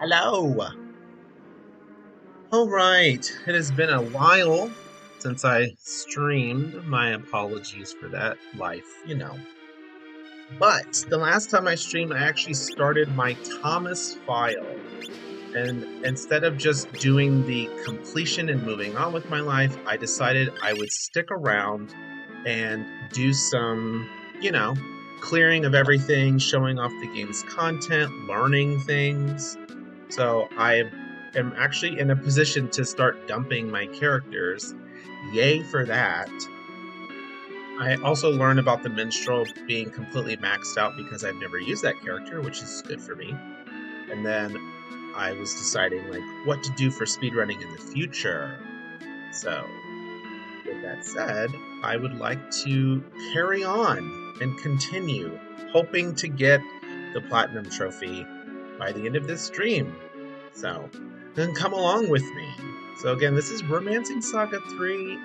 Hello. All right. It has been a while since I streamed. My apologies for that. Life. But the last time I streamed, I actually started my Thomas file. And instead of just doing the completion and moving on with my life, I decided I would stick around and do some, you know, clearing of everything, showing off the game's content, learning things. So I am actually in a position to start dumping my characters. Yay for that. I also learned about the minstrel being completely maxed out because I've never used that character, which is good for me. And then I was deciding like what to do for speedrunning in the future. So with that said, I would like to carry on and continue, hoping to get the platinum trophy by the end of this stream. So then come along with me. So again, this is Romancing SaGa 3.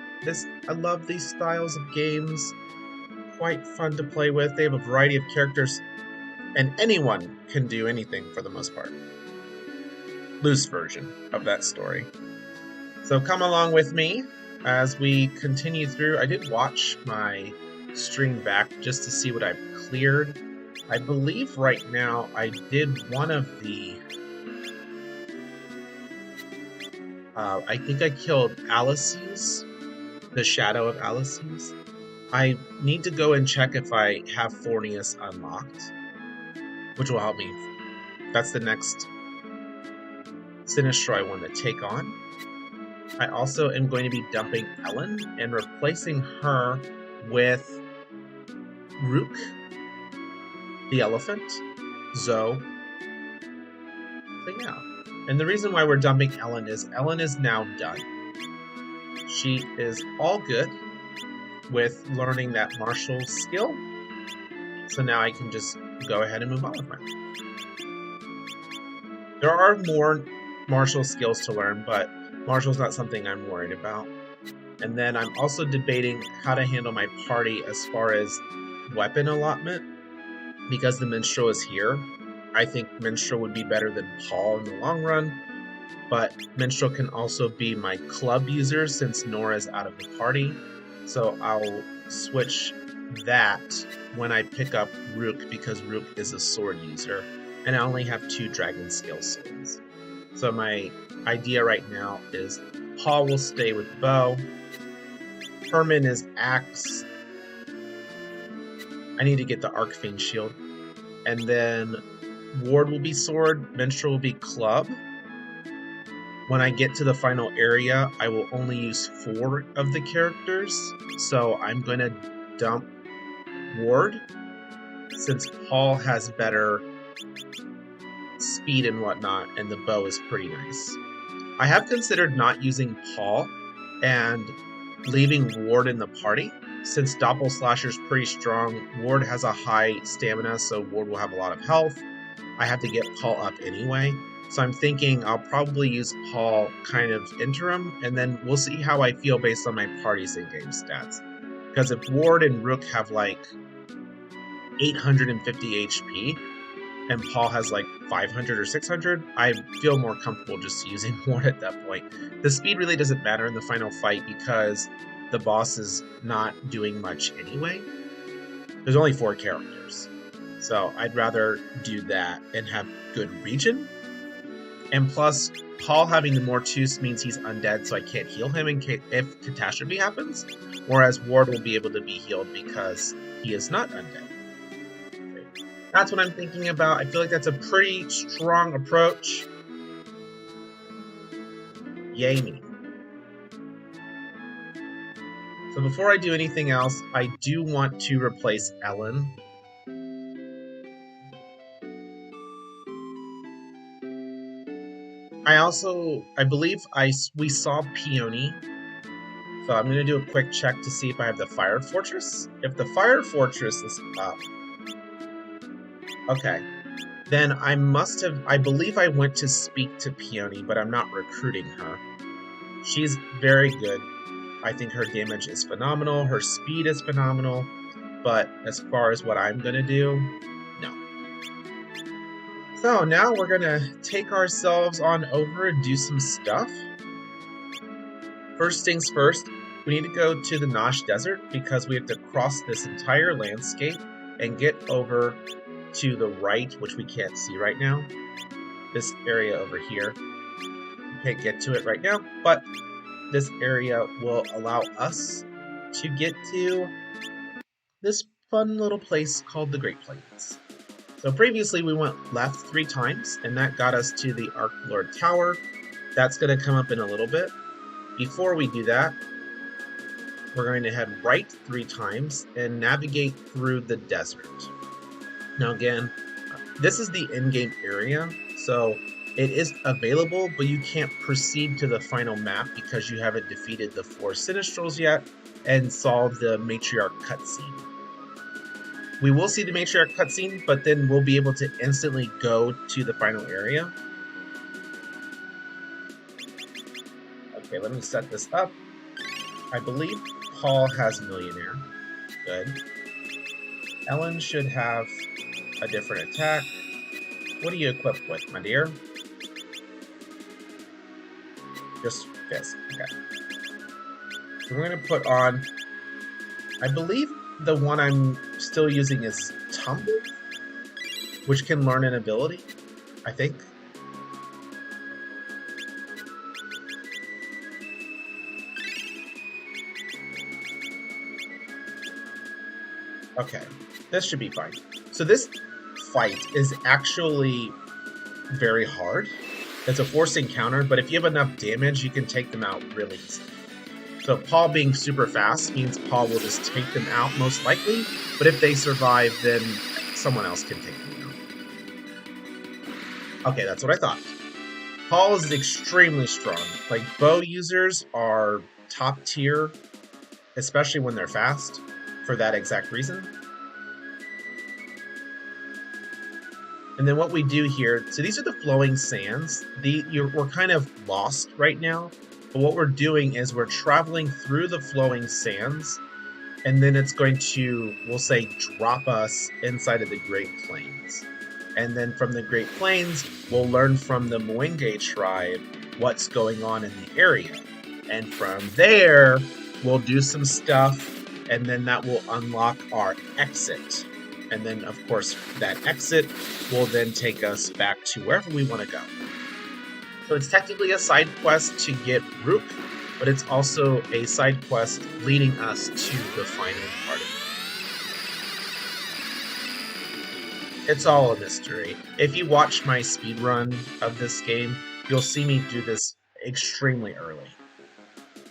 I love these styles of games. Quite fun to play with. They have a variety of characters, and anyone can do anything for the most part. Loose version of that story. So come along with me as we continue through. I did watch my stream back just to see what I've cleared. I believe right now I did one of the I think I killed Alice's, the shadow of Alice's. I need to go and check if I have Fornius unlocked, which will help me. That's the next Sinistro I want to take on. I also am going to be dumping Ellen and replacing her with Rook, the elephant, Zoe. So yeah. And the reason why we're dumping Ellen is now done. She is all good with learning that martial skill. So now I can just go ahead and move on with my life. There are more martial skills to learn, but martial's not something I'm worried about. And then I'm also debating how to handle my party as far as weapon allotment. Because the minstrel is here, I think minstrel would be better than Paul in the long run. But minstrel can also be my club user since Nora's out of the party. So I'll switch that when I pick up Rook because Rook is a sword user. And I only have 2 dragon skill swords. So my idea right now is Paul will stay with bow. Herman is axe. I need to get the Arcfiend shield. And then Ward will be sword, Minstrel will be club. When I get to the final area, I will only use 4 of the characters. So I'm going to dump Ward since Paul has better speed and whatnot, and the bow is pretty nice. I have considered not using Paul and leaving Ward in the party. Since Doppelslasher is pretty strong, Ward has a high stamina, so Ward will have a lot of health. I have to get Paul up anyway. So I'm thinking I'll probably use Paul kind of interim, and then we'll see how I feel based on my party's in-game stats. Because if Ward and Rook have like 850 HP, and Paul has like 500 or 600, I feel more comfortable just using Ward at that point. The speed really doesn't matter in the final fight because the boss is not doing much anyway. There's only 4 characters. So I'd rather do that and have good region. And plus, Paul having the more 2s means he's undead, so I can't heal him in case if catastrophe happens. Whereas Ward will be able to be healed because he is not undead. That's what I'm thinking about. I feel like that's a pretty strong approach. Yay me. So before I do anything else, I do want to replace Ellen. I believe we saw Peony. So I'm going to do a quick check to see if I have the Fire Fortress. If the Fire Fortress is up, okay, then I believe I went to speak to Peony, but I'm not recruiting her. She's very good. I think her damage is phenomenal, her speed is phenomenal, but as far as what I'm going to do, no. So now we're gonna take ourselves on over and do some stuff. First things first, we need to go to the Nosh Desert because we have to cross this entire landscape and get over to the right, which we can't see right now. This area over here. We can't get to it right now, but this area will allow us to get to this fun little place called the Great Plains. So previously we went left 3 times, and that got us to the Arc Lord Tower. That's going to come up in a little bit. Before we do that, we're going to head right 3 times and navigate through the desert. Now again, this is the in-game area, so it is available, but you can't proceed to the final map because you haven't defeated the 4 Sinistrals yet and solved the Matriarch cutscene. We will see the Matriarch cutscene, but then we'll be able to instantly go to the final area. Okay, let me set this up. I believe Paul has Millionaire. Good. Ellen should have a different attack. What are you equipped with, my dear? Just this. Okay. We're going to put on, I believe the one I'm still using is Tumble, which can learn an ability, I think. Okay, this should be fine. So this fight is actually very hard. It's a forced encounter, but if you have enough damage, you can take them out really easily. So Paul being super fast means Paul will just take them out most likely, but if they survive, then someone else can take them out. Okay, that's what I thought. Paul is extremely strong. Like, bow users are top tier, especially when they're fast, for that exact reason. And then what we do here, so these are the flowing sands. We're kind of lost right now, but what we're doing is we're traveling through the flowing sands, and then it's going to, we'll say, drop us inside of the Great Plains. And then from the Great Plains, we'll learn from the Mwenge tribe what's going on in the area. And from there, we'll do some stuff, and then that will unlock our exit. And then, of course, that exit will then take us back to wherever we want to go. So it's technically a side quest to get Rook, but it's also a side quest leading us to the final part of it. It's all a mystery. If you watch my speedrun of this game, you'll see me do this extremely early.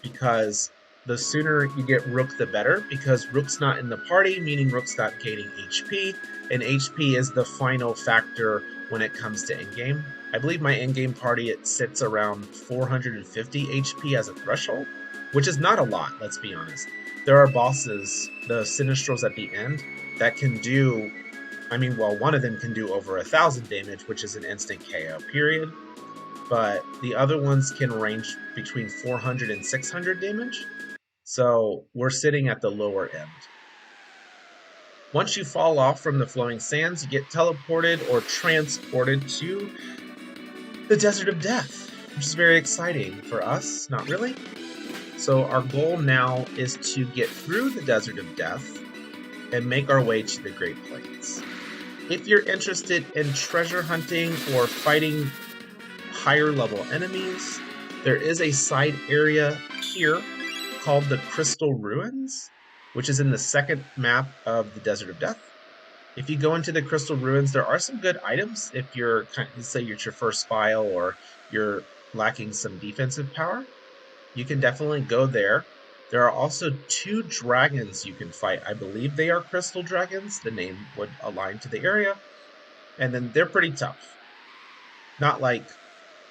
Because the sooner you get Rook, the better, because Rook's not in the party, meaning Rook's not gaining HP, and HP is the final factor when it comes to endgame. I believe my endgame party, it sits around 450 HP as a threshold, which is not a lot, let's be honest. There are bosses, the Sinistrals at the end, that can do, one of them can do over 1,000 damage, which is an instant KO, period. But the other ones can range between 400 and 600 damage. So we're sitting at the lower end. Once you fall off from the flowing sands, you get teleported or transported to the Desert of Death, which is very exciting for us, not really. So our goal now is to get through the Desert of Death and make our way to the Great Plains. If you're interested in treasure hunting or fighting higher level enemies, there is a side area here called the Crystal Ruins, which is in the second map of the Desert of Death. If you go into the Crystal Ruins, there are some good items if you're, say, you're your first file or you're lacking some defensive power. You can definitely go there. There are also 2 dragons you can fight. I believe they are crystal dragons. The name would align to the area. And then they're pretty tough. Not like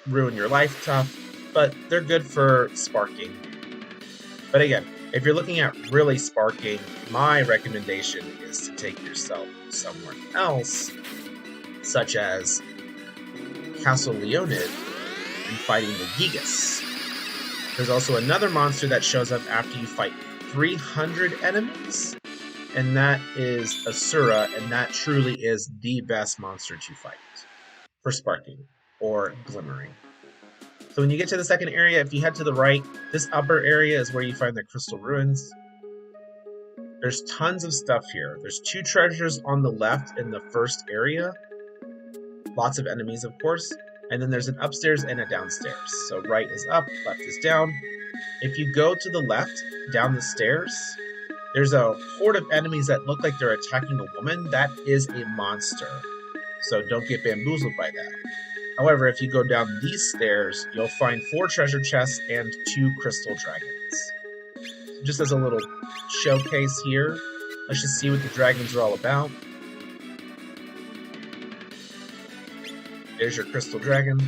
ruin your life tough, but they're good for sparking. But again, if you're looking at really sparking, my recommendation is to take yourself somewhere else, such as Castle Leonid and fighting the Gigas. There's also another monster that shows up after you fight 300 enemies, and that is Asura, and that truly is the best monster to fight. for sparking or glimmering. So when you get to the second area, if you head to the right, this upper area is where you find the crystal ruins. There's tons of stuff here. There's 2 treasures on the left in the first area. Lots of enemies, of course. And then there's an upstairs and a downstairs. So right is up, left is down. If you go to the left, down the stairs, there's a horde of enemies that look like they're attacking a woman. That is a monster. So don't get bamboozled by that. However, if you go down these stairs, you'll find 4 treasure chests and 2 crystal dragons. So just as a little showcase here, let's just see what the dragons are all about. There's your crystal dragon.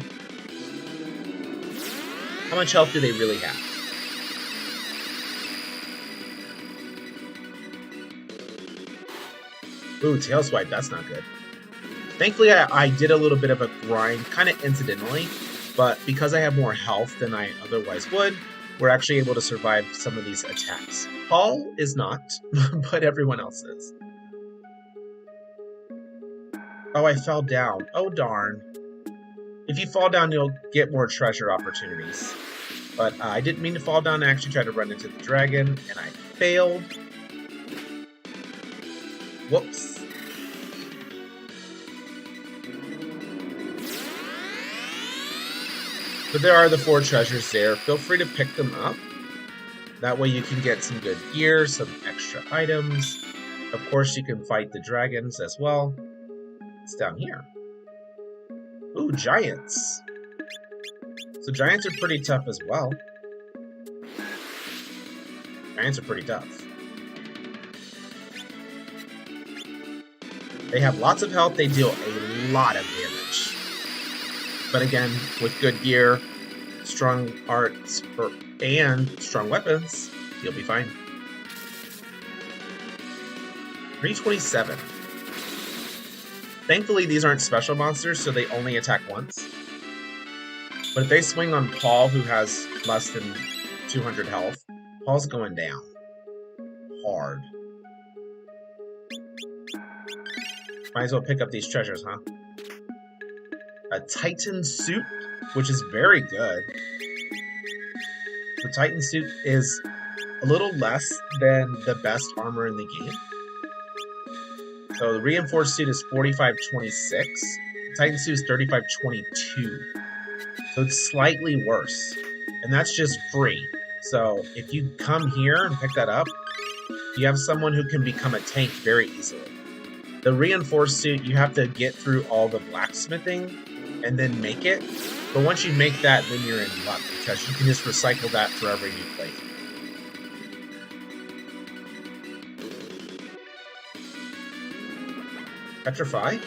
How much health do they really have? Ooh, tail swipe, that's not good. Thankfully, I did a little bit of a grind, kind of incidentally, but because I have more health than I otherwise would, we're actually able to survive some of these attacks. Paul is not, but everyone else is. Oh, I fell down. Oh, darn. If you fall down, you'll get more treasure opportunities. But I didn't mean to fall down. I actually tried to run into the dragon, and I failed. Whoops. But there are the 4 treasures there. Feel free to pick them up. That way you can get some good gear, some extra items. Of course, you can fight the dragons as well. It's down here. Ooh, giants. So giants are pretty tough as well. Giants are pretty tough. They have lots of health. They deal a lot of damage. But again, with good gear, strong arts, and strong weapons, you'll be fine. 327. Thankfully, these aren't special monsters, so they only attack once. But if they swing on Paul, who has less than 200 health, Paul's going down. Hard. Might as well pick up these treasures, huh? A Titan suit, which is very good. The Titan suit is a little less than the best armor in the game. So the reinforced suit is 4526. The Titan suit is 3522. So it's slightly worse. And that's just free. So if you come here and pick that up, you have someone who can become a tank very easily. The reinforced suit, you have to get through all the blacksmithing and then make it. But once you make that, then you're in luck, because you can just recycle that for every new plate. Petrify.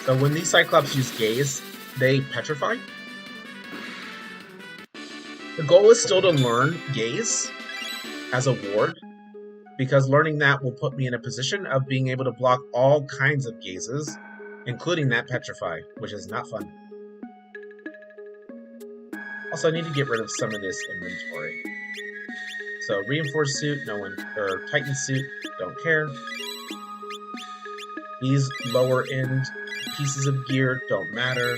So when these Cyclops use gaze, they petrify. The goal is still to learn gaze as a ward, because learning that will put me in a position of being able to block all kinds of gazes, including that petrify, which is not fun. Also, I need to get rid of some of this inventory. So, reinforced suit, no one, or Titan suit, don't care. These lower end pieces of gear don't matter.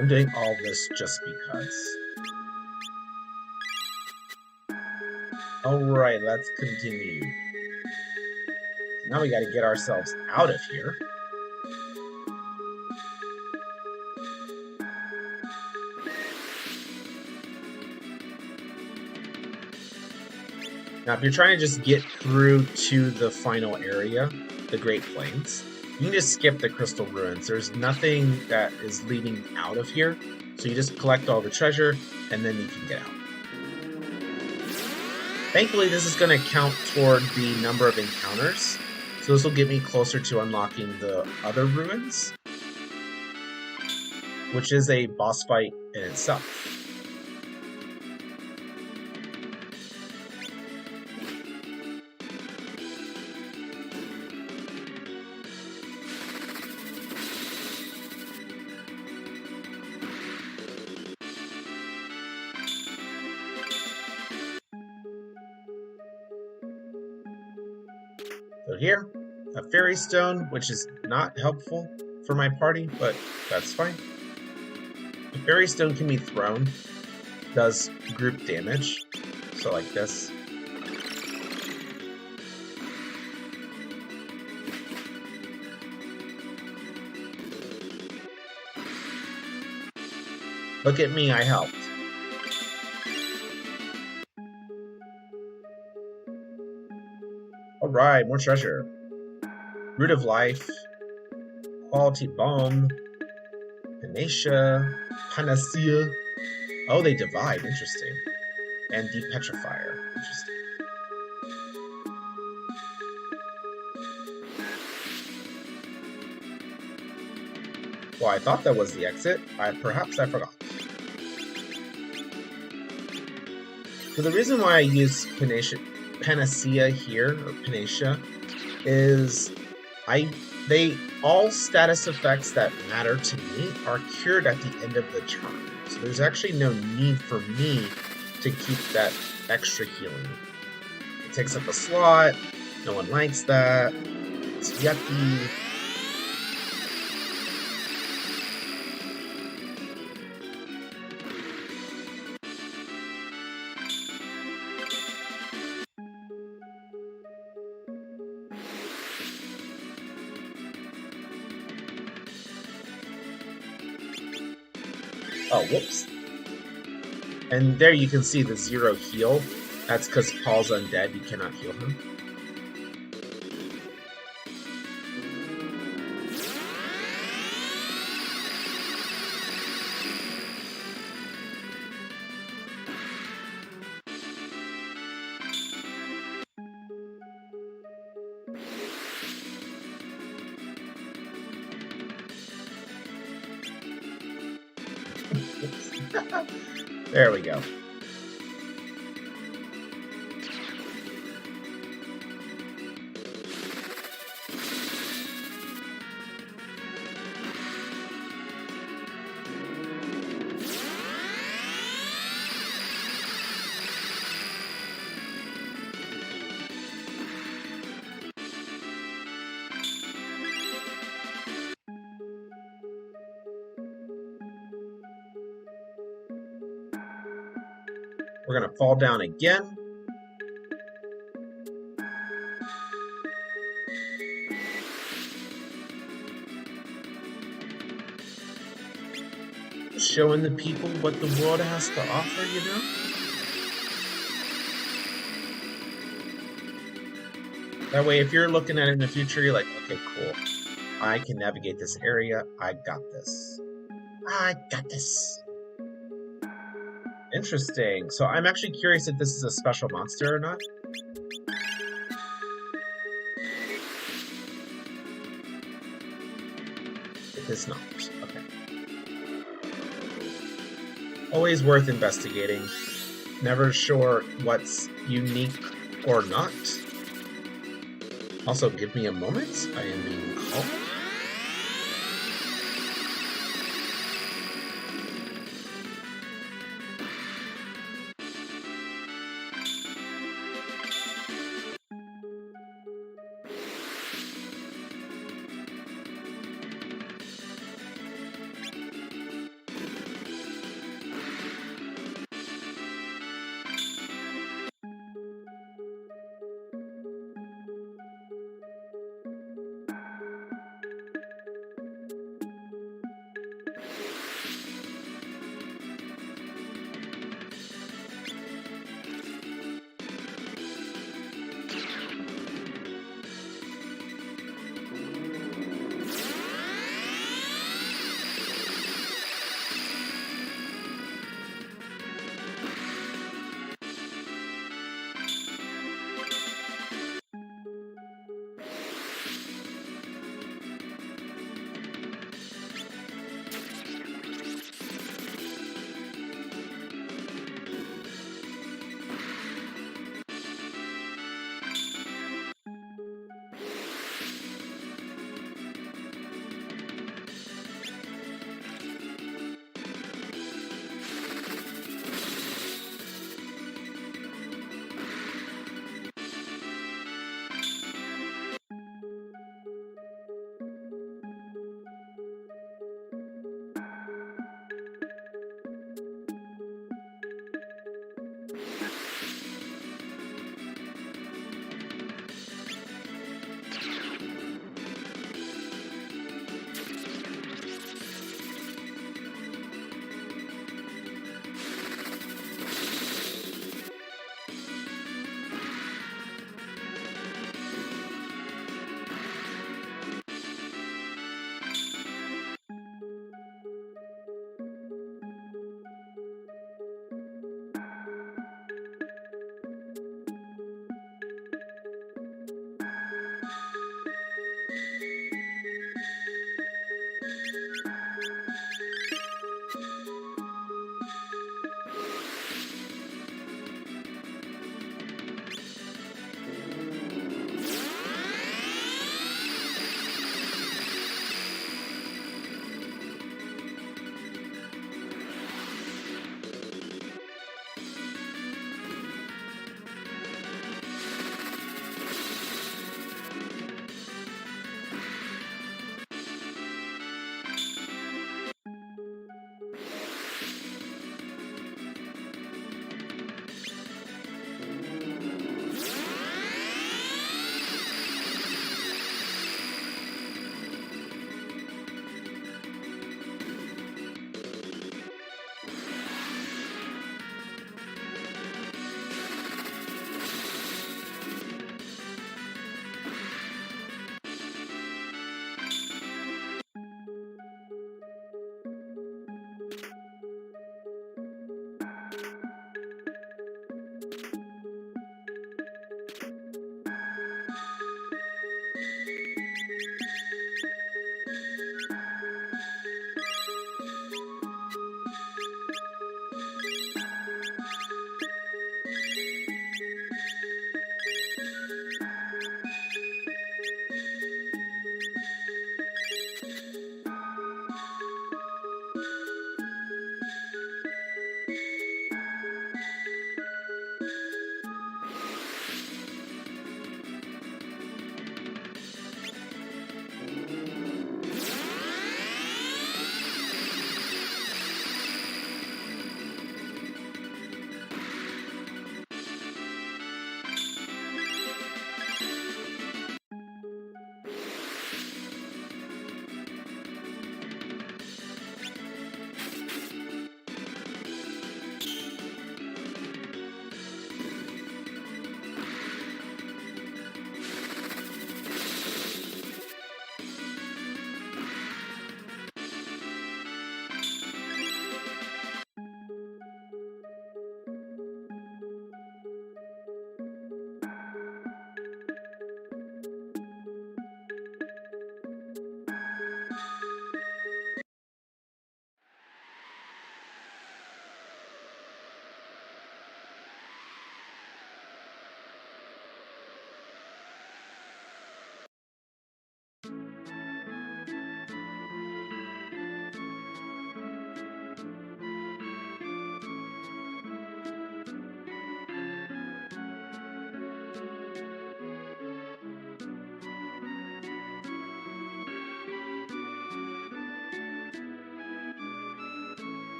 I'm doing all this just because. Alright, let's continue. Now we gotta get ourselves out of here. Now, if you're trying to just get through to the final area, the Great Plains, you can just skip the Crystal Ruins. There's nothing that is leading out of here, so you just collect all the treasure, and then you can get out. Thankfully, this is going to count toward the number of encounters, so this will get me closer to unlocking the other ruins, which is a boss fight in itself. here. A fairy stone, which is not helpful for my party, but that's fine. A fairy stone can be thrown, does group damage, so like this. Look at me, I helped. Alright, more treasure. Root of Life, Quality Balm, Panacea. Oh, they divide, interesting. And Depetrifier, interesting. Well, I thought that was the exit. Perhaps I forgot. So the reason why I use Panacea here, or Panacea, is all status effects that matter to me are cured at the end of the turn. So there's actually no need for me to keep that extra healing. It takes up a slot, no one likes that, it's yucky. Oh, whoops. And there you can see the 0 heal. That's because Paul's undead, you cannot heal him. There we go. We're going to fall down again. Showing the people what the world has to offer, you know? That way, if you're looking at it in the future, you're like, okay, cool. I can navigate this area. I got this. I got this. Interesting. So I'm actually curious if this is a special monster or not. It is not. Okay. Always worth investigating. Never sure what's unique or not. Also, give me a moment. I am being called.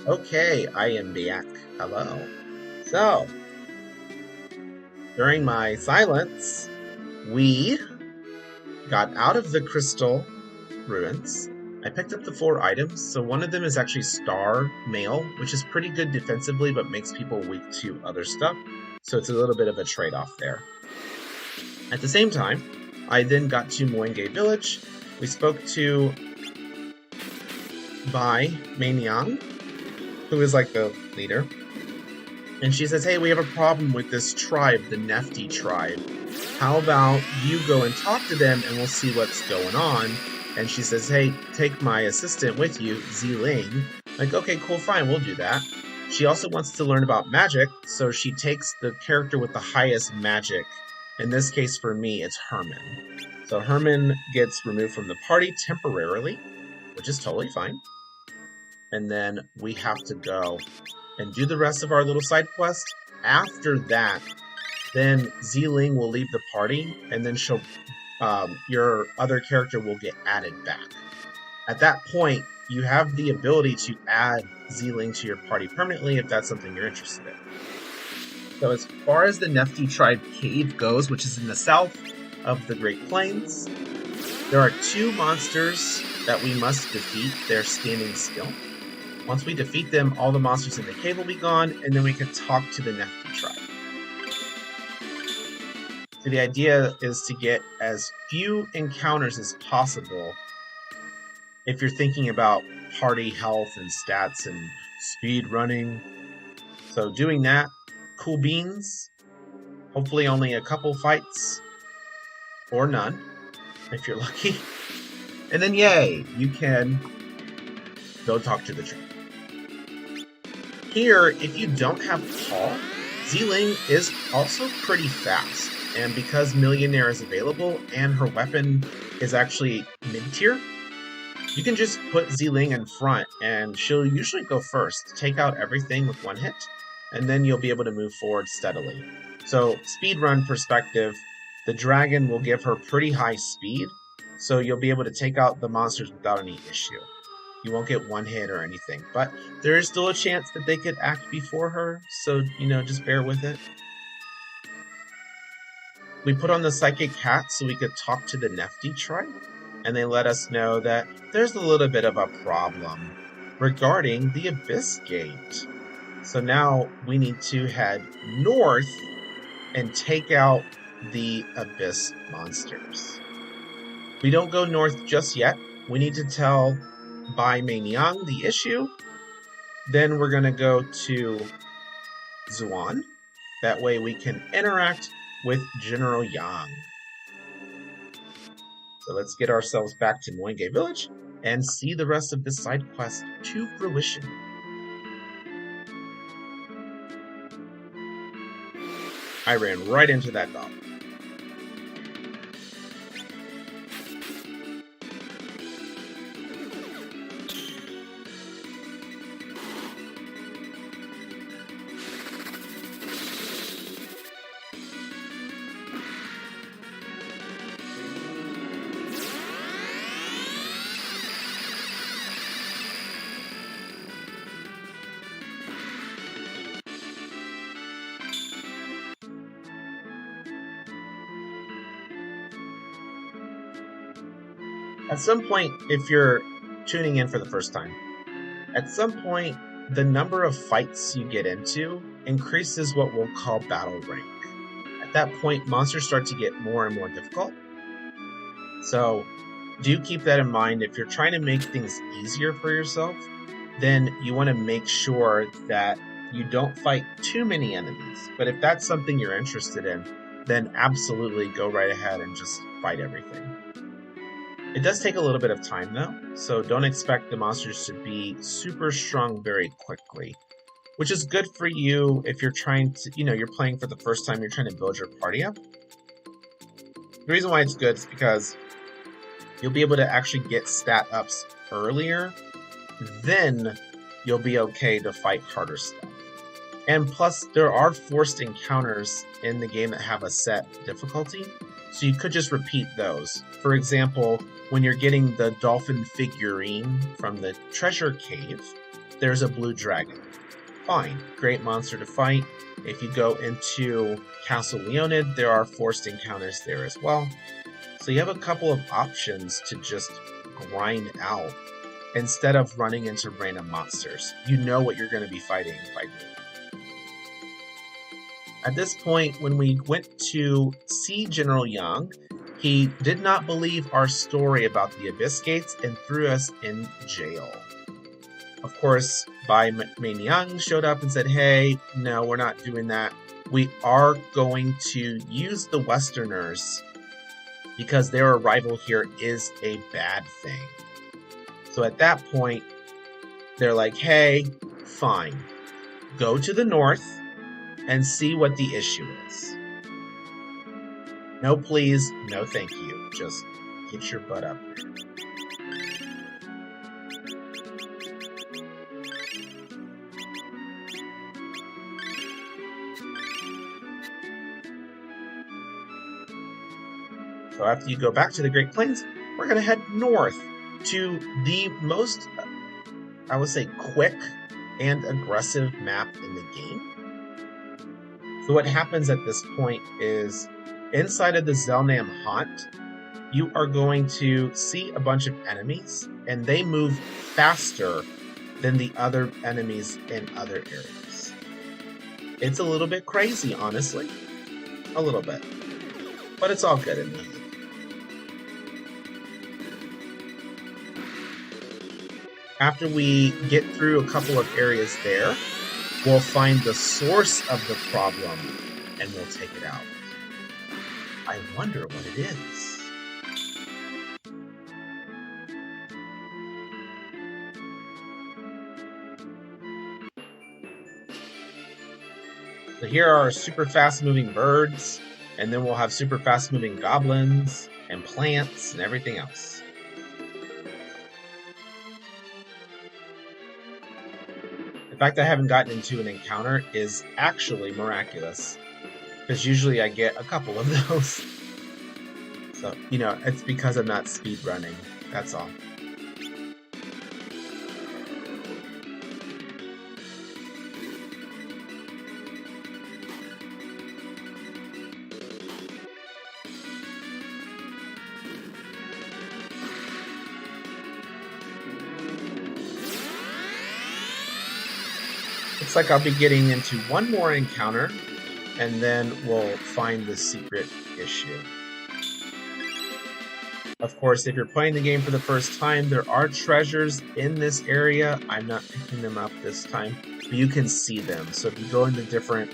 Okay, I am back. Hello. So, during my silence, we got out of the crystal ruins. I picked up the 4 items, so one of them is actually Star Mail, which is pretty good defensively but makes people weak to other stuff, so it's a little bit of a trade-off there. At the same time, I then got to Moenge Village. We spoke to Bai Meiniang, who is like the leader, and she says, hey, we have a problem with this tribe, the Nefty tribe. How about you go and talk to them and we'll see what's going on? And she says, hey, take my assistant with you, Ziling. Like, okay, cool, fine, we'll do that. She also wants to learn about magic, so she takes the character with the highest magic. In this case, for me, it's Herman. So Herman gets removed from the party temporarily, which is totally fine. And then we have to go and do the rest of our little side quest. After that, then Ziling will leave the party, and then she'll your other character will get added back. At that point, you have the ability to add Ziling to your party permanently if that's something you're interested in. So as far as the Nefty Tribe Cave goes, which is in the south of the Great Plains, there are 2 monsters that we must defeat. They're standing still. Once we defeat them, all the monsters in the cave will be gone, and then we can talk to the Nefty Tribe. So the idea is to get as few encounters as possible if you're thinking about party health and stats and speed running. So doing that, cool beans, hopefully only a couple fights, or none, if you're lucky. And then yay, you can go talk to the tribe. Here, if you don't have Paul, Ziling is also pretty fast. And because Millionaire is available and her weapon is actually mid-tier, you can just put Ziling in front and she'll usually go first, take out everything with 1 hit, and then you'll be able to move forward steadily. So, speedrun perspective, the dragon will give her pretty high speed, so you'll be able to take out the monsters without any issue. You won't get 1 hit or anything, but there is still a chance that they could act before her, so, just bear with it. We put on the psychic hat so we could talk to the Nefty tribe, and they let us know that there's a little bit of a problem regarding the Abyss Gate. So now we need to head north and take out the Abyss monsters. We don't go north just yet. We need to tell Bai Meiniang the issue. Then we're going to go to Zuan. That way we can interact with General Yang. So let's get ourselves back to Moenge Village and see the rest of this side quest to fruition. I ran right into that dog. At some point, if you're tuning in for the first time, at some point, the number of fights you get into increases what we'll call battle rank. At that point, monsters start to get more and more difficult. So do keep that in mind. If you're trying to make things easier for yourself, then you want to make sure that you don't fight too many enemies. But if that's something you're interested in, then absolutely go right ahead and just fight everything. It does take a little bit of time though, so don't expect the monsters to be super strong very quickly, which is good for you if you're trying to, you're playing for the first time, you're trying to build your party up. The reason why it's good is because you'll be able to actually get stat ups earlier, then you'll be okay to fight harder stuff. And plus, there are forced encounters in the game that have a set difficulty, so you could just repeat those. For example, when you're getting the dolphin figurine from the treasure cave, there's a blue dragon. Fine, great monster to fight. If you go into Castle Leonid, there are forced encounters there as well. So you have a couple of options to just grind out instead of running into random monsters. You know what you're going to be fighting by doing. At this point, when we went to see General Yang, he did not believe our story about the Abyss Gates and threw us in jail. Of course, Bai Manyang showed up and said, hey, no, we're not doing that. We are going to use the Westerners because their arrival here is a bad thing. So at that point, they're like, hey, fine, go to the north and see what the issue is. No please, no thank you. Just get your butt up there. So after you go back to the Great Plains, we're going to head north to the most, I would say, quick and aggressive map in the game. So what happens at this point is, inside of the Zelnam Haunt, you are going to see a bunch of enemies, and they move faster than the other enemies in other areas. It's a little bit crazy, honestly. A little bit. But it's all good in the end. After we get through a couple of areas there, we'll find the source of the problem and we'll take it out. I wonder what it is. So here are super fast moving birds, and then we'll have super fast moving goblins and plants and everything else. The fact that I haven't gotten into an encounter is actually miraculous, because usually I get a couple of those. So, it's because I'm not speedrunning, that's all. Looks like I'll be getting into one more encounter, and then we'll find the secret issue. Of course, if you're playing the game for the first time, there are treasures in this area. I'm not picking them up this time, but you can see them. So if you go into different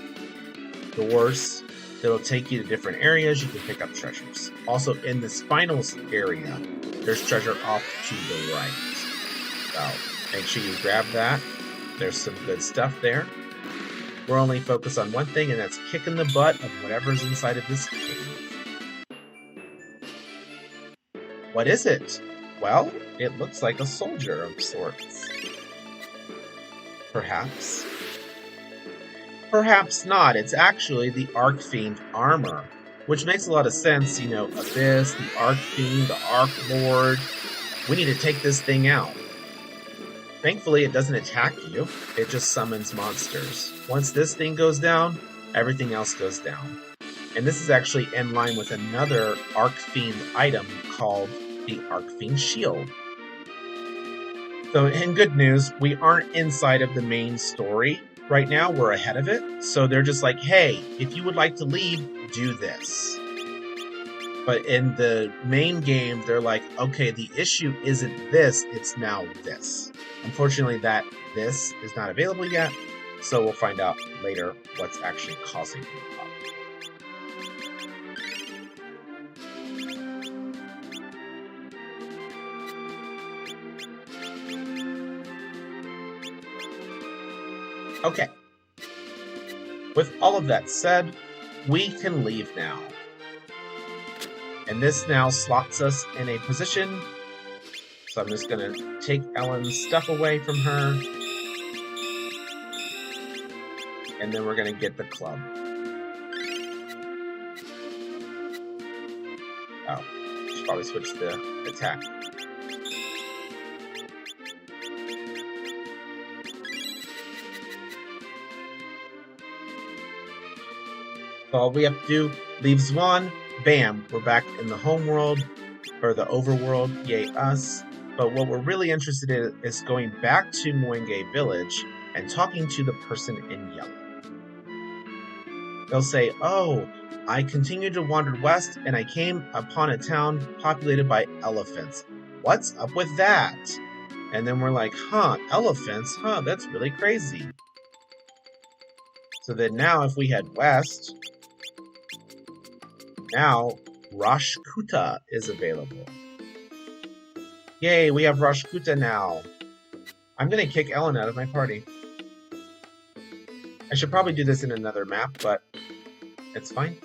doors, it'll take you to different areas. You can pick up treasures. Also, in this finals area, there's treasure off to the right. So make sure you grab that. There's some good stuff there. We're only focused on one thing, and that's kicking the butt of whatever's inside of this cave. What is it? Well, it looks like a soldier of sorts. Perhaps. Perhaps not. It's actually the Archfiend armor, which makes a lot of sense. Abyss, the Archfiend, the Archlord. We need to take this thing out. Thankfully, it doesn't attack you. It just summons monsters. Once this thing goes down, everything else goes down. And this is actually in line with another Archfiend item called the Archfiend Shield. So, in good news, we aren't inside of the main story right now. We're ahead of it. So they're just like, hey, if you would like to leave, do this. But in the main game, they're like, okay, the issue isn't this, it's now this. Unfortunately, this is not available yet, so we'll find out later what's actually causing the problem. Okay. With all of that said, we can leave now. And this now slots us in a position. So I'm just going to take Ellen's stuff away from her. And then we're going to get the club. Oh, should probably switch the attack. So all we have to do, leaves one, bam, we're back in the home world, or the overworld, yay us. But what we're really interested in is going back to Moenge Village and talking to the person in yellow. They'll say, oh, I continued to wander west and I came upon a town populated by elephants. What's up with that? And then we're like, huh, elephants? Huh, that's really crazy. So then now if we head west, now Rashkuta is available. Yay, we have Rashkuta now. I'm going to kick Ellen out of my party. I should probably do this in another map, but it's fine.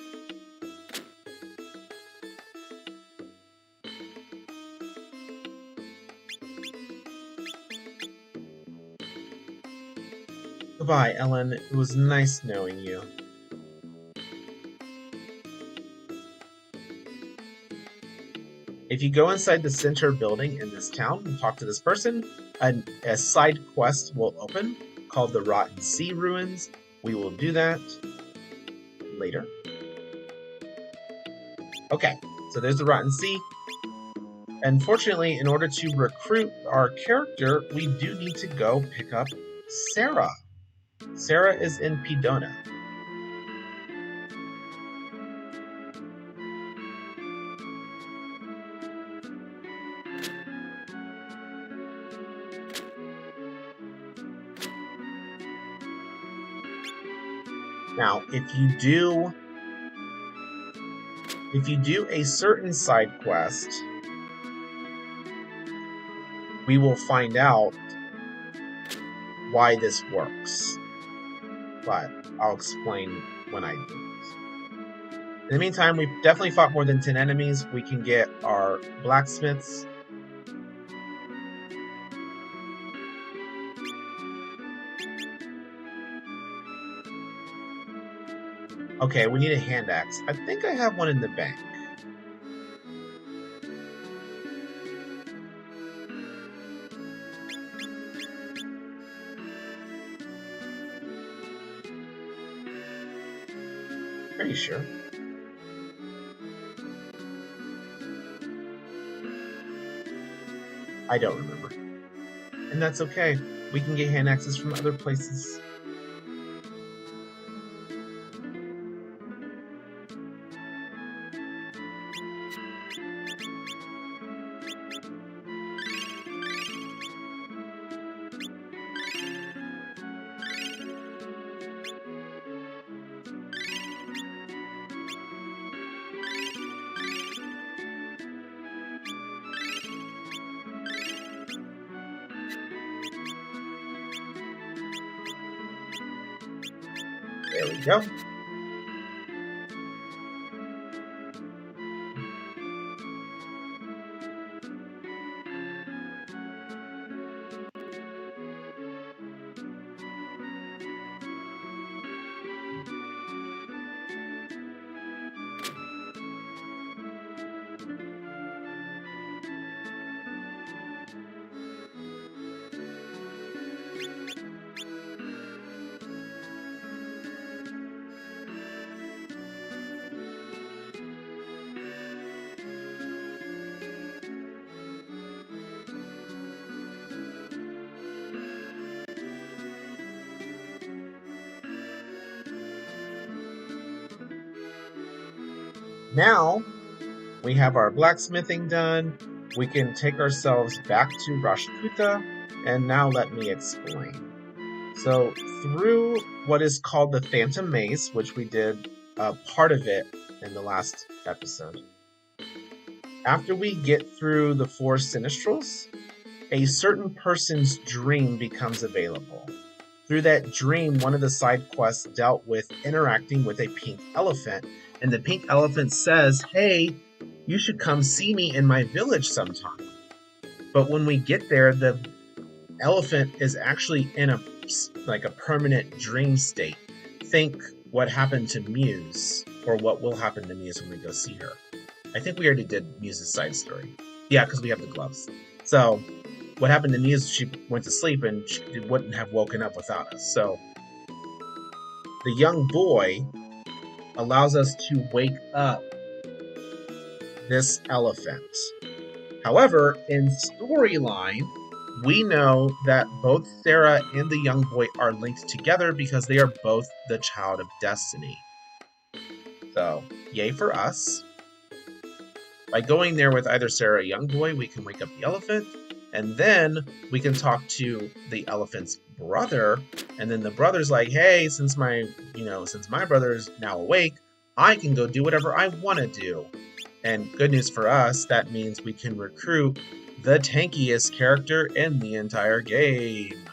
Goodbye, Ellen. It was nice knowing you. If you go inside the center building in this town and talk to this person, a side quest will open called the Rotten Sea Ruins. We will do that later. Okay, so there's the Rotten Sea. Unfortunately, in order to recruit our character, we do need to go pick up Sarah. Sarah is in Pidona. Now, if you do a certain side quest, we will find out why this works. But I'll explain when I do it. In the meantime, we've definitely fought more than 10 enemies. We can get our blacksmiths. Okay, we need a hand axe. I think I have one in the bank. Are you sure? I don't remember. And that's okay. We can get hand axes from other places. There we go. Now, we have our blacksmithing done. We can take ourselves back to Rashkuta, and now let me explain. So, through what is called the Phantom Maze, which we did part of it in the last episode, after we get through the 4 Sinistrals, a certain person's dream becomes available. Through that dream, one of the side quests dealt with interacting with a pink elephant, and the pink elephant says, hey, you should come see me in my village sometime. But when we get there, the elephant is actually in a permanent dream state. Think what happened to Muse, or what will happen to Muse when we go see her. I think we already did Muse's side story. Yeah, because we have the gloves. So what happened to Muse, she went to sleep and she wouldn't have woken up without us. So the young boy allows us to wake up this elephant. However, in storyline, we know that both Sarah and the young boy are linked together because they are both the child of destiny. So, yay for us. By going there with either Sarah or young boy, we can wake up the elephant, and then we can talk to the elephant's brother, and then the brother's like, hey, since my brother is now awake, I can go do whatever I want to do. And good news for us, that means we can recruit the tankiest character in the entire game.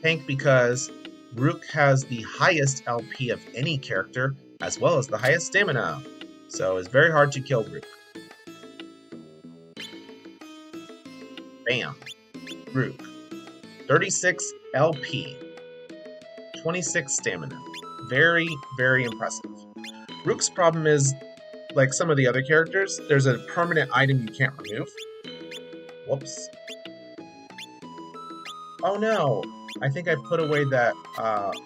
Tank because Rook has the highest LP of any character, as well as the highest stamina. So it's very hard to kill Rook. Bam. Rook. 36 LP. 26 stamina. Very, very impressive. Rook's problem is, like some of the other characters, there's a permanent item you can't remove. Whoops. Oh no! I think I put away that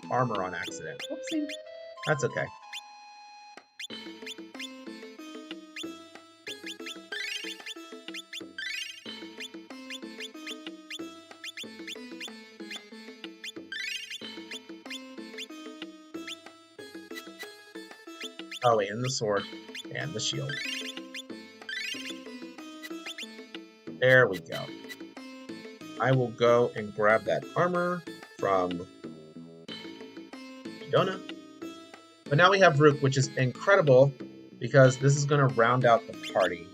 armor on accident. Whoopsie. That's okay. Oh, and the sword. And the shield. There we go. I will go and grab that armor from Fiona. But now we have Rook, which is incredible because this is going to round out the party.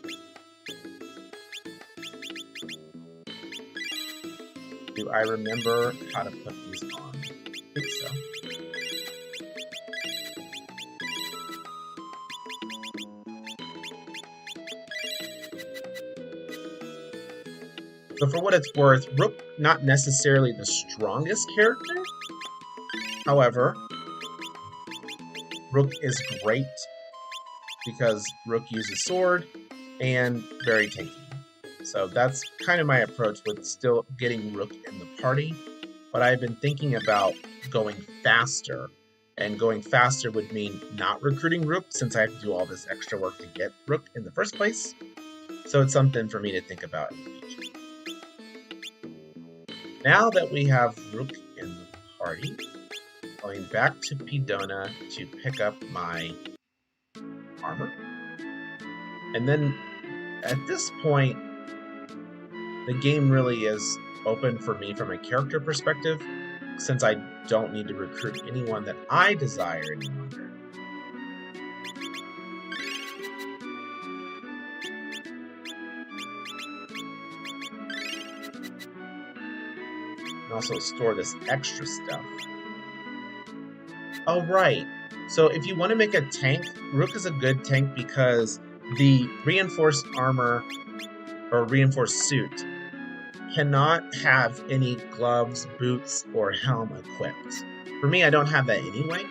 Do I remember how to put these on? I think so. So for what it's worth, Rook not necessarily the strongest character. However, Rook is great because Rook uses sword and very tanky. So that's kind of my approach with still getting Rook in the party. But I've been thinking about going faster. And going faster would mean not recruiting Rook since I have to do all this extra work to get Rook in the first place. So it's something for me to think about in the future. Now that we have Rook in the party, going back to Pidona to pick up my armor. And then at this point, the game really is open for me from a character perspective, since I don't need to recruit anyone that I desire any longer. And also store this extra stuff. Oh, right. So if you want to make a tank, Rook is a good tank because the reinforced armor or reinforced suit cannot have any gloves, boots, or helm equipped. For me, I don't have that anyway.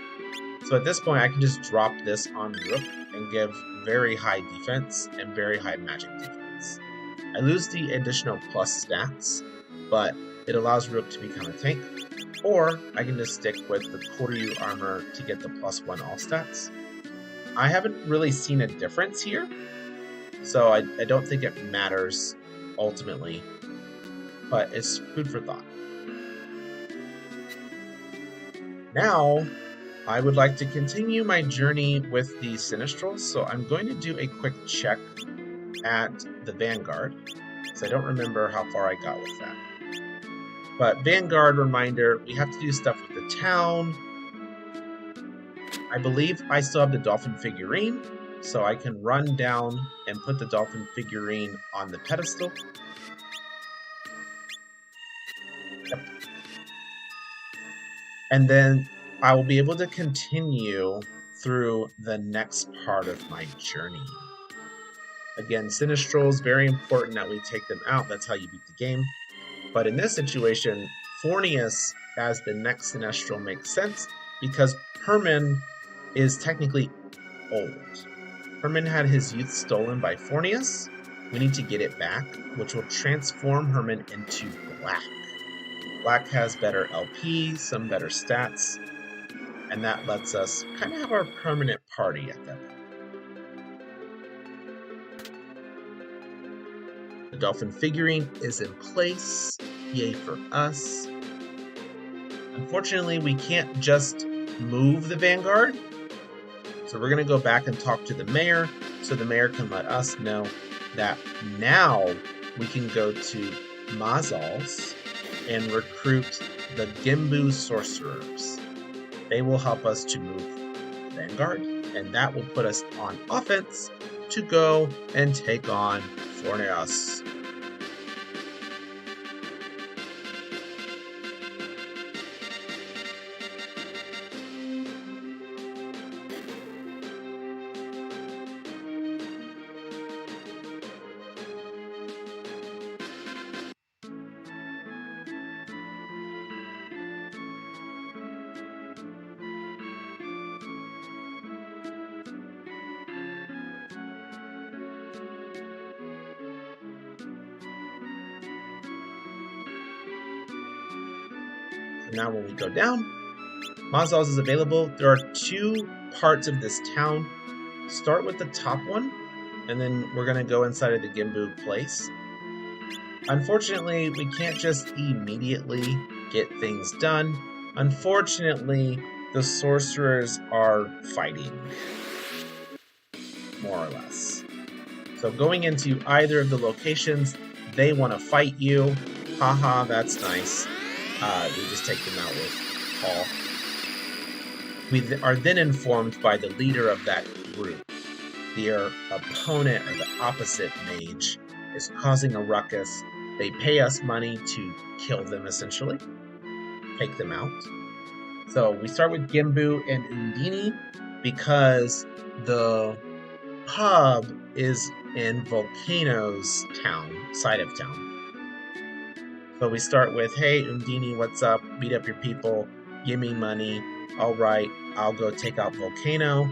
So at this point, I can just drop this on Rook and give very high defense and very high magic defense. I lose the additional plus stats, but it allows Rook to become a tank. Or I can just stick with the Koryu armor to get the +1 all stats. I haven't really seen a difference here, so I don't think it matters ultimately, but it's food for thought. Now, I would like to continue my journey with the Sinistrals, so I'm going to do a quick check at the Vanguard, because I don't remember how far I got with that. But Vanguard reminder, we have to do stuff with the town. I believe I still have the dolphin figurine, so I can run down and put the dolphin figurine on the pedestal. Yep. And then I will be able to continue through the next part of my journey. Again, Sinistrals, very important that we take them out. That's how you beat the game. But in this situation, Fornius as the next Sinestral makes sense because Herman is technically old. Herman had his youth stolen by Fornius. We need to get it back, which will transform Herman into Black. Black has better LP, some better stats. and that lets us kind of have our permanent party at that point. The dolphin figurine is in place. Yay for us. Unfortunately, we can't just move the Vanguard. So we're going to go back and talk to the mayor so the mayor can let us know that now we can go to Mazal's and recruit the Gimbu sorcerers. They will help us to move Vanguard, and that will put us on offense to go and take on Forneas. Now when we go down, Mazal's is available. There are 2 parts of this town. Start with the top one, and then we're going to go inside of the Gimbu place. Unfortunately, we can't just immediately get things done. Unfortunately, the sorcerers are fighting, more or less. So going into either of the locations, they want to fight you. Haha, that's nice. We just take them out with Paul. We are then informed by the leader of that group. Their opponent, or the opposite mage, is causing a ruckus. They pay us money to kill them, essentially. Take them out. So we start with Gimbu and Undini because the pub is in Volcano's side of town. So we start with, hey, Undini, what's up? Beat up your people. Give me money. All right, I'll go take out Volcano.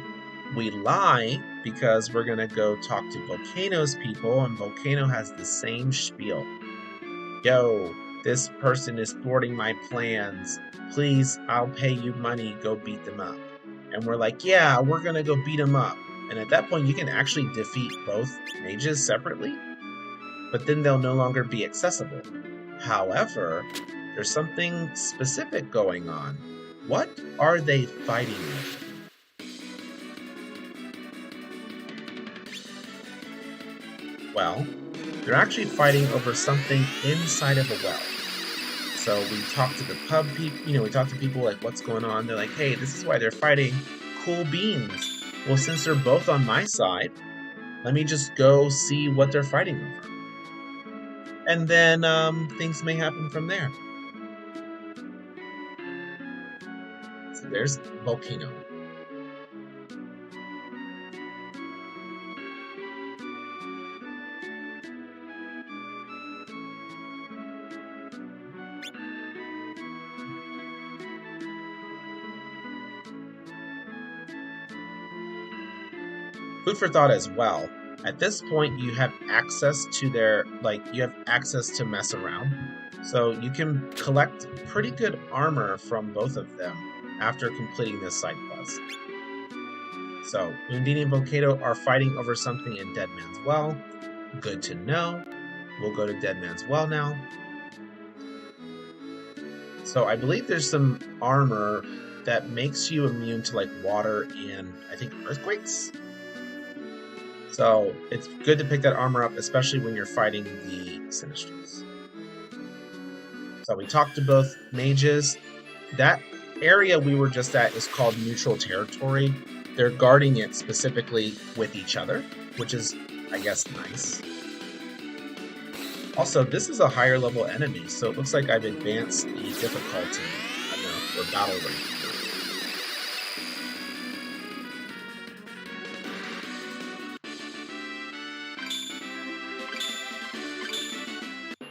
We lie because we're going to go talk to Volcano's people, and Volcano has the same spiel. Yo, this person is thwarting my plans. Please, I'll pay you money. Go beat them up. And we're like, yeah, we're going to go beat them up. And at that point, you can actually defeat both mages separately, but then they'll no longer be accessible. However, there's something specific going on. What are they fighting with? Well, they're actually fighting over something inside of a well. So we talk to the pub people, we talk to people like, what's going on? They're like, hey, this is why they're fighting. Cool beans. Well, since they're both on my side, let me just go see what they're fighting over. And then things may happen from there. So there's Volcano. Food for thought as well. At this point, you have access to you have access to mess around. So you can collect pretty good armor from both of them after completing this side quest. So Undini and Volcano are fighting over something in Dead Man's Well. Good to know. We'll go to Dead Man's Well now. So I believe there's some armor that makes you immune to water and I think earthquakes. So it's good to pick that armor up, especially when you're fighting the Sinisters. So we talked to both mages. That area we were just at is called neutral territory. They're guarding it specifically with each other, which is, I guess, nice. Also, this is a higher level enemy, so it looks like I've advanced the difficulty, for battle rate.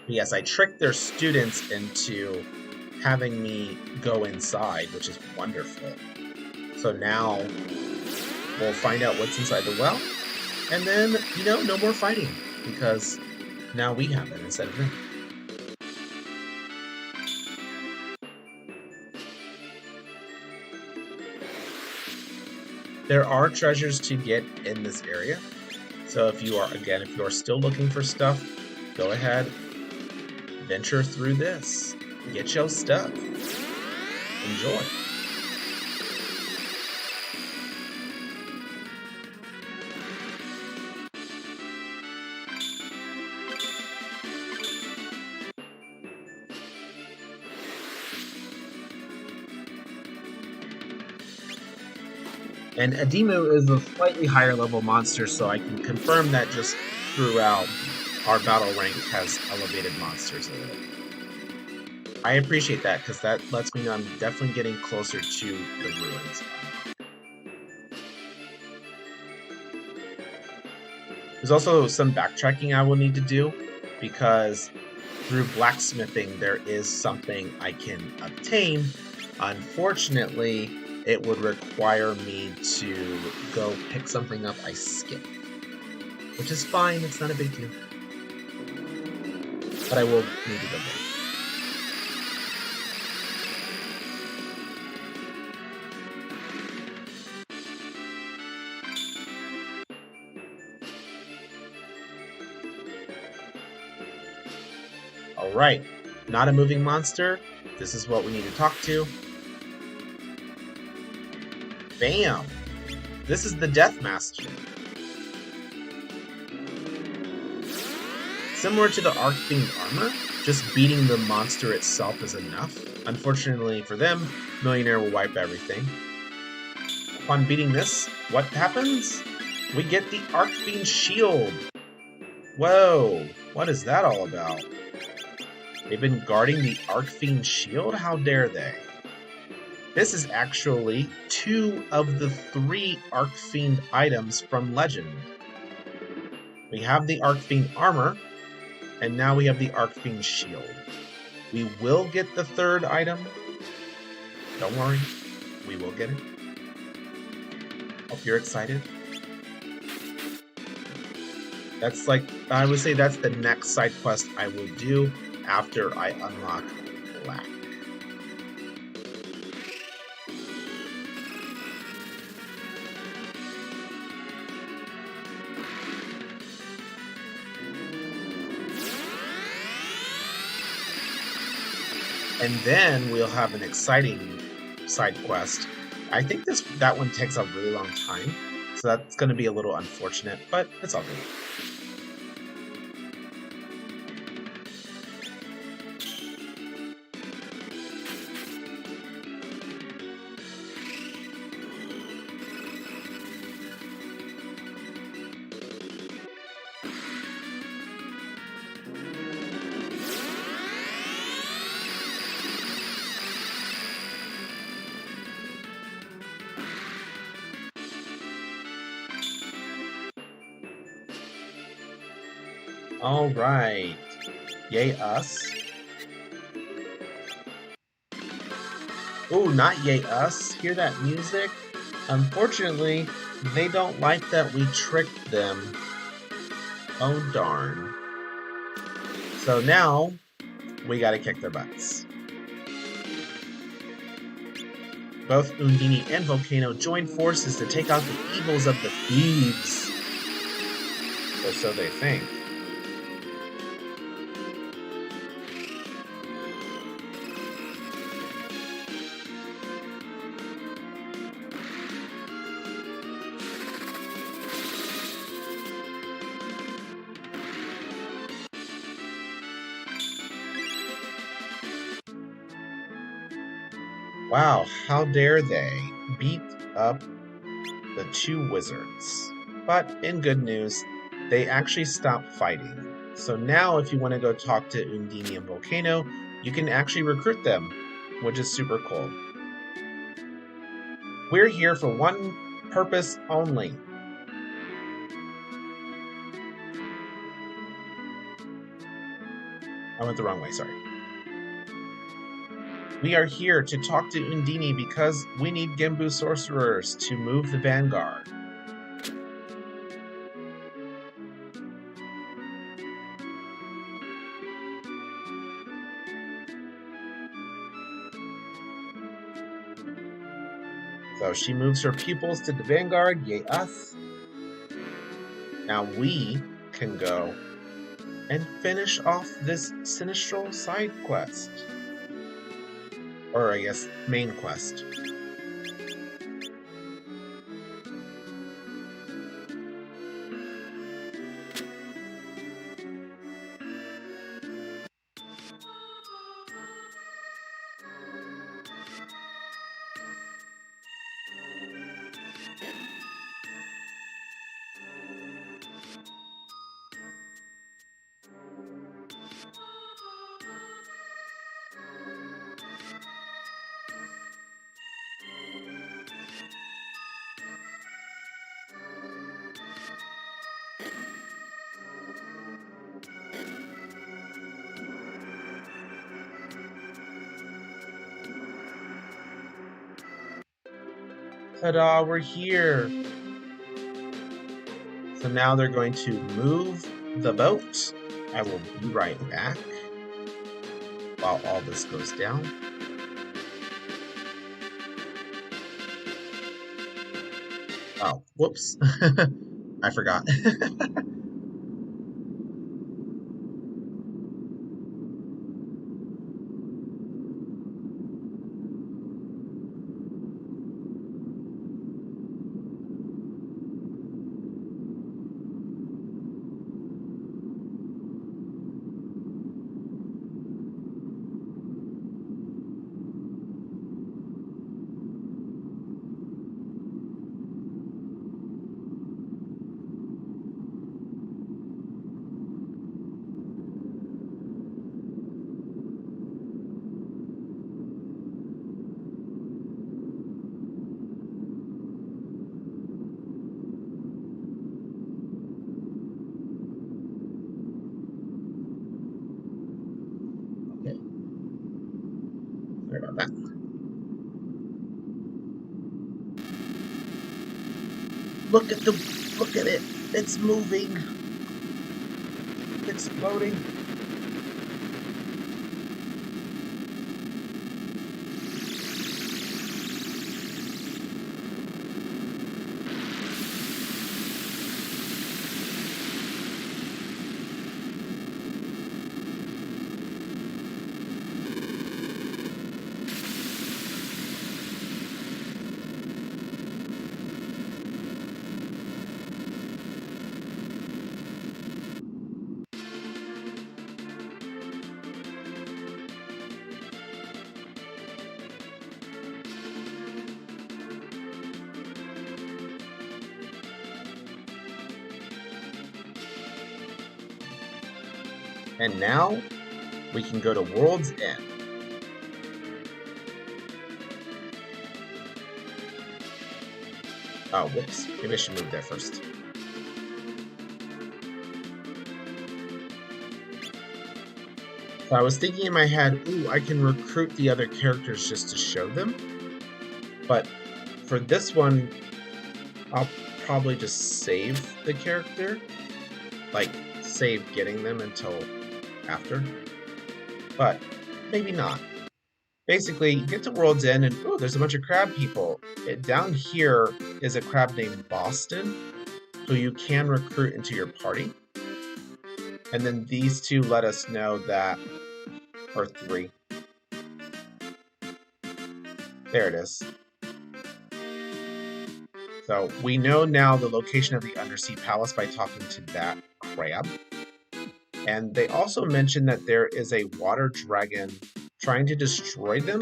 Yes, I tricked their students into having me go inside, which is wonderful. So now we'll find out what's inside the well, and then, no more fighting, because now we have it instead of them. There are treasures to get in this area. So if you are still looking for stuff, go ahead, venture through this. Get your stuff. Enjoy. And Adimu is a slightly higher level monster, so I can confirm that just throughout our battle rank has elevated monsters in it. I appreciate that because that lets me know I'm definitely getting closer to the ruins. There's also some backtracking I will need to do because through blacksmithing there is something I can obtain. Unfortunately, it would require me to go pick something up I skipped, which is fine, it's not a big deal. But I will need to go there. Alright, not a moving monster. This is what we need to talk to. Bam! This is the Death Master. Similar to the Arcfiend armor, just beating the monster itself is enough. Unfortunately for them, Millionaire will wipe everything. Upon beating this, what happens? We get the Arcfiend shield. Whoa, what is that all about? They've been guarding the Arcfiend shield? How dare they? This is actually 2 of the 3 Arcfiend items from Legend. We have the Arcfiend armor, and now we have the Arcfiend shield. We will get the 3rd item. Don't worry, we will get it. Hope you're excited. That's I would say that's the next side quest I will do after I unlock Black. And then we'll have an exciting side quest. I think that one takes a really long time, so that's going to be a little unfortunate, but it's all good. All right. Yay us. Ooh, not yay us. Hear that music? Unfortunately, they don't like that we tricked them. Oh darn. So now, we gotta kick their butts. Both Undine and Volcano join forces to take out the evils of the thieves. Or so they think. Wow, how dare they beat up the 2 wizards. But in good news, they actually stopped fighting. So now if you want to go talk to Undine and Volcano, you can actually recruit them, which is super cool. We're here for one purpose only. I went the wrong way, sorry. We are here to talk to Undine because we need Gembu sorcerers to move the vanguard. So she moves her pupils to the vanguard, yay us. Now we can go and finish off this sinistral side quest. Or I guess main quest. Ta-da, we're here. So now they're going to move the boat. I will be right back while all this goes down. Oh, whoops. I forgot. Okay. Sorry about that. Look at it. It's moving. It's floating. And now we can go to World's End. Oh, whoops. Maybe I should move there first. So I was thinking in my head, ooh, I can recruit the other characters just to show them. But for this one, I'll probably just save the character. Like, save getting them until after. But maybe not. Basically, you get to World's End and, oh, there's a bunch of crab people. Down here is a crab named Boston, who you can recruit into your party. And then these two let us know that, or three. There it is. So we know now the location of the Undersea Palace by talking to that crab. And they also mentioned that there is a water dragon trying to destroy them.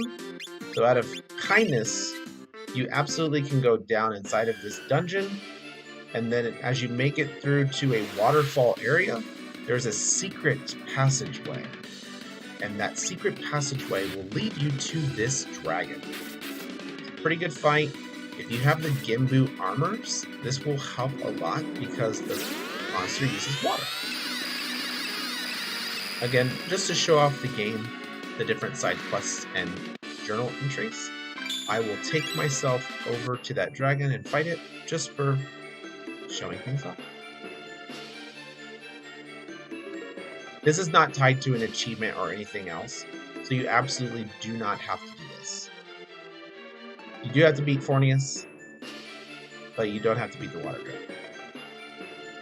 So out of kindness, you absolutely can go down inside of this dungeon. And then as you make it through to a waterfall area, there's a secret passageway. And that secret passageway will lead you to this dragon. It's a pretty good fight. If you have the Gimbu armors, this will help a lot because the monster uses water. Again, just to show off the game, the different side quests and journal entries, I will take myself over to that dragon and fight it just for showing things off. This is not tied to an achievement or anything else, so you absolutely do not have to do this. You do have to beat Fornius, but you don't have to beat the water dragon.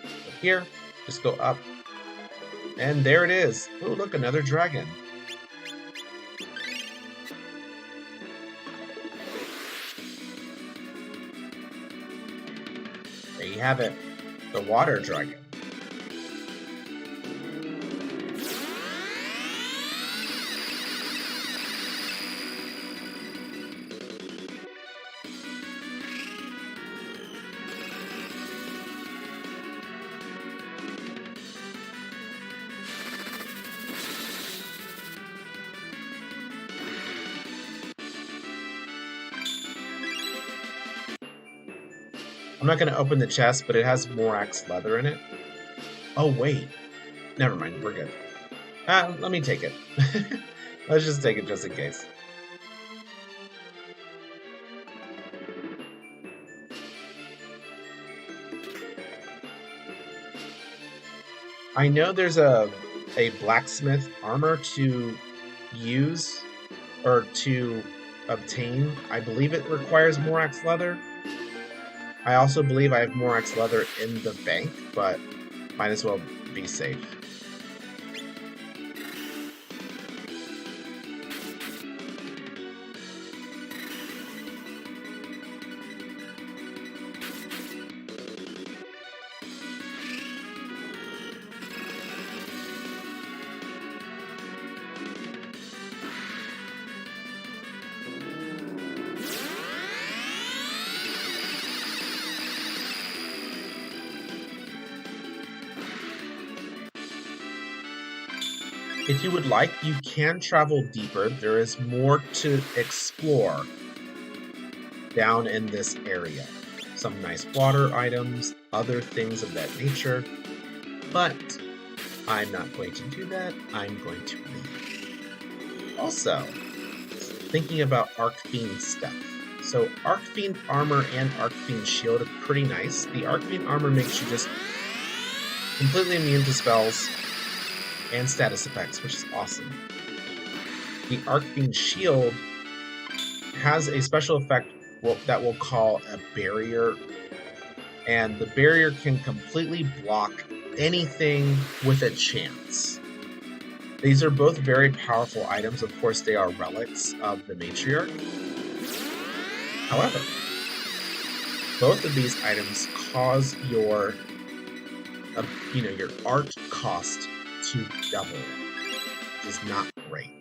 So here, just go up, and there it is. Oh, look, another dragon. There you have it, the water dragon. I'm not going to open the chest, but it has Morax leather in it. Oh, wait. Never mind, we're good. Let me take it. Let's just take it just in case. I know there's a blacksmith armor to use, or to obtain. I believe it requires Morax leather. I also believe I have Morax leather in the bank, but might as well be safe. If you would like, you can travel deeper. There is more to explore down in this area. Some nice water items, other things of that nature. But I'm not going to do that. I'm going to leave. Also, thinking about Arc Fiend stuff. So Arc Fiend armor and Arc Fiend shield are pretty nice. The Arc Fiend armor makes you just completely immune to spells and status effects, which is awesome. The Arc Fiend shield has a special effect that we'll call a barrier, and the barrier can completely block anything with a chance. These are both very powerful items. Of course, they are relics of the Matriarch. However, both of these items cause your art cost to double, which is not great.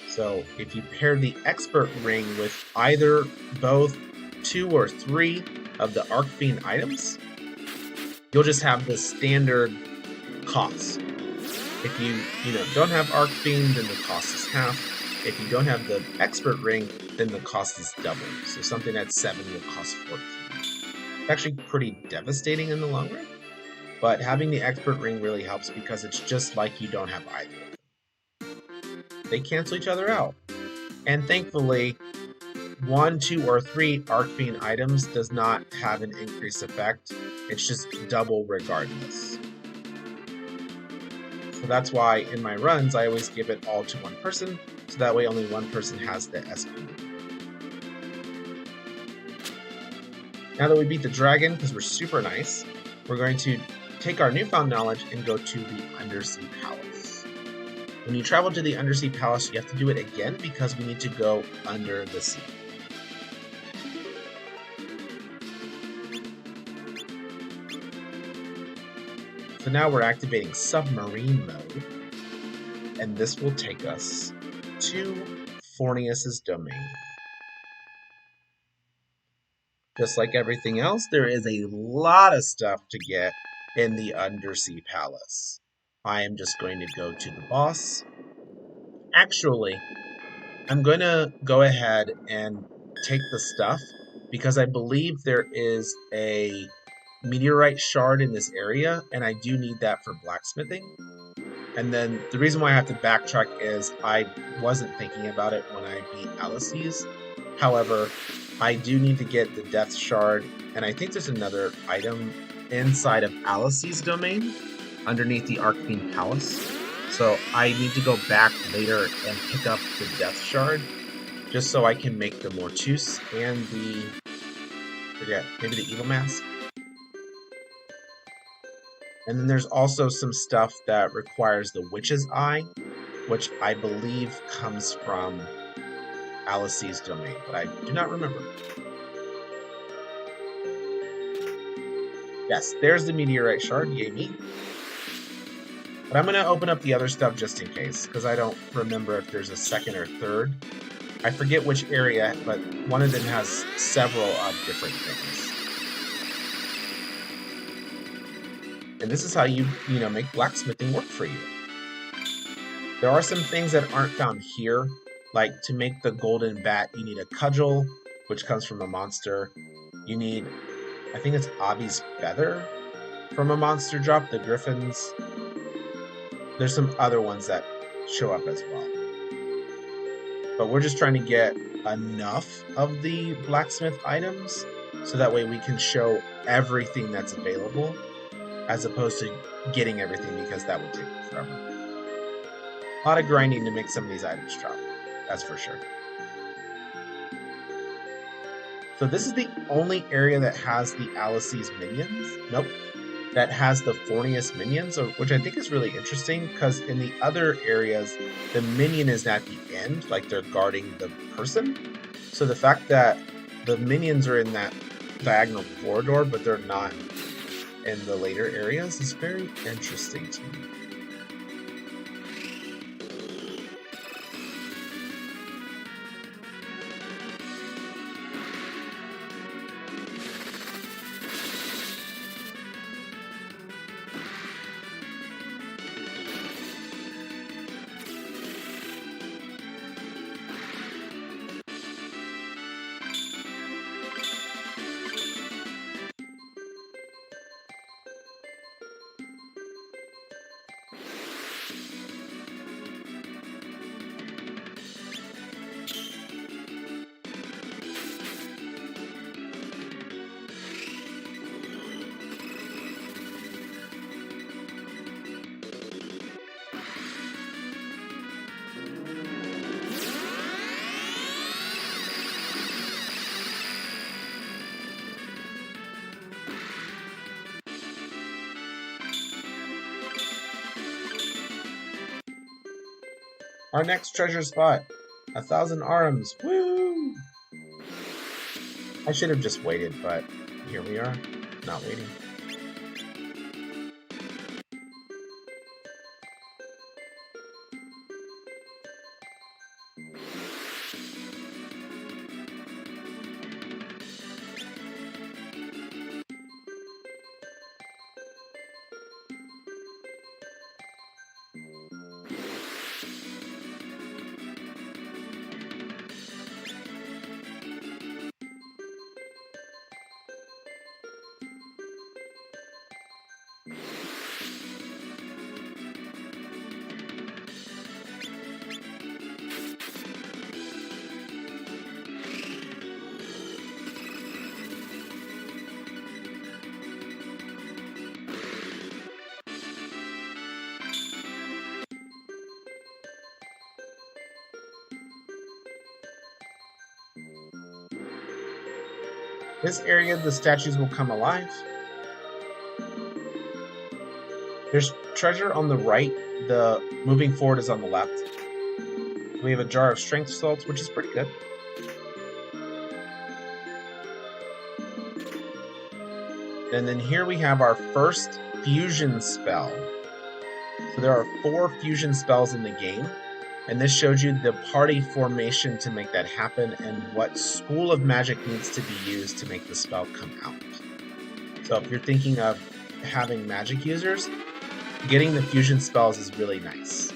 So if you pair the expert ring with either, both, 2 or 3 of the Arc Fiend items, you'll just have the standard cost. If you don't have Arc Fiend, then the cost is half. If you don't have the expert ring, then the cost is double. So something at 7 will cost 14. It's actually pretty devastating in the long run. But having the expert ring really helps because it's just like you don't have either of them. They cancel each other out. And thankfully, 1, 2, or 3 Arc Fiend items does not have an increased effect. It's just double regardless. So that's why in my runs, I always give it all to one person, so that way only one person has the SP. Now that we beat the dragon, because we're super nice, we're going to take our newfound knowledge and go to the Undersea Palace. When you travel to the Undersea Palace, you have to do it again because we need to go under the sea. So now we're activating submarine mode, and this will take us to Fornius' domain. Just like everything else, there is a lot of stuff to get in the Undersea Palace. I am just going to go to the boss. Actually, I'm going to go ahead and take the stuff because I believe there is a meteorite shard in this area, and I do need that for blacksmithing. And then the reason why I have to backtrack is I wasn't thinking about it when I beat Alice's. However, I do need to get the Death Shard, and I think there's another item inside of Alice's domain, underneath the Arc Fiend Palace. So I need to go back later and pick up the Death Shard, just so I can make the Mortus and the, forget, maybe the Evil Mask. And then there's also some stuff that requires the Witch's Eye, which I believe comes from Alice's domain, but I do not remember. Yes, there's the meteorite shard, yay me. But I'm going to open up the other stuff just in case, because I don't remember if there's a second or third. I forget which area, but one of them has several of different things. And this is how you make blacksmithing work for you. There are some things that aren't found here, like to make the golden bat, you need a cudgel, which comes from a monster. You need, I think it's Avi's feather from a monster drop, the griffins. There's some other ones that show up as well. But we're just trying to get enough of the blacksmith items so that way we can show everything that's available, as opposed to getting everything, because that would take forever. A lot of grinding to make some of these items drop, that's for sure. So this is the only area that has the Alice's minions. Nope. That has the thorniest minions, which I think is really interesting, because in the other areas, the minion is at the end, like they're guarding the person. So the fact that the minions are in that diagonal corridor, but they're not in the later areas, is very interesting to me. Our next treasure spot, 1,000 arms, woo! I should have just waited, but here we are, not waiting. This area, the statues will come alive. There's treasure on the right. The moving forward is on the left. We have a jar of strength salts, which is pretty good. And then here we have our first fusion spell. So there are 4 fusion spells in the game. And this shows you the party formation to make that happen and what school of magic needs to be used to make the spell come out. So if you're thinking of having magic users, getting the fusion spells is really nice.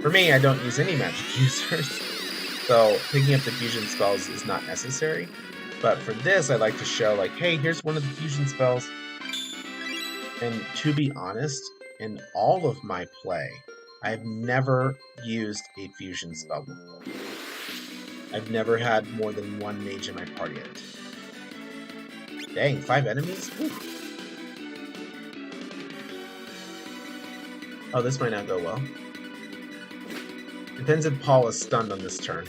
For me, I don't use any magic users, so picking up the fusion spells is not necessary. But for this, I like to show, like, hey, here's one of the fusion spells. And to be honest, in all of my play, I've never used a fusion spell before. I've never had more than 1 mage in my party yet. Dang, 5 enemies? Whew. Oh, this might not go well. Depends if Paul is stunned on this turn.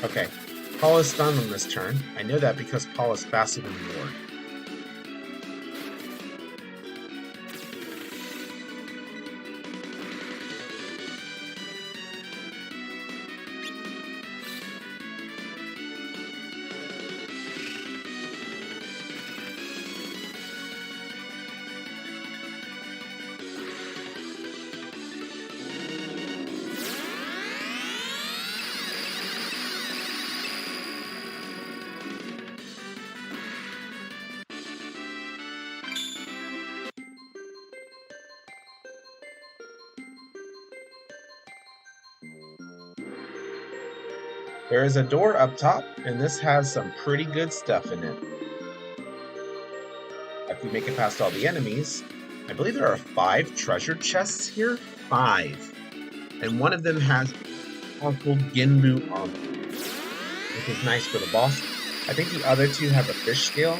Okay, Paul is stunned on this turn. I know that because Paul is faster than Ward. There is a door up top, and this has some pretty good stuff in it. If we make it past all the enemies, I believe there are 5 treasure chests here. 5. And one of them has Uncle Ginbu armor, which is nice for the boss. I think the other 2 have a fish scale.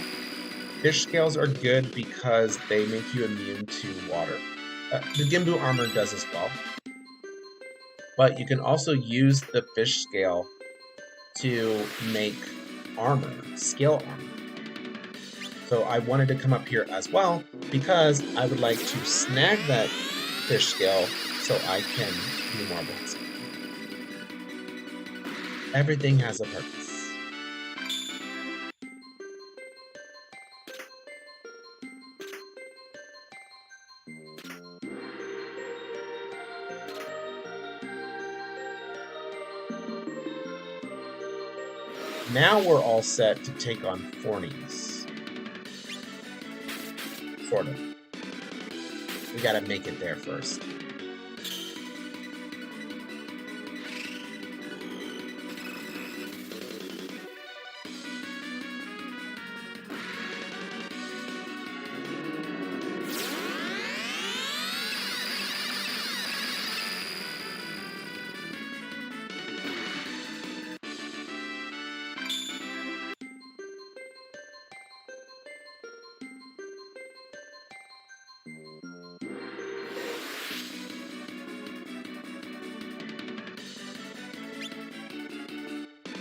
Fish scales are good because they make you immune to water. The Ginbu armor does as well. But you can also use the fish scale to make armor, scale armor. So I wanted to come up here as well because I would like to snag that fish scale so I can do more balancing. Everything has a purpose. Now we're all set to take on Fornies. Sort of. We gotta make it there first.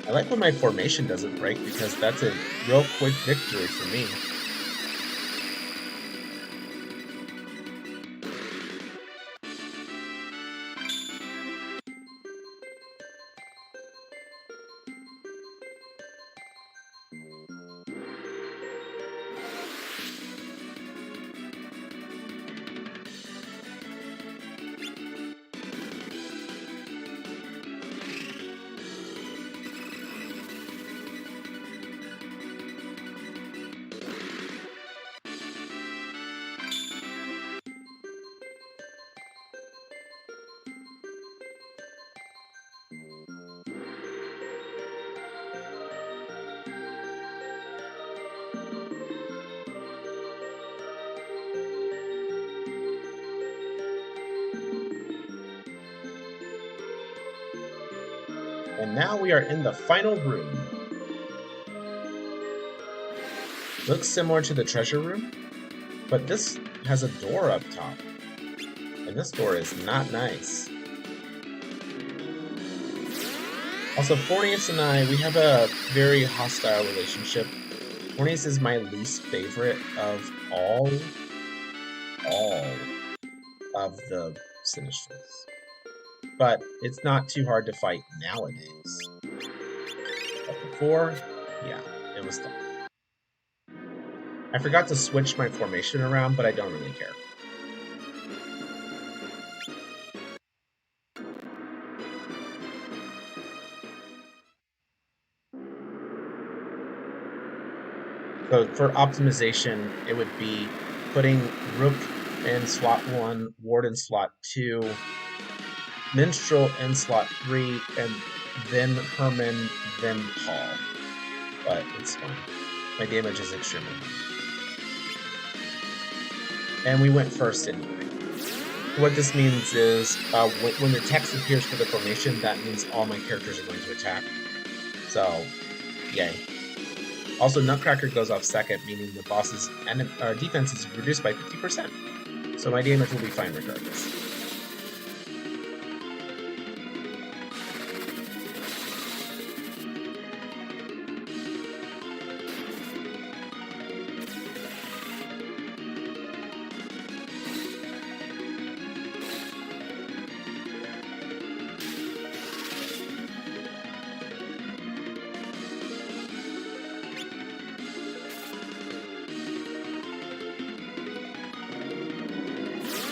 I like when my formation doesn't break because that's a real quick victory for me. And now we are in the final room. Looks similar to the treasure room, but this has a door up top. And this door is not nice. Also, Fornius and I, we have a very hostile relationship. Fornius is my least favorite of all of the Sinistrals. But it's not too hard to fight nowadays. But before, yeah, it was tough. I forgot to switch my formation around, but I don't really care. So for optimization, it would be putting Rook in slot 1, Ward in slot 2, Minstrel in slot 3, and then Herman, then Paul. But it's fine. My damage is extremely high. And we went first anyway. What this means is when the text appears for the formation, that means all my characters are going to attack. So, yay. Also, Nutcracker goes off second, meaning the boss's defense is reduced by 50%. So my damage will be fine regardless.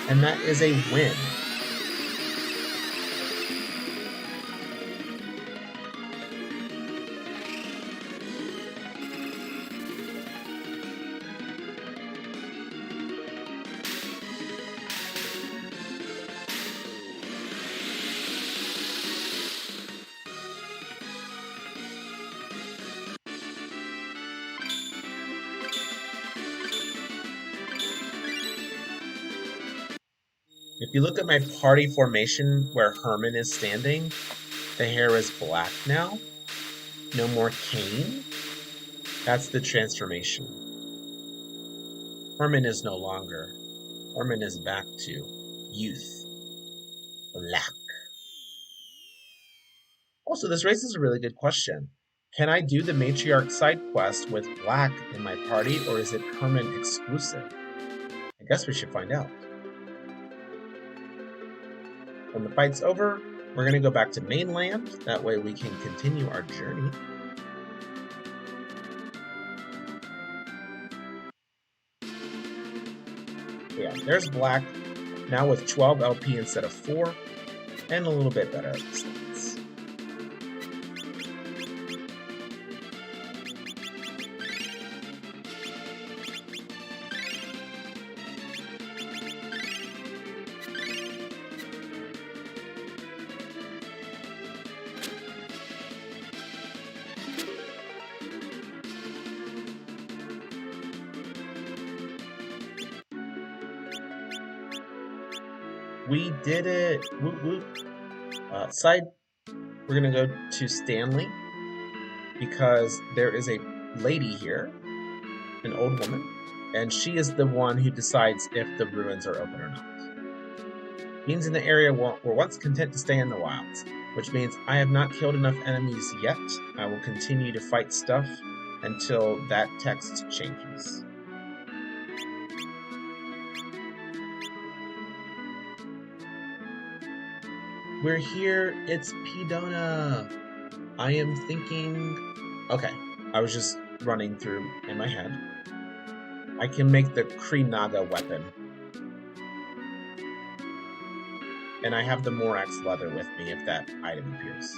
And that is a win. If you look at my party formation where Herman is standing, the hair is black now. No more cane. That's the transformation. Herman is no longer. Herman is back to youth. Black. Also, this raises a really good question. Can I do the matriarch side quest with black in my party, or is it Herman exclusive? I guess we should find out. When the fight's over, we're going to go back to mainland. That way we can continue our journey. Yeah, there's black, now with 12 LP instead of 4, and a little bit better at the stats. We did it! Whoop whoop. Side, we're gonna go to Stanley because there is a lady here, an old woman, and she is the one who decides if the ruins are open or not. Beings in the area were once content to stay in the wilds, which means I have not killed enough enemies yet. I will continue to fight stuff until that text changes. We're here, it's Pidona. I am thinking, okay, I was just running through in my head. I can make the Kree Naga weapon. And I have the Morax leather with me if that item appears.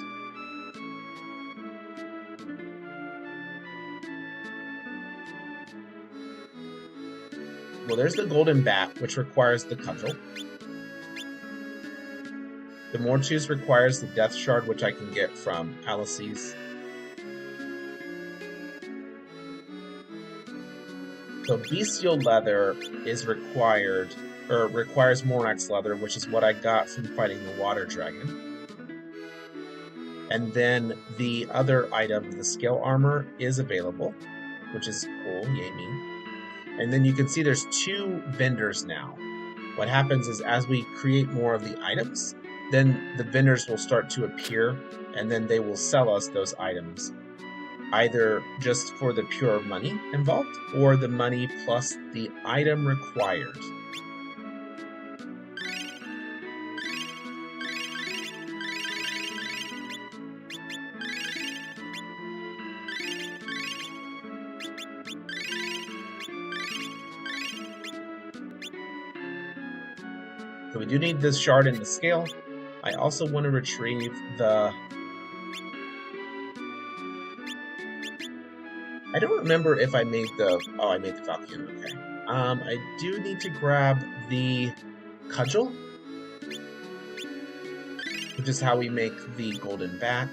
Well, there's the golden bat, which requires the cudgel. The Morchus requires the Death Shard, which I can get from Alice's. So Bestial Leather is required, or requires Morax Leather, which is what I got from fighting the Water Dragon. And then the other item, the Scale Armor, is available, which is cool, yay me. And then you can see there's 2 vendors now. What happens is as we create more of the items, then the vendors will start to appear, and then they will sell us those items, either just for the pure money involved, or the money plus the item required. So we do need this shard in the scale. I also want to retrieve the... I don't remember if I made the... Oh, I made the Falcon, okay. I do need to grab the cudgel, which is how we make the golden bat.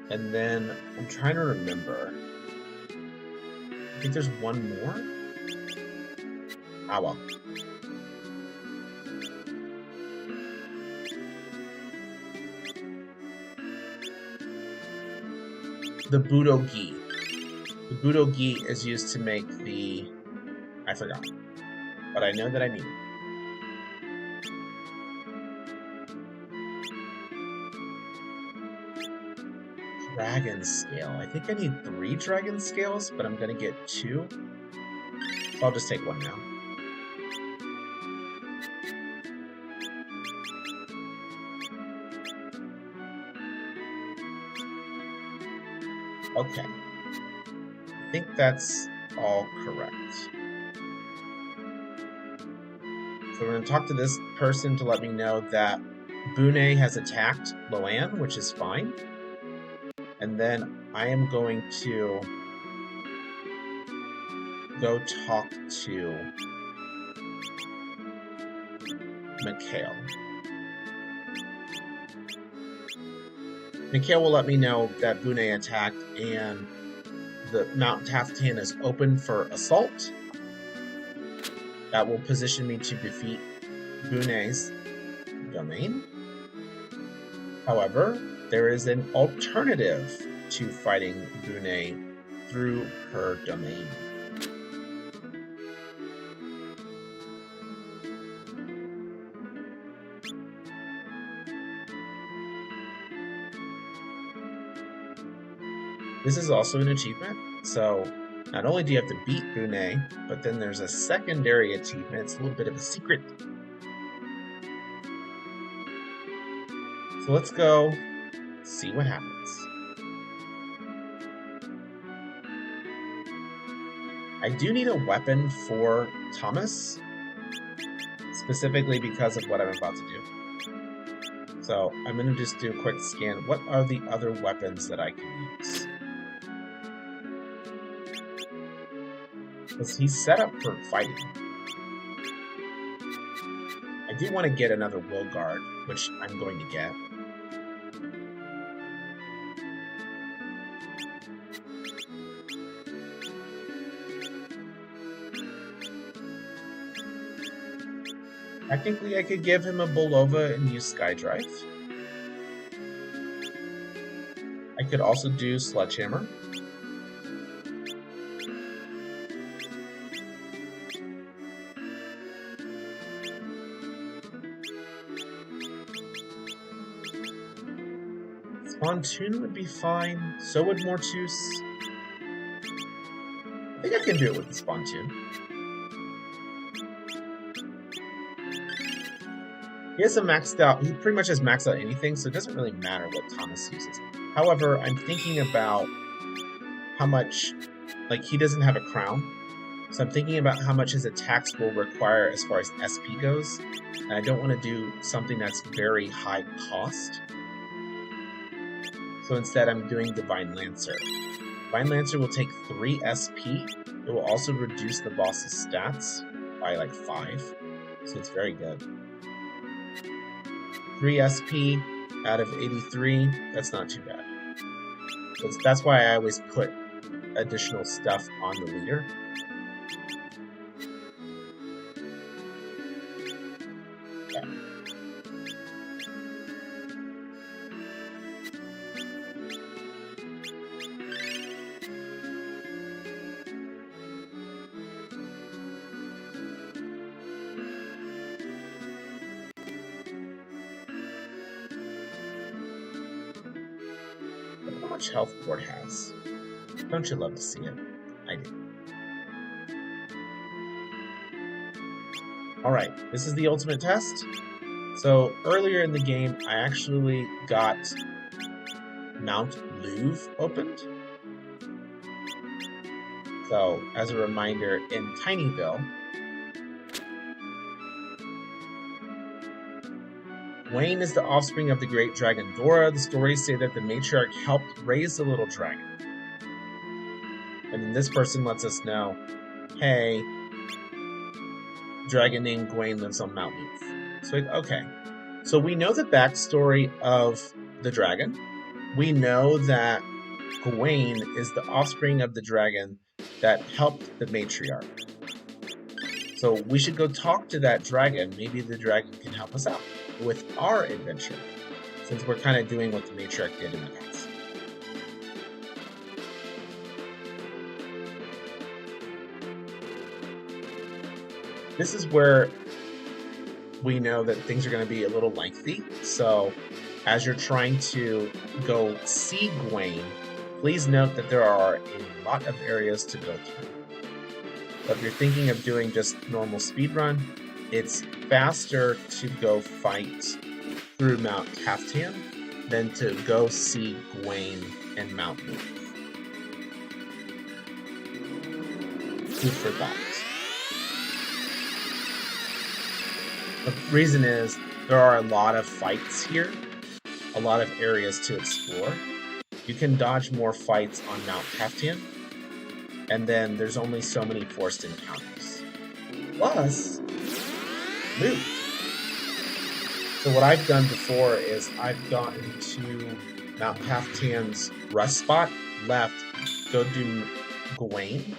And then I'm trying to remember. I think there's one more. Ah, well. the budogi. The budogi is used to make the... I forgot. But I know that I need it. Dragon scale. I think I need 3 dragon scales, but I'm gonna get 2. So I'll just take 1 now. Okay. I think that's all correct. So we're going to talk to this person to let me know that Bune has attacked Loan, which is fine. And then I am going to go talk to Mikhail. Mikhail will let me know that Bune attacked and the Mount Taftan is open for assault. That will position me to defeat Bune's domain. However, there is an alternative to fighting Bune through her domain. This is also an achievement, so not only do you have to beat Bune, but then there's a secondary achievement. It's a little bit of a secret. So let's go see what happens. I do need a weapon for Thomas, specifically because of what I'm about to do. So I'm going to just do a quick scan. What are the other weapons that I can use? Because he's set up for fighting. I do want to get another Will Guard, which I'm going to get. Technically, I could give him a Bulova and use Skydrive. I could also do Sledgehammer. Spontoon would be fine. So would Mortus. I think I can do it with the Spontoon. He has a maxed out. He pretty much has maxed out anything, so it doesn't really matter what Thomas uses. However, I'm thinking about how much, like, he doesn't have a crown. So I'm thinking about how much his attacks will require as far as SP goes. And I don't want to do something that's very high cost. So instead, I'm doing Divine Lancer. Divine Lancer will take 3 SP. It will also reduce the boss's stats by like 5. So it's very good. 3 SP out of 83. That's not too bad. That's why I always put additional stuff on the leader. Okay. How much health Board has? Don't you love to see it? I do. Alright, this is the ultimate test. So earlier in the game, I actually got Mount Louvre opened. So, as a reminder, in Tinyville, Wayne is the offspring of the great dragon Dora. The stories say that the matriarch helped raise the little dragon. And then this person lets us know, hey, dragon named Gawain lives on Mount Louvre. So, okay. So we know the backstory of the dragon. We know that Gawain is the offspring of the dragon that helped the matriarch. So we should go talk to that dragon. Maybe the dragon can help us out with our adventure, since we're kind of doing what the matriarch did in the past. This is where we know that things are going to be a little lengthy. So as you're trying to go see Gwaine, please note that there are a lot of areas to go through. But if you're thinking of doing just normal speedrun, it's faster to go fight through Mount Caftan than to go see Gwaine and Mount Moon. Food for thought. The reason is there are a lot of fights here, a lot of areas to explore. You can dodge more fights on Mount Caftan, and then there's only so many forced encounters. Plus, loot. So what I've done before is I've gotten to Mount Caftan's rest spot, left, go do Gwaine,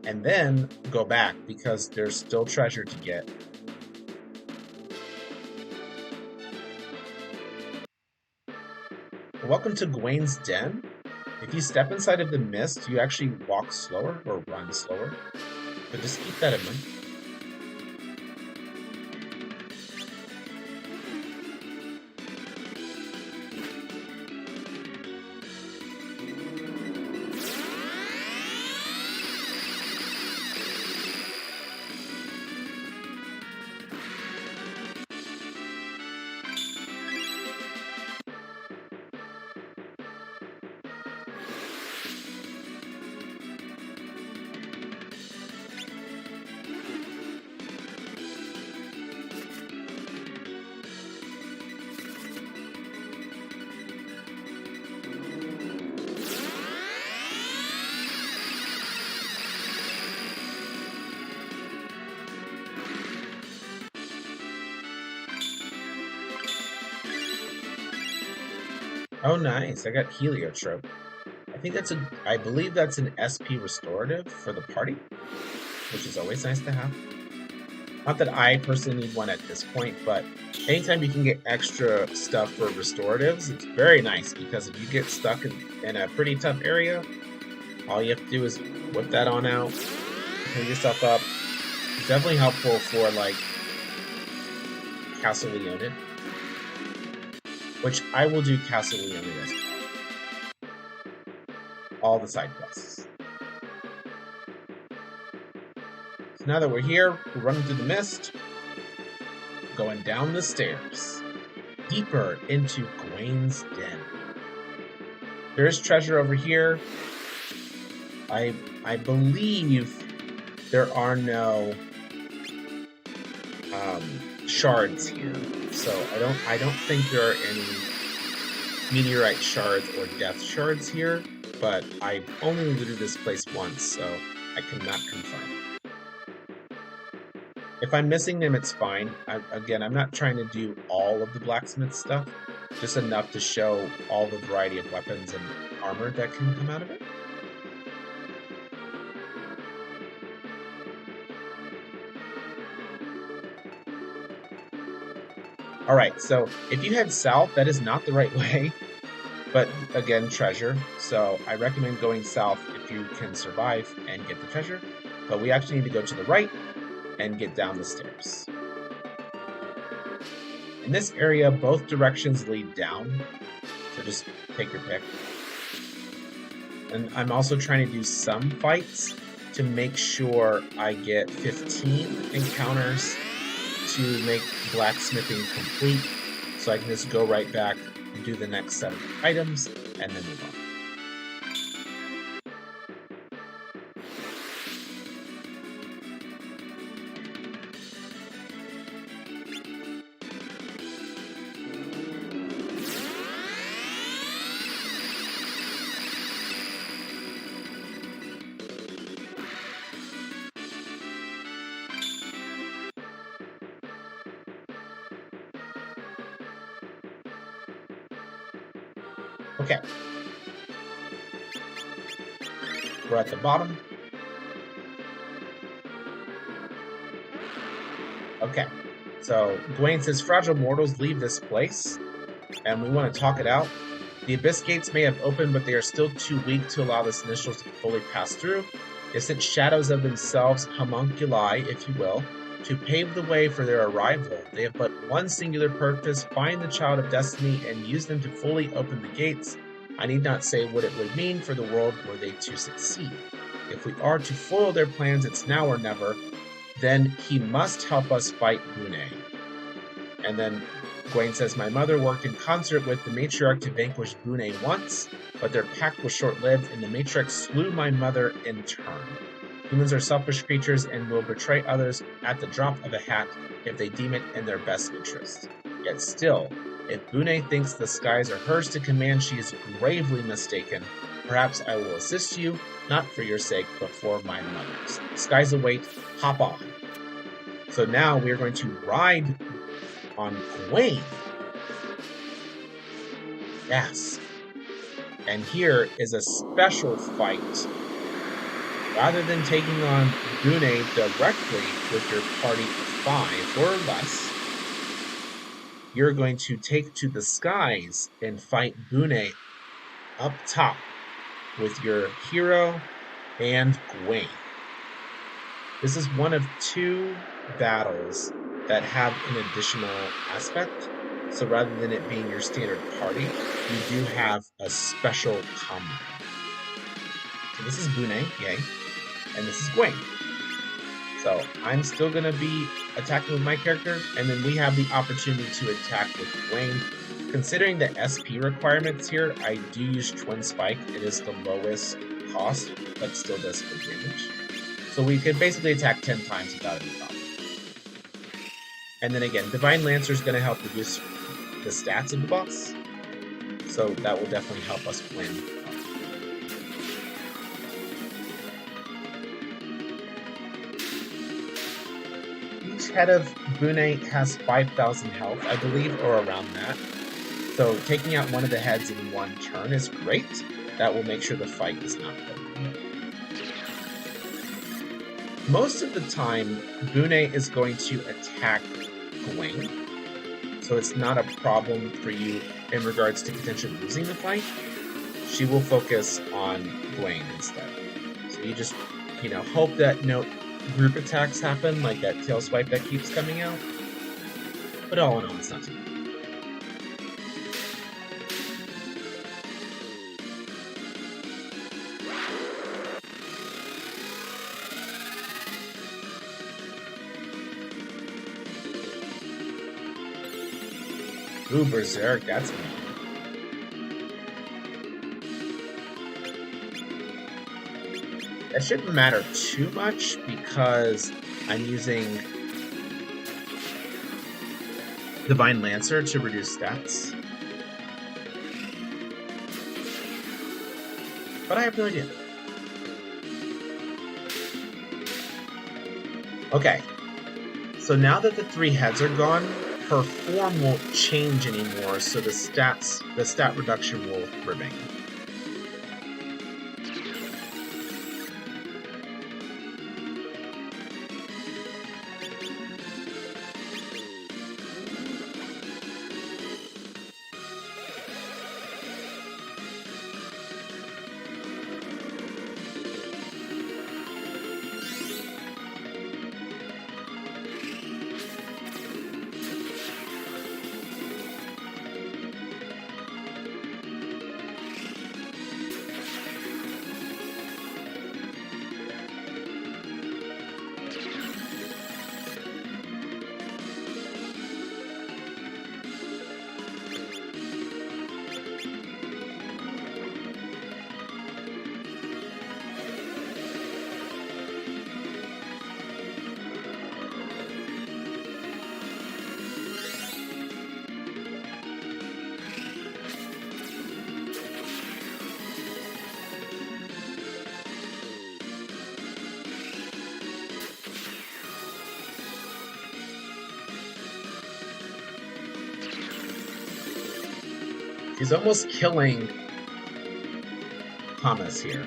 and then go back because there's still treasure to get. Welcome to Gwaine's Den. If you step inside of the mist, you actually walk slower or run slower. But just keep that in mind. Oh, nice. I got Heliotrope. I believe that's an SP restorative for the party, which is always nice to have. Not that I personally need one at this point, but anytime you can get extra stuff for restoratives, it's very nice because if you get stuck in a pretty tough area, all you have to do is whip that on out, clean yourself up. It's definitely helpful for like Castle Leonin, which I will do Castle Leonin as well. All the side quests. So now that we're here, we're running through the mist, going down the stairs, deeper into Gwaine's Den. There is treasure over here. I believe there are no shards here, so I don't think there are any meteorite shards or death shards here. But I've only looted this place once, so I cannot confirm. If I'm missing them, it's fine. I'm not trying to do all of the blacksmith stuff, just enough to show all the variety of weapons and armor that can come out of it. Alright, so if you head south, that is not the right way. But again, treasure. So I recommend going south if you can survive and get the treasure. But we actually need to go to the right and get down the stairs. In this area, both directions lead down. So just take your pick. And I'm also trying to do some fights to make sure I get 15 encounters to make blacksmithing complete. So I can just go right back and do the next set of items, and then move on. Okay. We're at the bottom. Okay. So Gwaine says, fragile mortals leave this place, and we want to talk it out. The abyss gates may have opened, but they are still too weak to allow this initials to fully pass through. They sent shadows of themselves, homunculi, if you will, to pave the way for their arrival. They have but one singular purpose: find the child of destiny and use them to fully open the gates. I need not say what it would mean for the world were they to succeed. If we are to foil their plans, it's now or never. Then he must help us fight Bune. And then Gwaine says, my mother worked in concert with the matriarch to vanquish Bune once, but their pact was short-lived, and the matriarch slew my mother in turn. Humans are selfish creatures and will betray others at the drop of a hat if they deem it in their best interest. Yet still, if Bune thinks the skies are hers to command, she is gravely mistaken. Perhaps I will assist you, not for your sake, but for my mother's. Skies await, hop on. So now we are going to ride on Gwaine. Yes. And here is a special fight. Rather than taking on Bune directly with your party of 5 or less, you're going to take to the skies and fight Bune up top with your hero and Gwaine. This is one of 2 battles that have an additional aspect. So rather than it being your standard party, you do have a special combo. So this is Bune, yay, and this is Gwaine. So I'm still going to be attacking with my character, and then we have the opportunity to attack with Gwaine. Considering the SP requirements here, I do use Twin Spike. It is the lowest cost, but still does good damage. So we could basically attack 10 times without any problem. And then again, Divine Lancer is going to help reduce the stats of the boss. So that will definitely help us plan. Each head of Bune has 5,000 health, I believe, or around that. So taking out one of the heads in one turn is great. That will make sure the fight is not broken. Most of the time, Bune is going to attack Gwaine, so it's not a problem for you in regards to potentially losing the fight. She will focus on Gwaine instead. So you just, hope that no group attacks happen, like that tail swipe that keeps coming out. But all in all, it's not too bad. Ooh, Berserk, that's me. That shouldn't matter too much because I'm using Divine Lancer to reduce stats. But I have no idea. Okay. So now that the 3 heads are gone, her form won't change anymore, so the stat reduction will remain. He's almost killing Thomas here.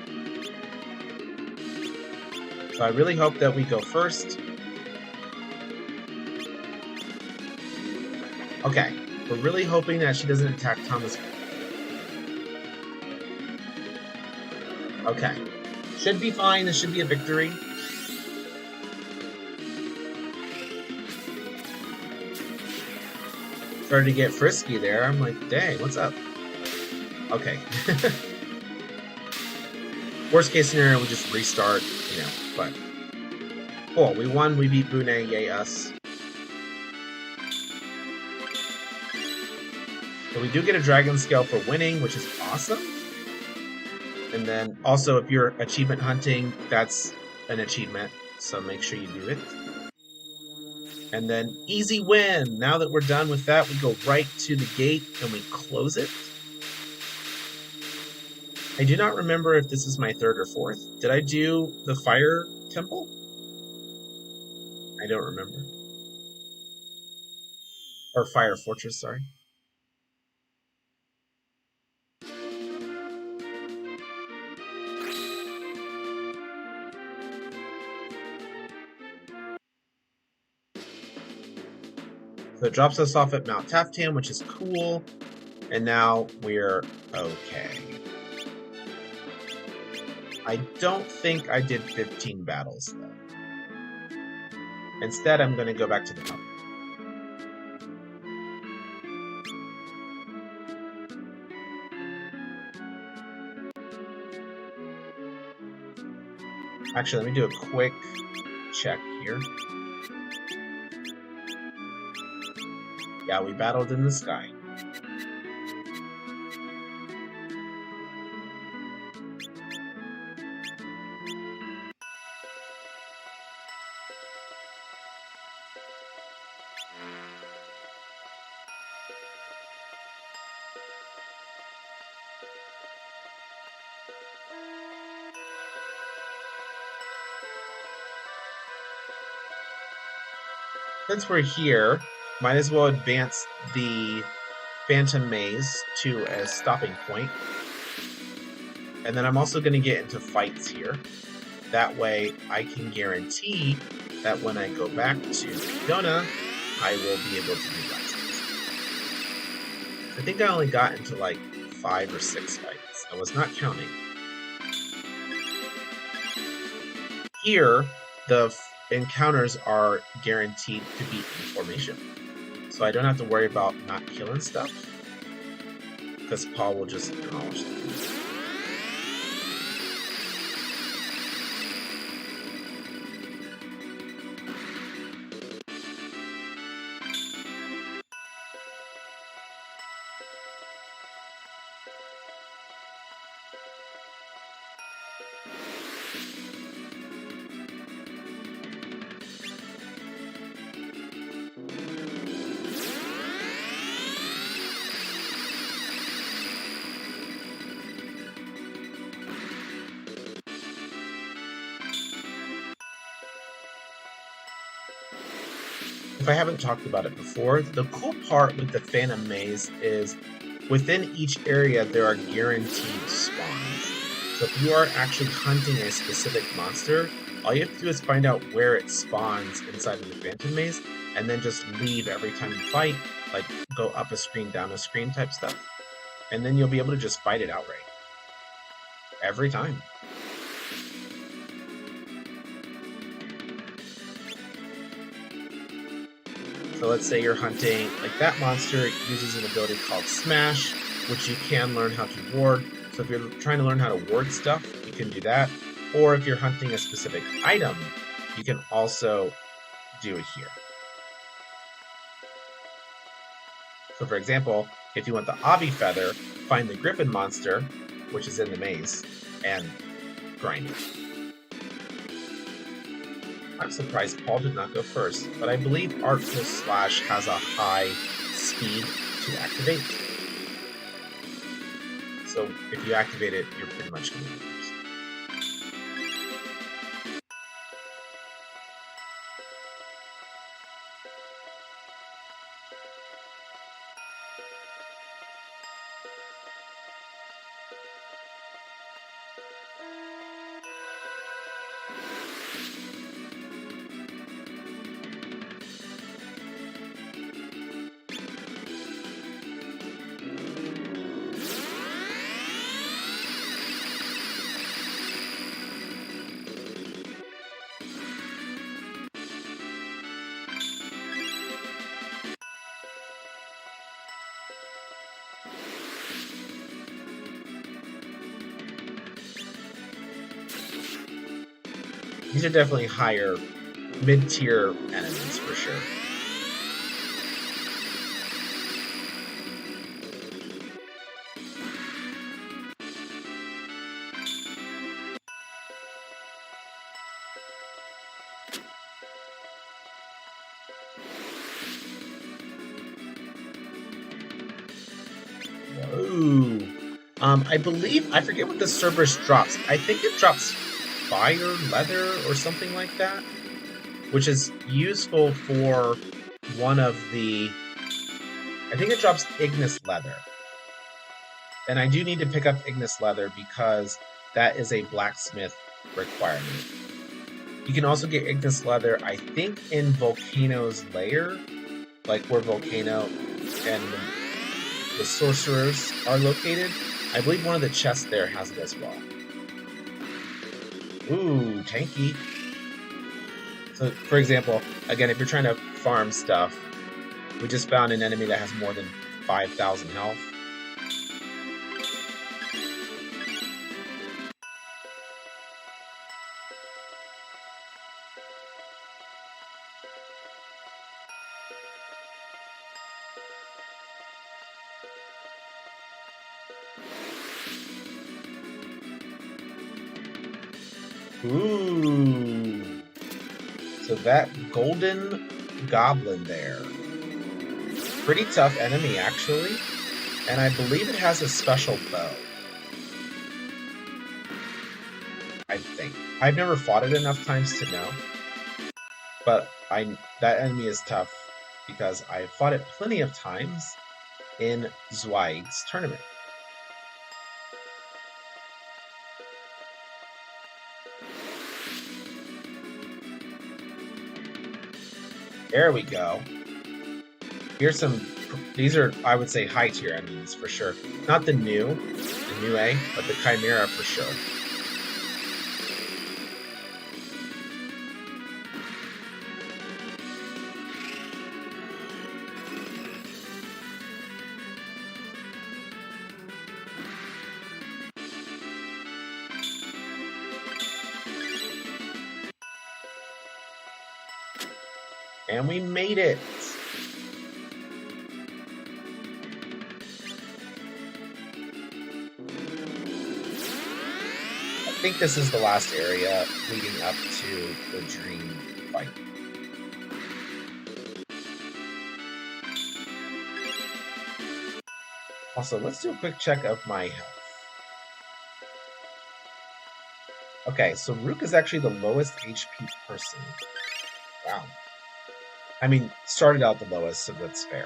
So I really hope that we go first. Okay, we're really hoping that she doesn't attack Thomas. Okay, Should be fine. This should be a victory. Started to get frisky there. I'm like, dang, what's up? Okay. Worst case scenario, we just restart, you know, but cool. We won. We beat Bune. Yay, us. So we do get a dragon scale for winning, which is awesome. And then also, if you're achievement hunting, that's an achievement. So make sure you do it. And then easy win. Now that we're done with that, we go right to the gate and we close it. I do not remember if this is my third or fourth. Did I do the fire temple? I don't remember. Or fire fortress, sorry. So it drops us off at Mount Taftan, which is cool. And now we're okay. I don't think I did 15 battles, though. Instead, I'm going to go back to the pub. Actually, let me do a quick check here. Yeah, we battled in the sky. Since we're here, might as well advance the Phantom Maze to a stopping point. And then I'm also going to get into fights here. That way I can guarantee that when I go back to Fiona, I will be able to do that. I think I only got into like 5 or 6 fights. I was not counting. Here, the encounters are guaranteed to be in formation. So I don't have to worry about not killing stuff, because Paul will just demolish them. If I haven't talked about it before, the cool part with the Phantom Maze is within each area there are guaranteed spawns. So if you are actually hunting a specific monster, all you have to do is find out where it spawns inside of the Phantom Maze, and then just leave every time you fight, like go up a screen, down a screen type stuff. And then you'll be able to just fight it outright. Every time. So let's say you're hunting, like that monster uses an ability called Smash, which you can learn how to ward. So if you're trying to learn how to ward stuff, you can do that. Or if you're hunting a specific item, you can also do it here. So for example, if you want the Obby Feather, find the Griffin monster, which is in the maze, and grind it. I'm surprised Paul did not go first, but I believe Artful Slash has a high speed to activate. So if you activate it, you're pretty much going to go first. These are definitely higher, mid-tier enemies for sure. Whoa. I believe I forget what the Cerberus drops. I think it drops fire, leather, or something like that, which is useful for one of the. I think it drops Ignis leather, and I do need to pick up Ignis leather because that is a blacksmith requirement. You can also get Ignis leather, I think, in Volcano's lair, like where Volcano and the sorcerers are located. I believe one of the chests there has it as well. Ooh, tanky. So, for example, again, if you're trying to farm stuff, we just found an enemy that has more than 5,000 health. Ooh. So that golden goblin there. Pretty tough enemy, actually. And I believe it has a special bow. I think. I've never fought it enough times to know. But that enemy is tough because I fought it plenty of times in Zweig's tournament. There we go. Here's some. These are, I would say, high tier enemies for sure. Not the new A, but the Chimera for sure. And we made it. I think this is the last area leading up to the dream fight. Also, let's do a quick check of my health. Okay, so Rook is actually the lowest HP person. Wow. I mean, started out the lowest, so that's fair.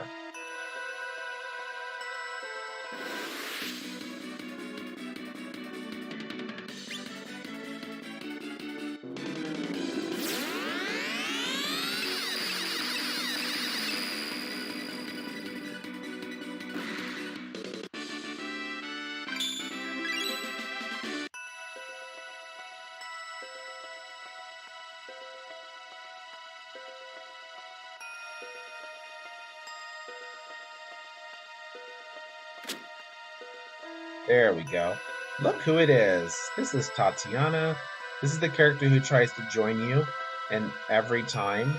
There we go. Look who it is. This is Tatiana. This is the character who tries to join you and every time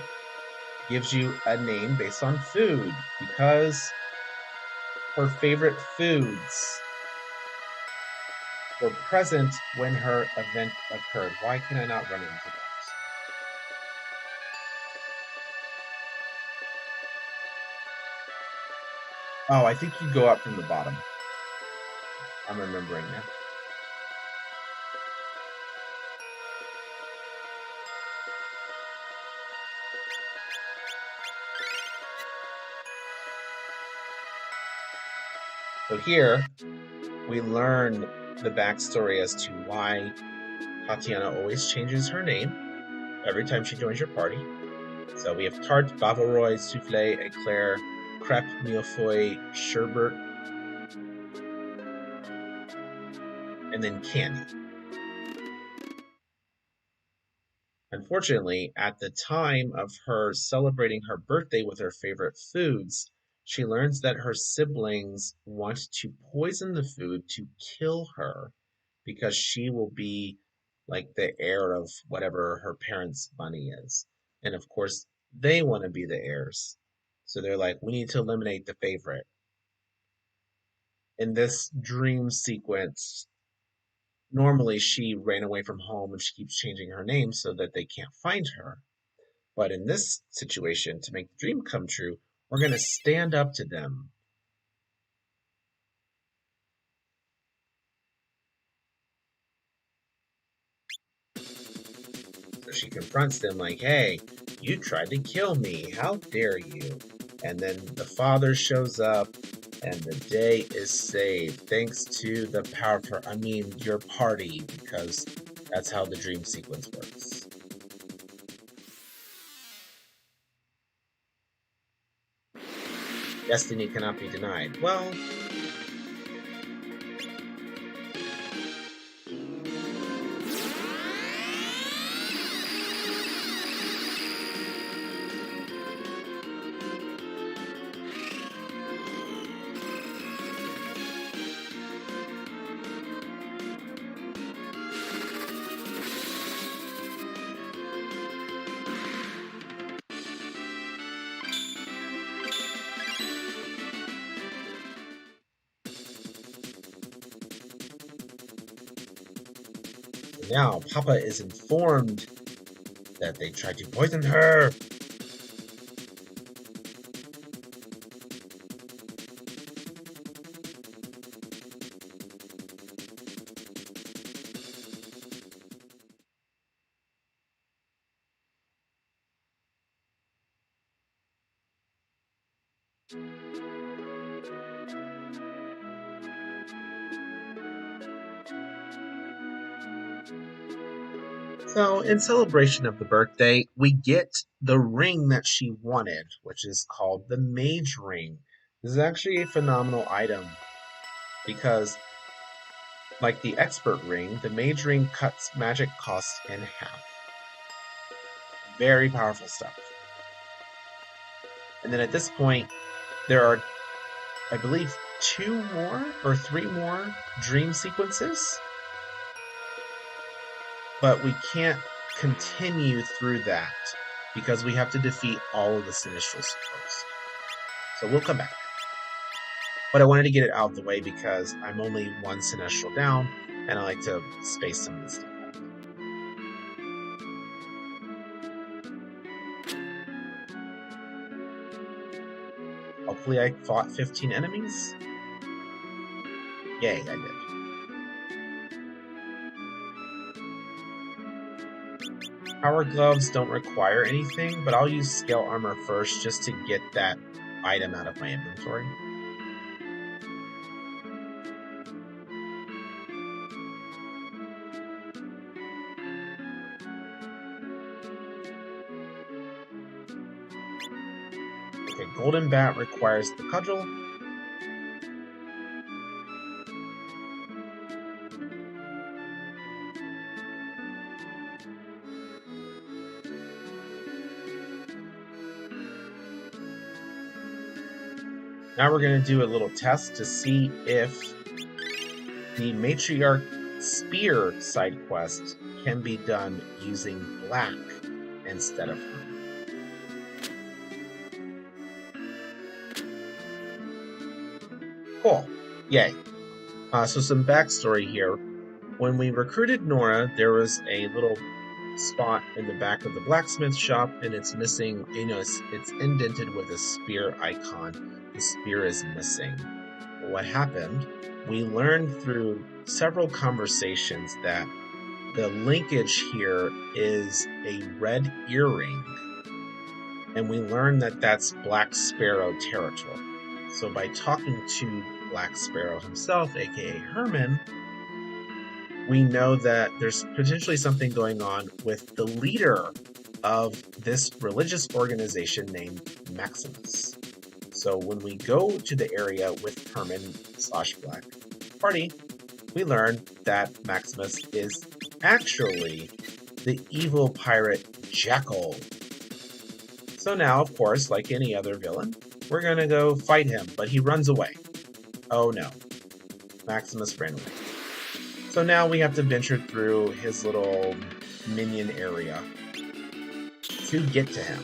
gives you a name based on food because her favorite foods were present when her event occurred. Why can I not run into that? Oh, I think you go up from the bottom. I'm remembering now. So here, we learn the backstory as to why Tatiana always changes her name every time she joins your party. So we have tart, bavarois, souffle, eclair, crepe, millefeuille, sherbet, and then candy. Unfortunately, at the time of her celebrating her birthday with her favorite foods, she learns that her siblings want to poison the food to kill her because she will be like the heir of whatever her parents' money is. And of course, they want to be the heirs. So they're like, we need to eliminate the favorite. In this dream sequence, normally she ran away from home and she keeps changing her name so that they can't find her. But in this situation, to make the dream come true, we're going to stand up to them. So she confronts them like, hey, you tried to kill me. How dare you? And then the father shows up and the day is saved thanks to the powerful, your party, because that's how the dream sequence works. Destiny cannot be denied. Well, now Papa is informed that they tried to poison her. So, in celebration of the birthday, we get the ring that she wanted, which is called the Mage Ring. This is actually a phenomenal item because, like the Expert Ring, the Mage Ring cuts magic costs in half. Very powerful stuff. And then at this point, there are, I believe, 2 more or 3 more dream sequences. But we can't continue through that because we have to defeat all of the Sinistrals first. So we'll come back. But I wanted to get it out of the way because I'm only 1 Sinistral down, and I like to space some of this stuff out. Hopefully I fought 15 enemies. Yay, I did. Power gloves don't require anything, but I'll use scale armor first just to get that item out of my inventory. Okay, golden bat requires the cudgel. Now we're going to do a little test to see if the Matriarch Spear side quest can be done using black instead of her. Cool. Yay. So some backstory here. When we recruited Nora, there was a little spot in the back of the blacksmith shop, and it's missing, it's indented with a spear icon. The spear is missing. What happened? We learned through several conversations that the linkage here is a red earring, and we learned that that's Black Sparrow territory. So by talking to Black Sparrow himself, aka Herman, we know that there's potentially something going on with the leader of this religious organization named Maximus. So when we go to the area with Herman/Black Party, we learn that Maximus is actually the evil pirate Jackal. So now, of course, like any other villain, we're going to go fight him, but he runs away. Oh no, Maximus ran away. So now we have to venture through his little minion area to get to him.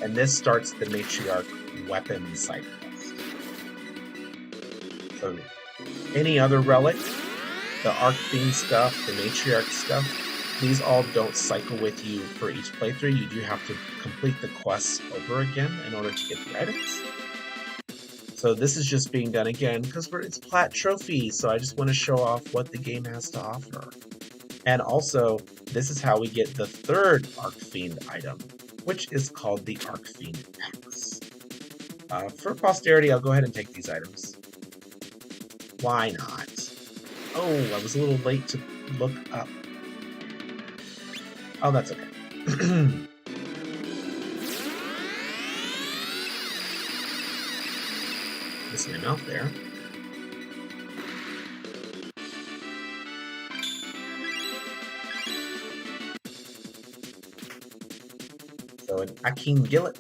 And this starts the matriarch weapon side quest. So any other relic, the arc theme stuff, the matriarch stuff, these all don't cycle with you for each playthrough. You do have to complete the quests over again in order to get the items. So this is just being done again because it's Plat Trophy, so I just want to show off what the game has to offer. And also, this is how we get the third Arc Fiend item, which is called the Arc Fiend Axe. For posterity, I'll go ahead and take these items. Why not? Oh, I was a little late to look up. Oh, that's okay. Miss my mouth there. So an Akin Gillet.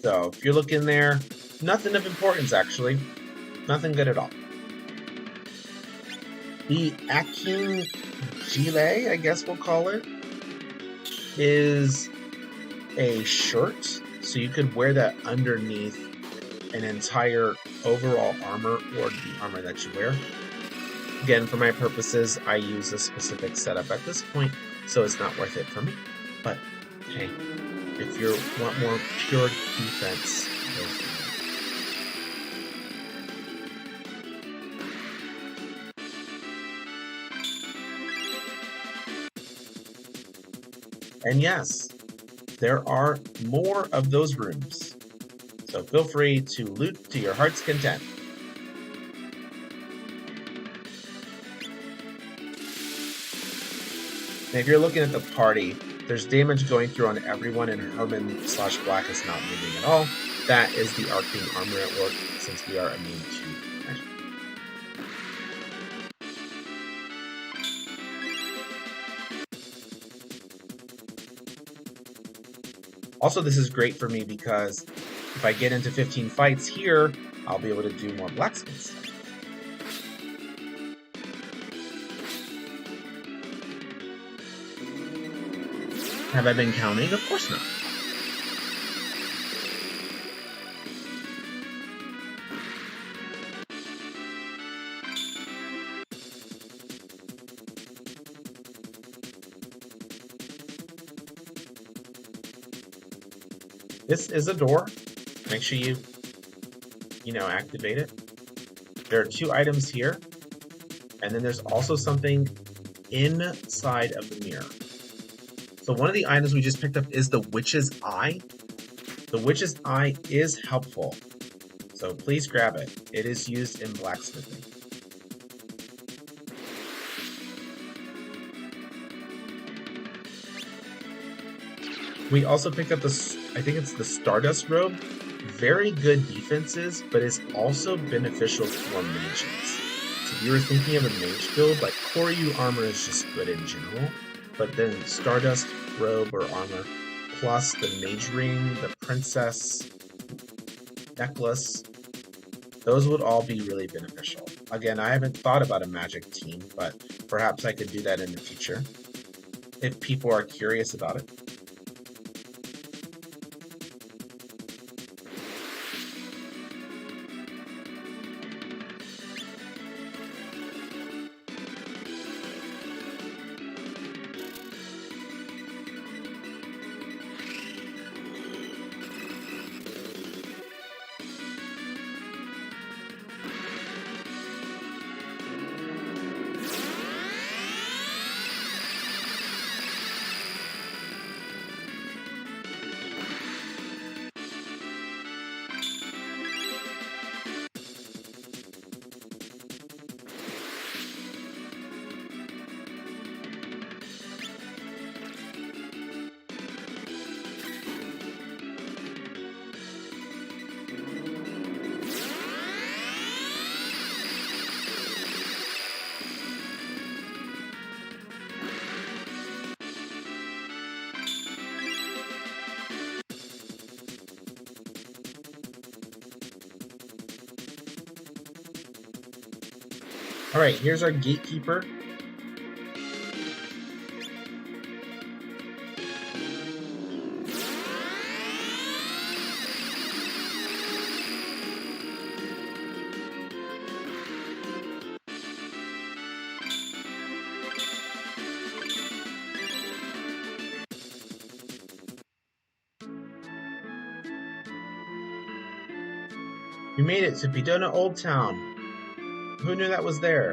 So if you're looking there, nothing of importance actually. Nothing good at all. The Akin Gile, I guess we'll call it, is a shirt. So you could wear that underneath an entire overall armor or the armor that you wear. Again, for my purposes, I use a specific setup at this point, so it's not worth it for me. But hey, if you want more pure defense, go for it. And yes, there are more of those rooms, so feel free to loot to your heart's content. And if you're looking at the party, there's damage going through on everyone, and Herman/Black is not moving at all. That is the Arc Fiend armor at work, since we are immune to magic. Also, this is great for me because if I get into 15 fights here, I'll be able to do more blacksmith stuff. Have I been counting? Of course not. This is a door. Make sure you activate it. There are 2 items here. And then there's also something inside of the mirror. So one of the items we just picked up is the Witch's Eye. The Witch's Eye is helpful. So please grab it. It is used in blacksmithing. We also picked up I think it's the Stardust Robe. Very good defenses, but is also beneficial for mages. So if you were thinking of a mage build, like Koryu armor is just good in general, but then Stardust Robe or armor, plus the mage ring, the princess necklace, those would all be really beneficial. Again, I haven't thought about a magic team, but perhaps I could do that in the future if people are curious about it. All right, here's our gatekeeper. We made it to Bidona Old Town. Who knew that was there?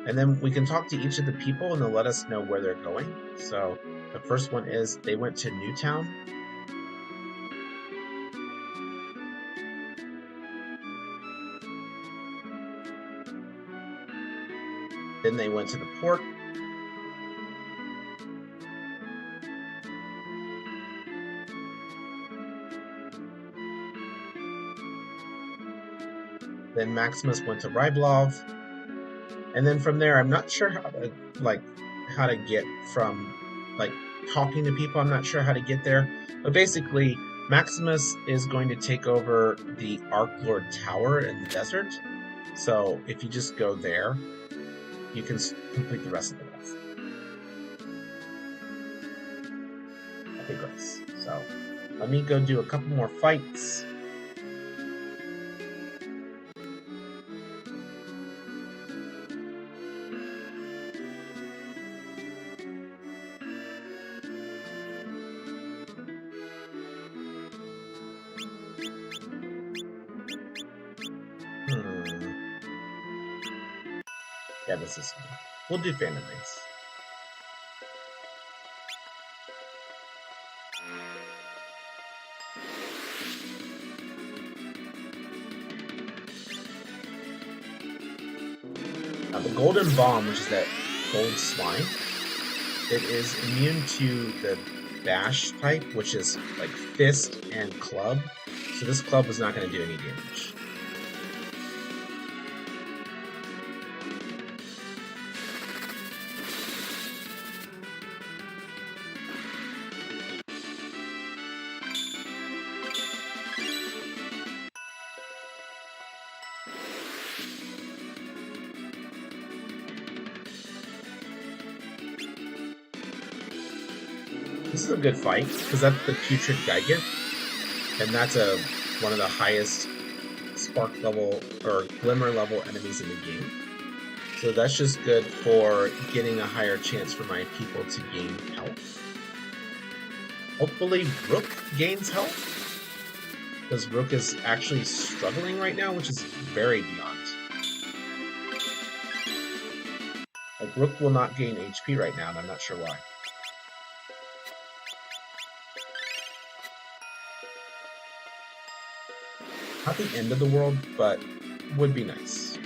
And then we can talk to each of the people and they'll let us know where they're going. So the first one is they went to Newtown. Then they went to the port. Then Maximus went to Ryblov. And then from there, I'm not sure how to get from talking to people. I'm not sure how to get there. But basically, Maximus is going to take over the Arc Lord Tower in the desert. So if you just go there, you can complete the rest of the quest. Okay, great. So let me go do a couple more fights. Yeah, this is fun. We'll do Phantom Race. Now the Golden Bomb, which is that gold slime, it is immune to the Bash type, which is like Fist and Club. So this club is not going to do any damage. This is a good fight, because that's the Putrid Gigant, and that's one of the highest spark level or glimmer level enemies in the game. So that's just good for getting a higher chance for my people to gain health. Hopefully Rook gains health, because Rook is actually struggling right now, which is very beyond. Like, Rook will not gain HP right now, and I'm not sure why. Not the end of the world, but would be nice.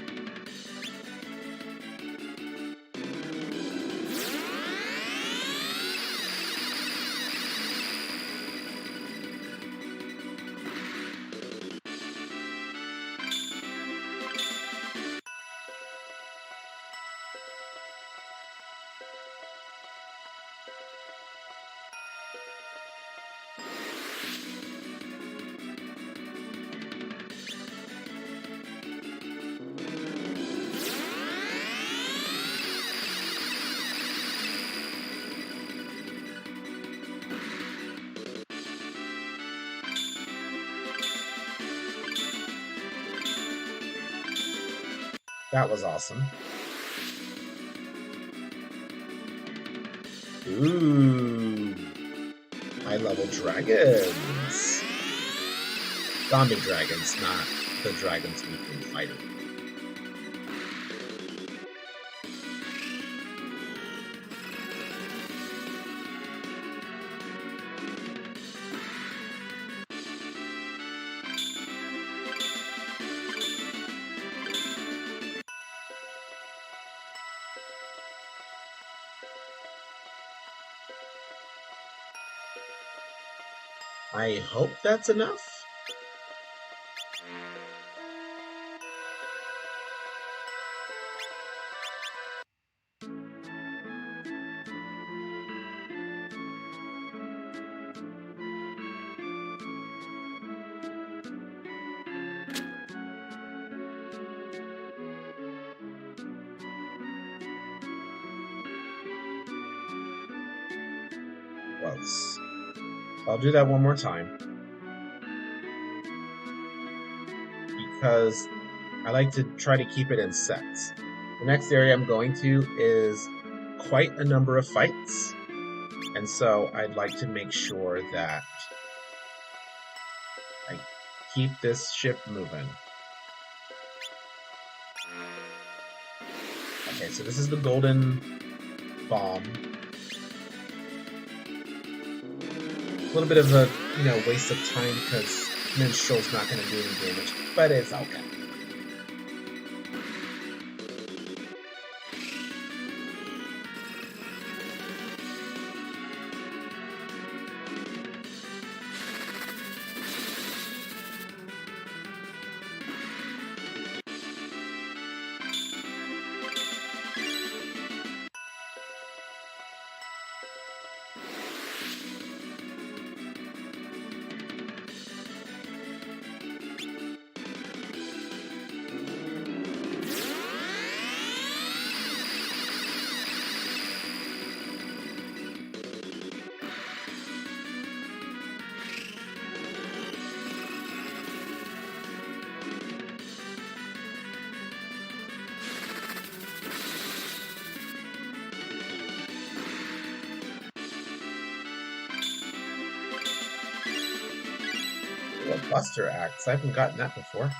That was awesome. Ooh. High-level dragons. Zombie dragons, not the dragons we've been fighting. I hope that's enough. close. I'll do that one more time because I like to try to keep it in sets. The next area I'm going to is quite a number of fights, and so I'd like to make sure that I keep this ship moving. Okay, so this is the golden bomb. A little bit of a, waste of time because Minstrel's not going to do any damage, but it's okay. A Buster Axe. I haven't gotten that before.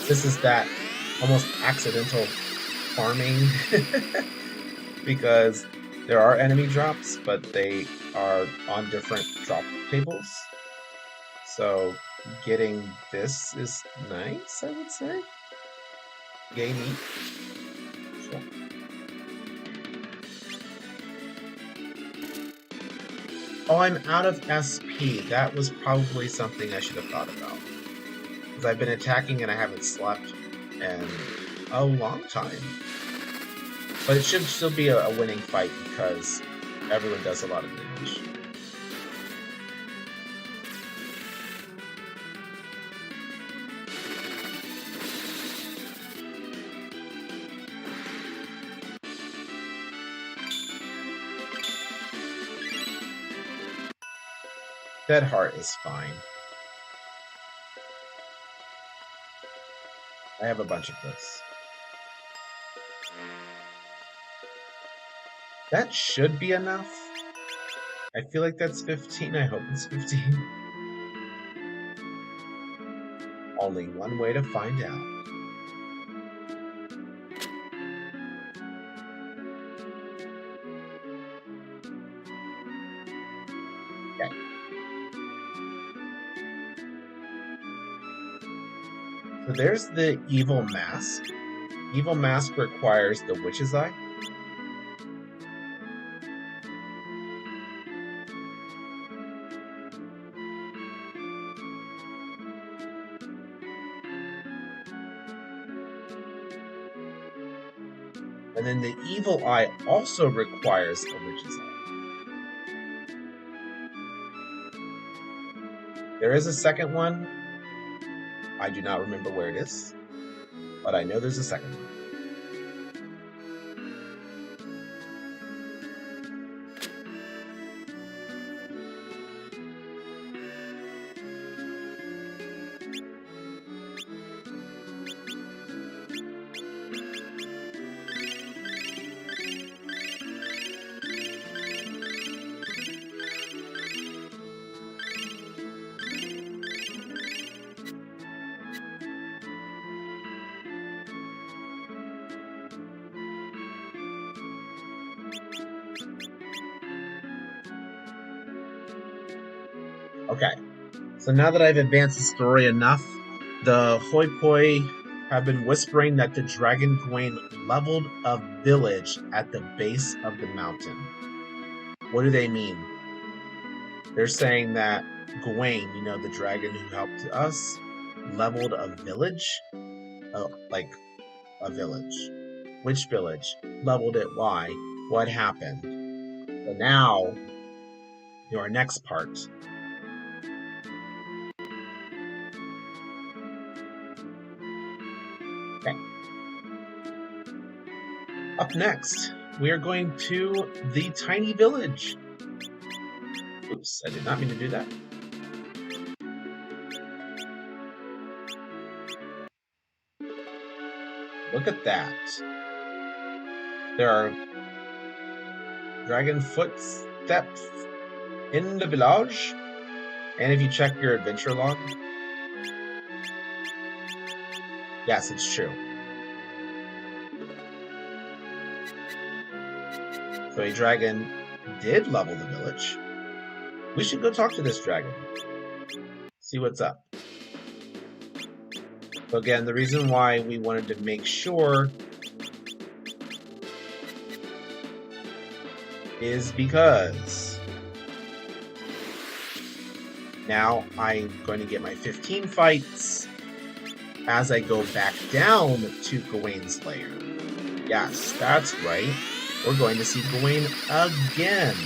This is that almost accidental farming because there are enemy drops, but they are on different drop tables. So getting this is nice, I would say. Yay, neat. Sure. Oh, I'm out of SP. That was probably something I should have thought about. Because I've been attacking and I haven't slept in a long time. But it should still be a winning fight because everyone does a lot of damage. Dead Heart is fine. I have a bunch of this. That should be enough. I feel like that's 15. I hope it's 15. Only one way to find out. Okay. So there's the Evil Mask. Evil Mask requires the Witch's Eye. And then the Evil Eye also requires a Witch's Eye. There is a second one. I do not remember where it is, but I know there's a second one. Okay, so now that I've advanced the story enough, the hoi poi have been whispering that the Dragon Gawain leveled a village at the base of the mountain. What do they mean? They're saying that Gawain, the dragon who helped us, leveled a village? Oh, like a village. Which village? Leveled it? Why? What happened? So now, our next part. Okay. Up next, we are going to the tiny village. Oops, I did not mean to do that. Look at that. There are dragon footsteps in the village. And if you check your adventure log, yes, it's true. So a dragon did level the village. We should go talk to this dragon. See what's up. So again, the reason why we wanted to make sure is because now I'm going to get my 15 fights as I go back down to Gawain's lair. Yes, that's right. We're going to see Gawain again.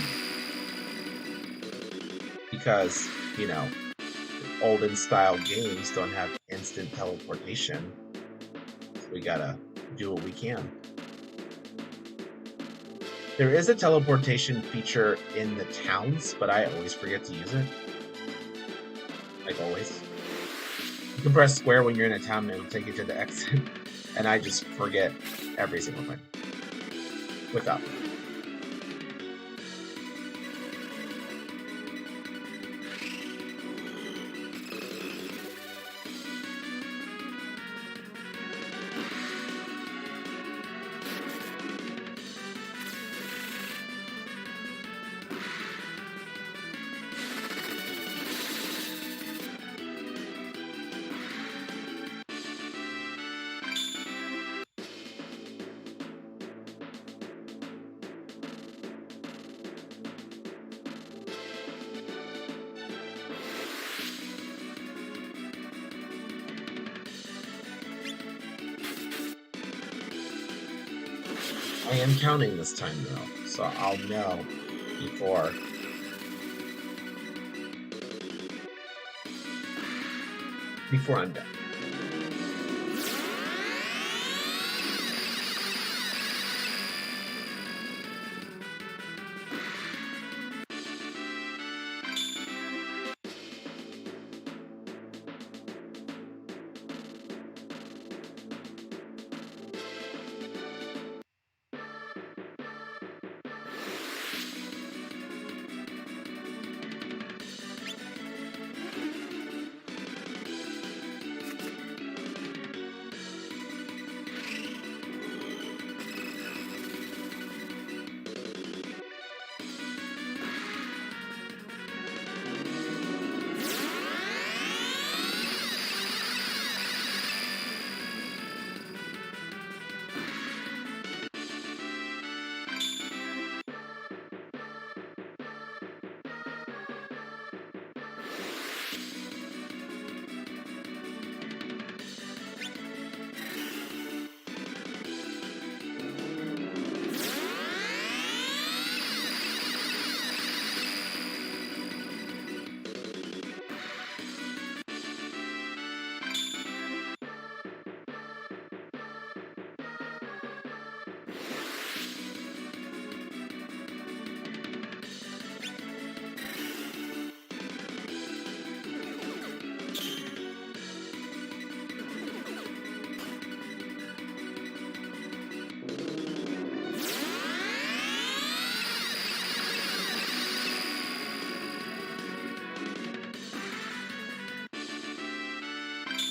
Because, you know, olden style games don't have instant teleportation. So we gotta do what we can. There is a teleportation feature in the towns, but I always forget to use it. Like always. You can press square when you're in a town and it'll take you to the exit. And I just forget every single time. Without. I am counting this time though, so I'll know before I'm done.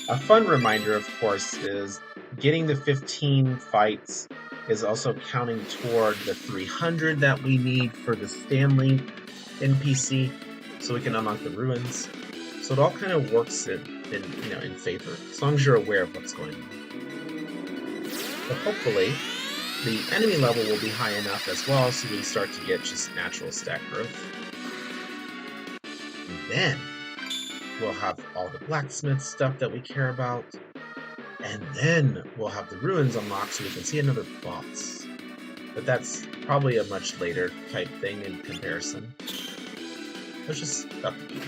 A fun reminder, of course, is getting the 15 fights is also counting toward the 300 that we need for the Stanley NPC, so we can unlock the ruins. So it all kind of works in favor, as long as you're aware of what's going on. But hopefully, the enemy level will be high enough as well, so we start to get just natural stat growth. And then we'll have all the blacksmith stuff that we care about. And then we'll have the ruins unlocked so we can see another boss. But that's probably a much later type thing in comparison. There's just stuff to do.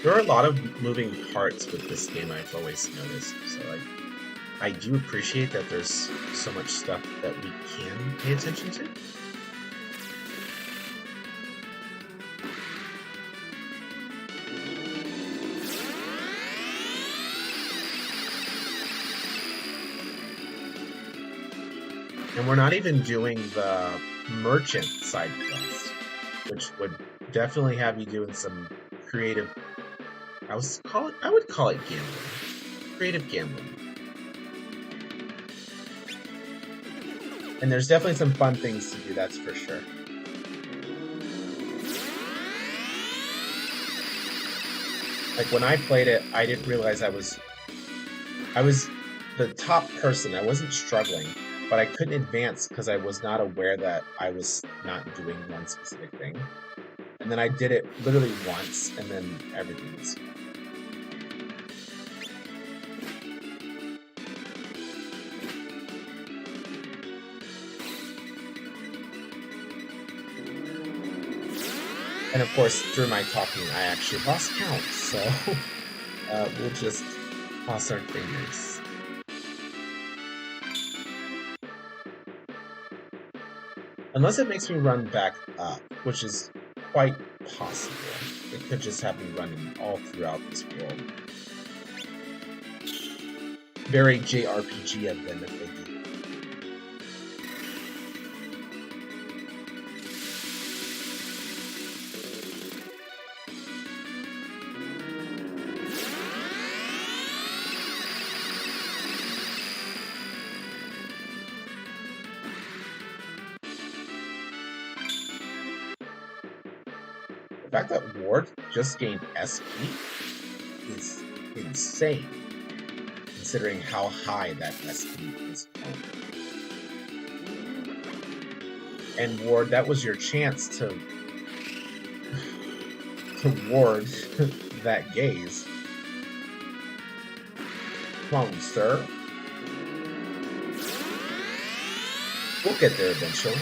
There are a lot of moving parts with this game, I've always noticed. So like I do appreciate that there's so much stuff that we can pay attention to. And we're not even doing the merchant side quest, which would definitely have you doing some creative. I would call it gambling, creative gambling. And there's definitely some fun things to do, that's for sure. Like when I played it, I didn't realize I was the top person. I wasn't struggling, but I couldn't advance because I was not aware that I was not doing one specific thing. And then I did it literally once, and then everything was. And of course, through my talking, I actually lost count, so we'll just cross our fingers. Unless it makes me run back up, which is quite possible. It could just have me running all throughout this world. Very JRPG of them if they do. The fact that Ward just gained SP is insane, considering how high that SP is going. And Ward, that was your chance to ward that gaze. Come on, sir. We'll get there eventually.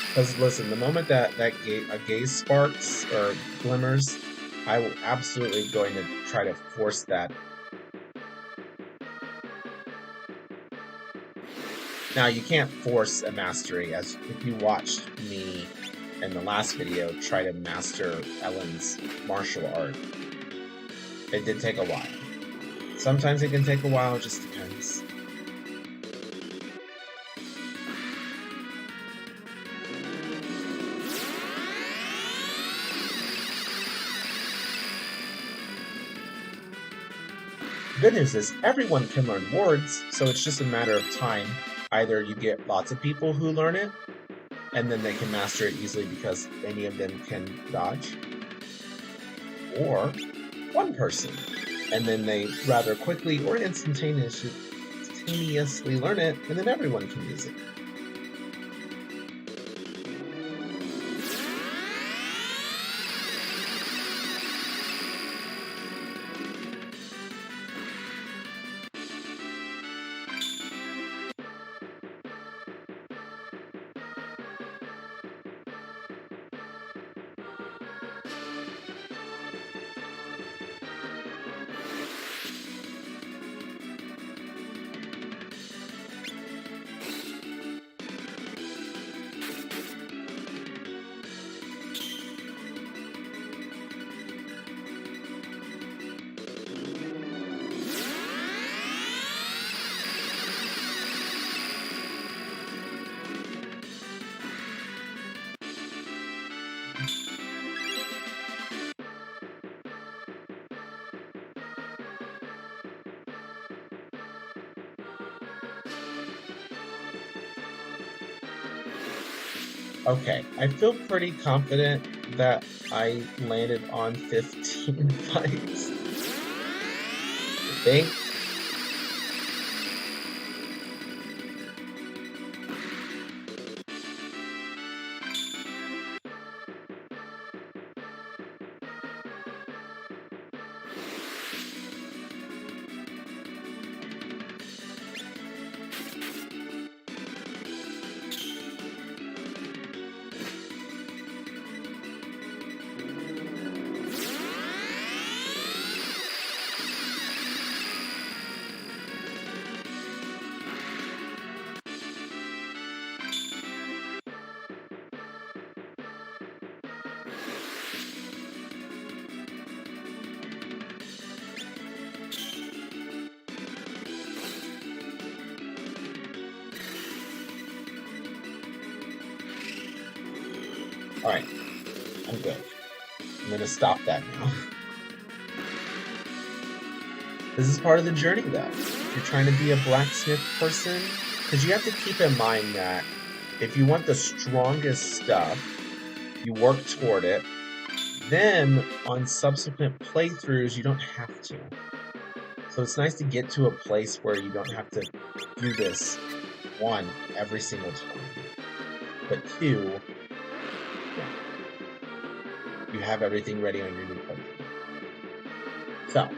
Because listen, the moment that a gaze sparks or glimmers, I will absolutely going to try to force that. Now you can't force a mastery, as if you watched me in the last video try to master Ellen's martial art. It did take a while. Sometimes it can take a while, it just depends. The good news is everyone can learn wards, so it's just a matter of time. Either you get lots of people who learn it, and then they can master it easily because any of them can dodge, or one person, and then they rather quickly or instantaneously learn it, and then everyone can use it. Okay, I feel pretty confident that I landed on 15 fights. I think. Alright, I'm good. I'm gonna stop that now. This is part of the journey, though. If you're trying to be a blacksmith person, because you have to keep in mind that if you want the strongest stuff, you work toward it. Then, on subsequent playthroughs, you don't have to. So it's nice to get to a place where you don't have to do this, one, every single time. But two, yeah, you have everything ready on your new playthrough. So,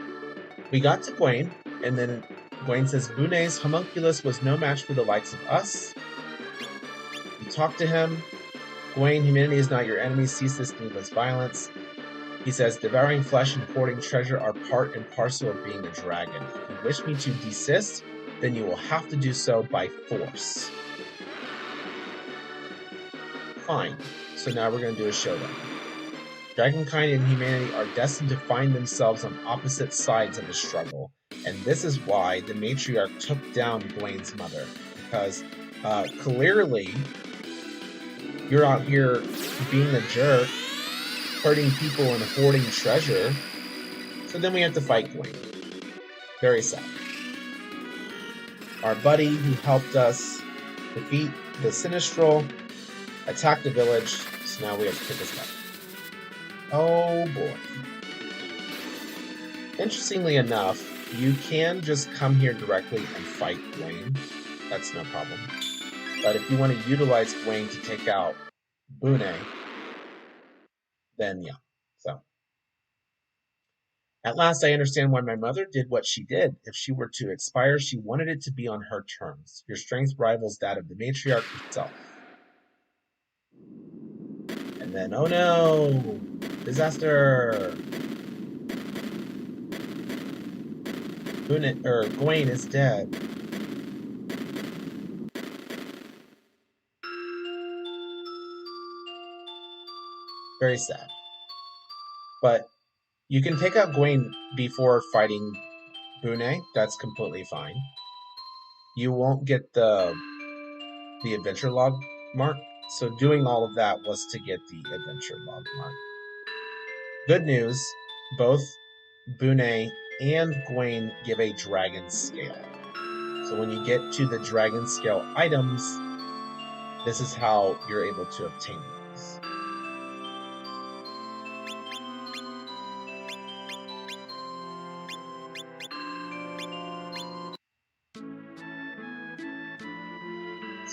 we got to Gwaine, and then Gwaine says, Bune's homunculus was no match for the likes of us. We talked to him. Gwaine, humanity is not your enemy. Cease this needless violence. He says, devouring flesh and hoarding treasure are part and parcel of being a dragon. If you wish me to desist, then you will have to do so by force. Fine. So now we're going to do a showdown. Dragonkind and humanity are destined to find themselves on opposite sides of the struggle. And this is why the matriarch took down Gwaine's mother. Because clearly, you're out here being a jerk, hurting people and hoarding treasure. So then we have to fight Gwaine. Very sad. Our buddy who helped us defeat the Sinistral attacked the village. So now we have to pick his fight. Oh boy. Interestingly enough, you can just come here directly and fight Gwaine. That's no problem. But if you want to utilize Gwaine to take out Bune, then yeah. So. At last I understand why my mother did what she did. If she were to expire, she wanted it to be on her terms. Your strength rivals that of the matriarch herself. And then, oh no! Disaster! Gwaine is dead. Very sad. But you can take out Gwaine before fighting Bune. That's completely fine. You won't get the adventure log mark. So doing all of that was to get the adventure log mark. Good news, both Bune and Gwaine give a dragon scale. So when you get to the dragon scale items, this is how you're able to obtain those.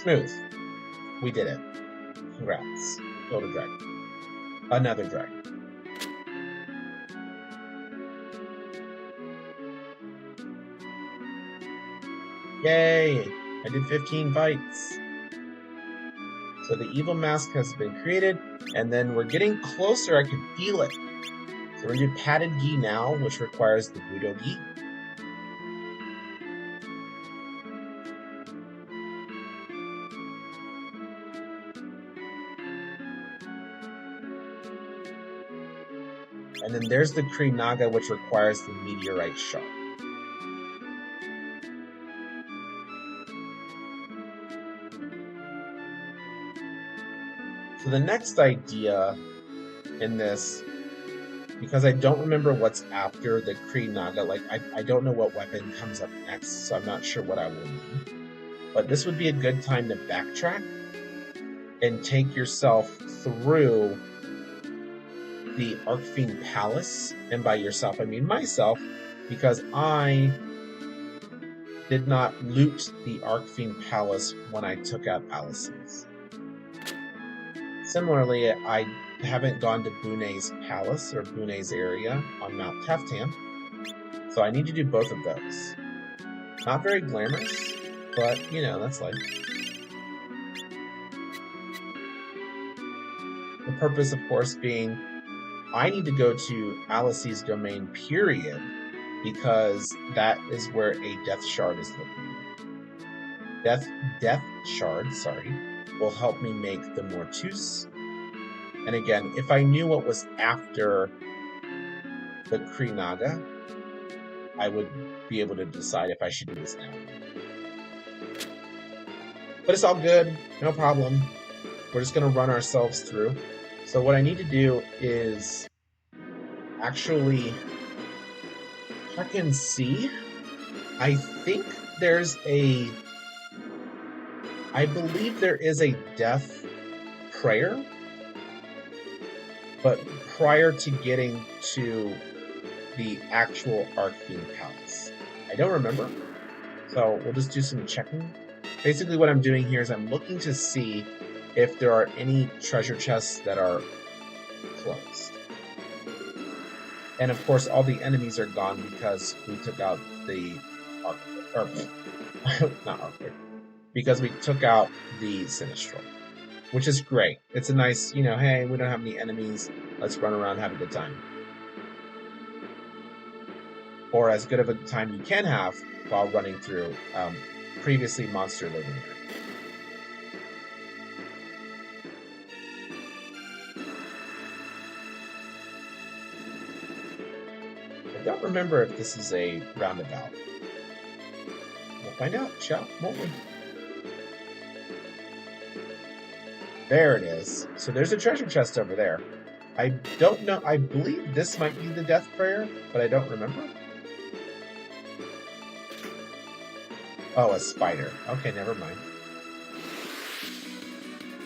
Smooth. We did it. Congrats. Killed a dragon. Another dragon. Yay! I did 15 fights. So the evil mask has been created, and then we're getting closer. I can feel it. So we're going to do padded gi now, which requires the Budo gi. And then there's the Kree Naga, which requires the meteorite shard. So the next idea in this, because I don't remember what's after the Kree Naga, like I don't know what weapon comes up next, so I'm not sure what I will need. But this would be a good time to backtrack and take yourself through the Arcfiend Palace, and by yourself I mean myself, because I did not loot the Arcfiend Palace when I took out Alice's. Similarly, I haven't gone to Bune's Palace or Bune's area on Mount Teftan, so I need to do both of those. Not very glamorous, but you know, that's life. The purpose, of course, being I need to go to Alice's domain, period, because that is where a Death Shard is located. Death Shard, will help me make the Mortus. And again, if I knew what was after the Kree Naga, I would be able to decide if I should do this now. But it's all good, no problem. We're just going to run ourselves through. So what I need to do is actually check and see. I think there's a... I believe there is a death prayer, but prior to getting to the actual Arcane Palace. I don't remember, so we'll just do some checking. Basically what I'm doing here is I'm looking to see if there are any treasure chests that are closed. And of course all the enemies are gone because we took out the not Arcade, because we took out the Sinistral, which is great. It's a nice, hey, we don't have any enemies, let's run around and have a good time. Or as good of a time you can have while running through previously monster living area. I don't remember if this is a roundabout. We'll find out, won't we? There it is. So there's a treasure chest over there. I don't know. I believe this might be the death prayer, but I don't remember. Oh, a spider. Okay, never mind.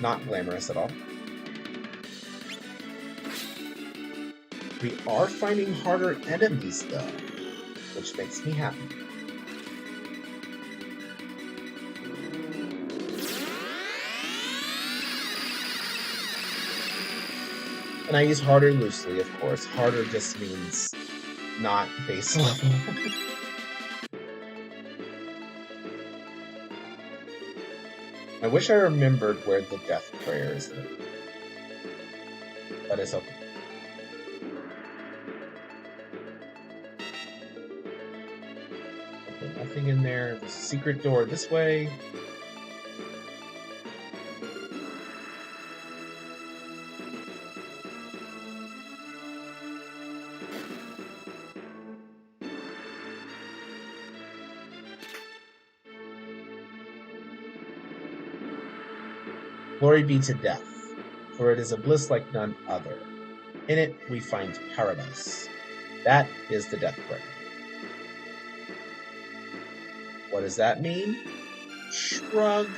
Not glamorous at all. We are finding harder enemies, though, which makes me happy. And I use harder loosely, of course. Harder just means not base level. I wish I remembered where the death prayer is. But it's okay. Okay, nothing in there. There's a secret door this way. Glory be to death, for it is a bliss like none other. In it we find paradise. That is the death prayer. What does that mean? Shrug.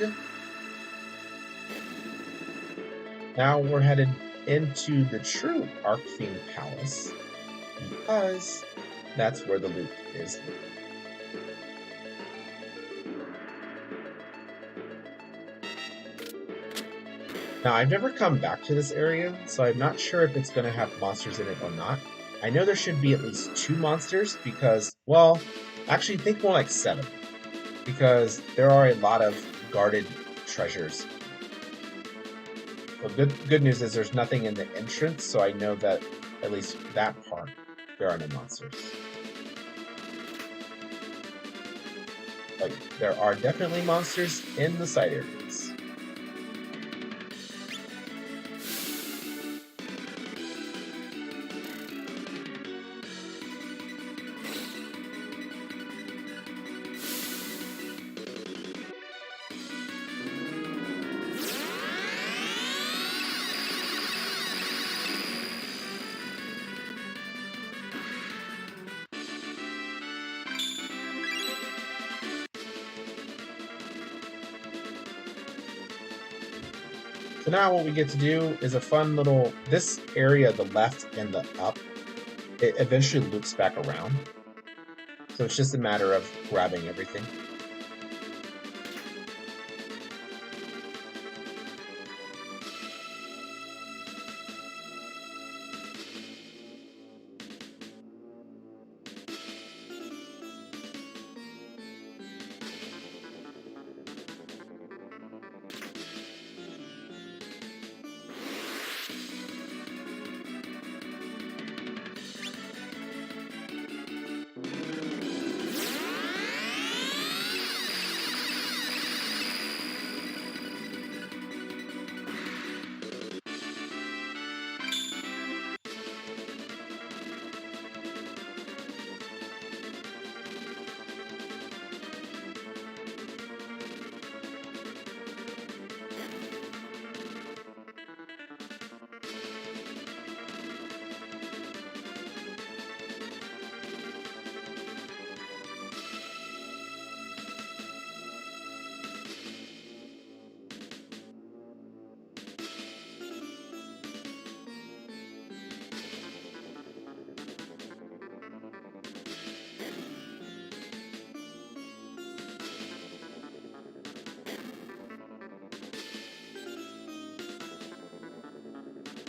Now we're headed into the true Arcane Palace, because that's where the loot is. Now, I've never come back to this area, so I'm not sure if it's going to have monsters in it or not. I know there should be at least 2 monsters because, well, actually think more like 7. Because there are a lot of guarded treasures. Well, good news is there's nothing in the entrance, so I know that at least that part, there are no monsters. But there are definitely monsters in the side areas. So now what we get to do is a fun little, this area, the left and the up, it eventually loops back around. So it's just a matter of grabbing everything.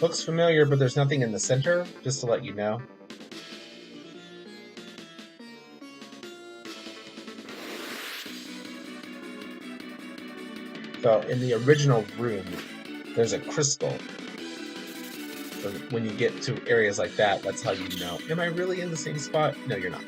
Looks familiar, but there's nothing in the center, just to let you know. So in the original room, there's a crystal. So when you get to areas like that, that's how you know. Am I really in the same spot? No, you're not.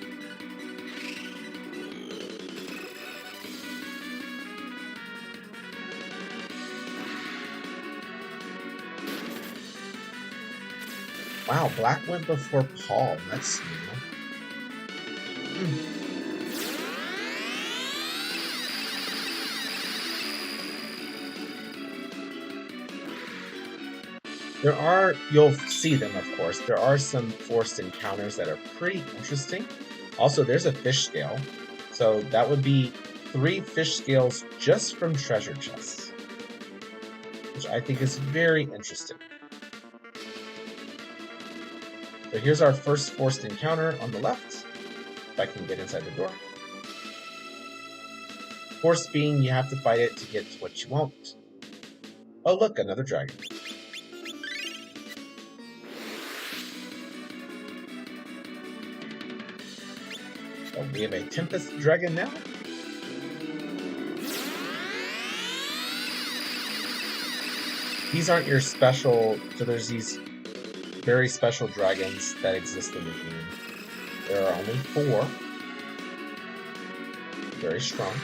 Wow, Black went before Paul. That's new. There are, you'll see them, of course. There are some forced encounters that are pretty interesting. Also, there's a fish scale. So that would be 3 fish scales just from treasure chests, which I think is very interesting. So here's our first forced encounter on the left. If I can get inside the door. Force being you have to fight it to get what you want. Oh look, another dragon. So we have a Tempest dragon now. These aren't your special, so there's these very special dragons that exist in the game. There are only 4. Very strong.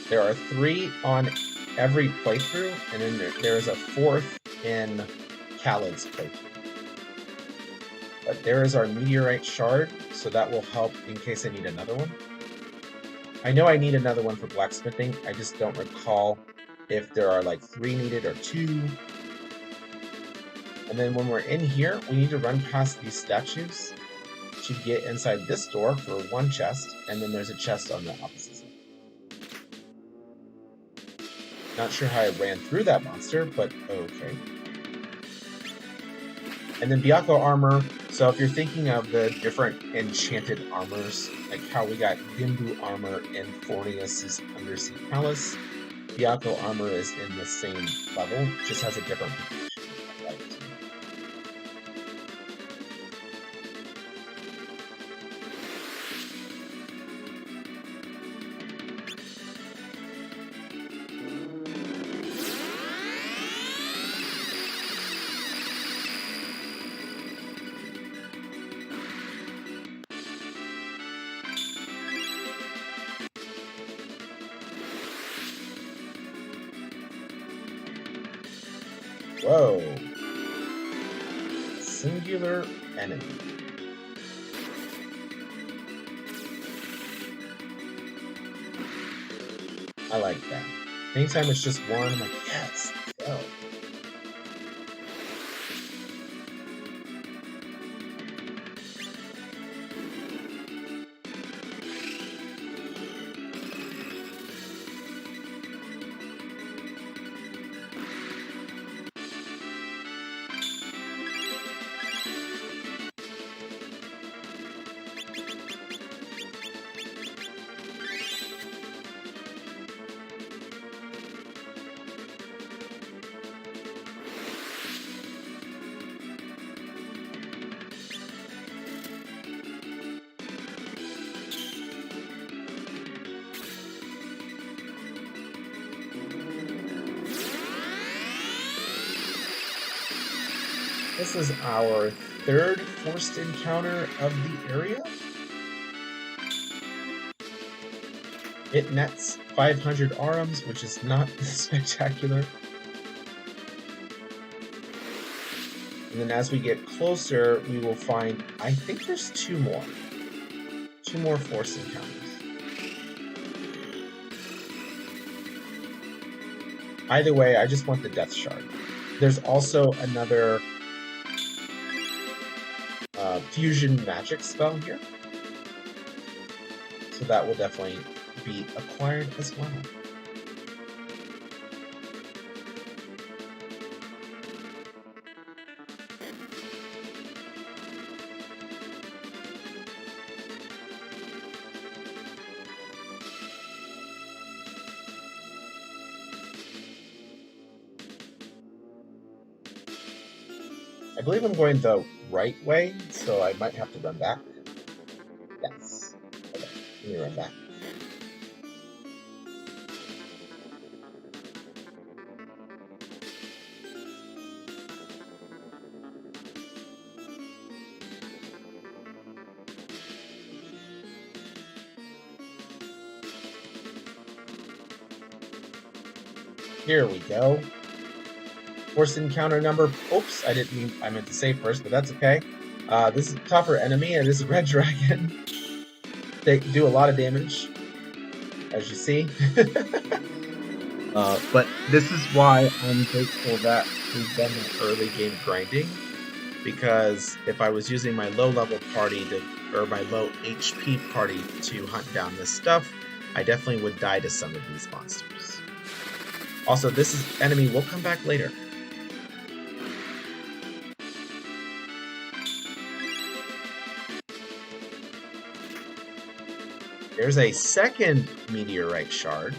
There are 3 on every playthrough, and then there is a 4th in Khaled's playthrough. But there is our meteorite shard, so that will help in case I need another one. I know I need another one for blacksmithing, I just don't recall if there are like 3 needed or 2. And then when we're in here, we need to run past these statues to get inside this door for 1 chest, and then there's a chest on the opposite side. Not sure how I ran through that monster, but okay. And then Byakko armor, so if you're thinking of the different enchanted armors, like how we got Gimbu armor in Fornius' Undersea Palace, Byakko armor is in the same level, just has a different protection. Whoa. Singular enemy. I like that. Anytime it's just one, I'm like, yes, let's go. This is our 3rd forced encounter of the area. It nets 500 arms, which is not spectacular. And then as we get closer, we will find, I think there's 2 more. 2 more forced encounters. Either way, I just want the Death Shard. There's also another fusion magic spell here. So that will definitely be acquired as well. I believe I'm going the right way, so I might have to run back. Yes. Okay, let me run back. Here we go. Forced encounter number. Oops, I meant to say first, but that's okay. This is a tougher enemy, and this is Red Dragon. They do a lot of damage, as you see. But this is why I'm grateful that we've done that early game grinding, because if I was using my low level party or my low HP party to hunt down this stuff, I definitely would die to some of these monsters. Also, enemy will come back later. There's a second meteorite shard.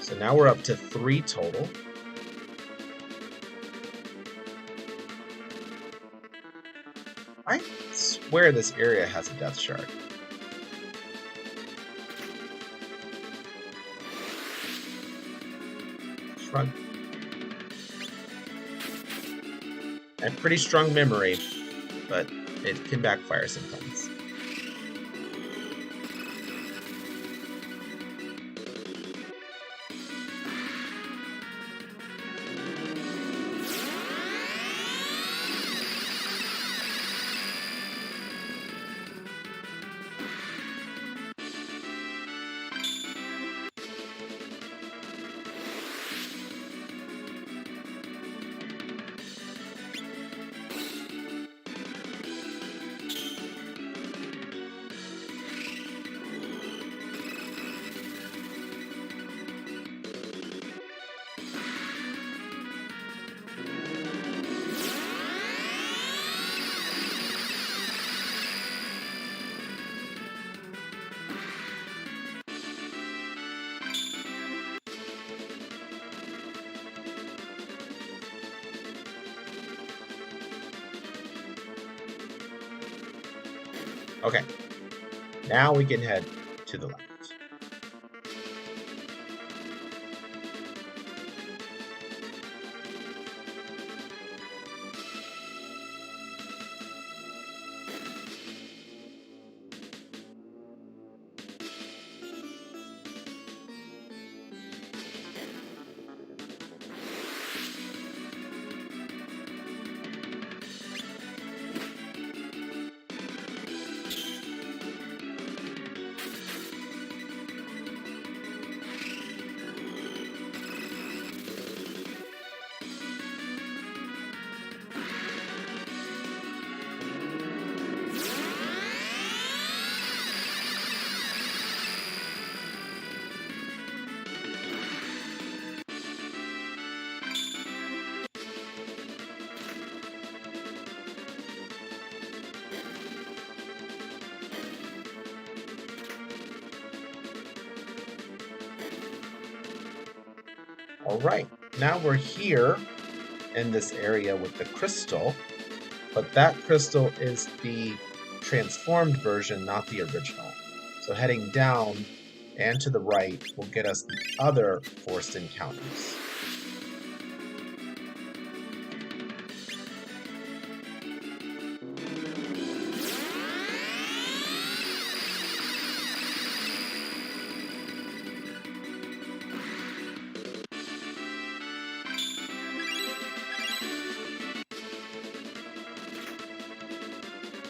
So now we're up to 3 total. I swear this area has a death shard. Shrug. I have pretty strong memory, but it can backfire sometimes. Okay, now we can head to the left. All right, now we're here in this area with the crystal, but that crystal is the transformed version, not the original. So heading down and to the right will get us the other forced encounters.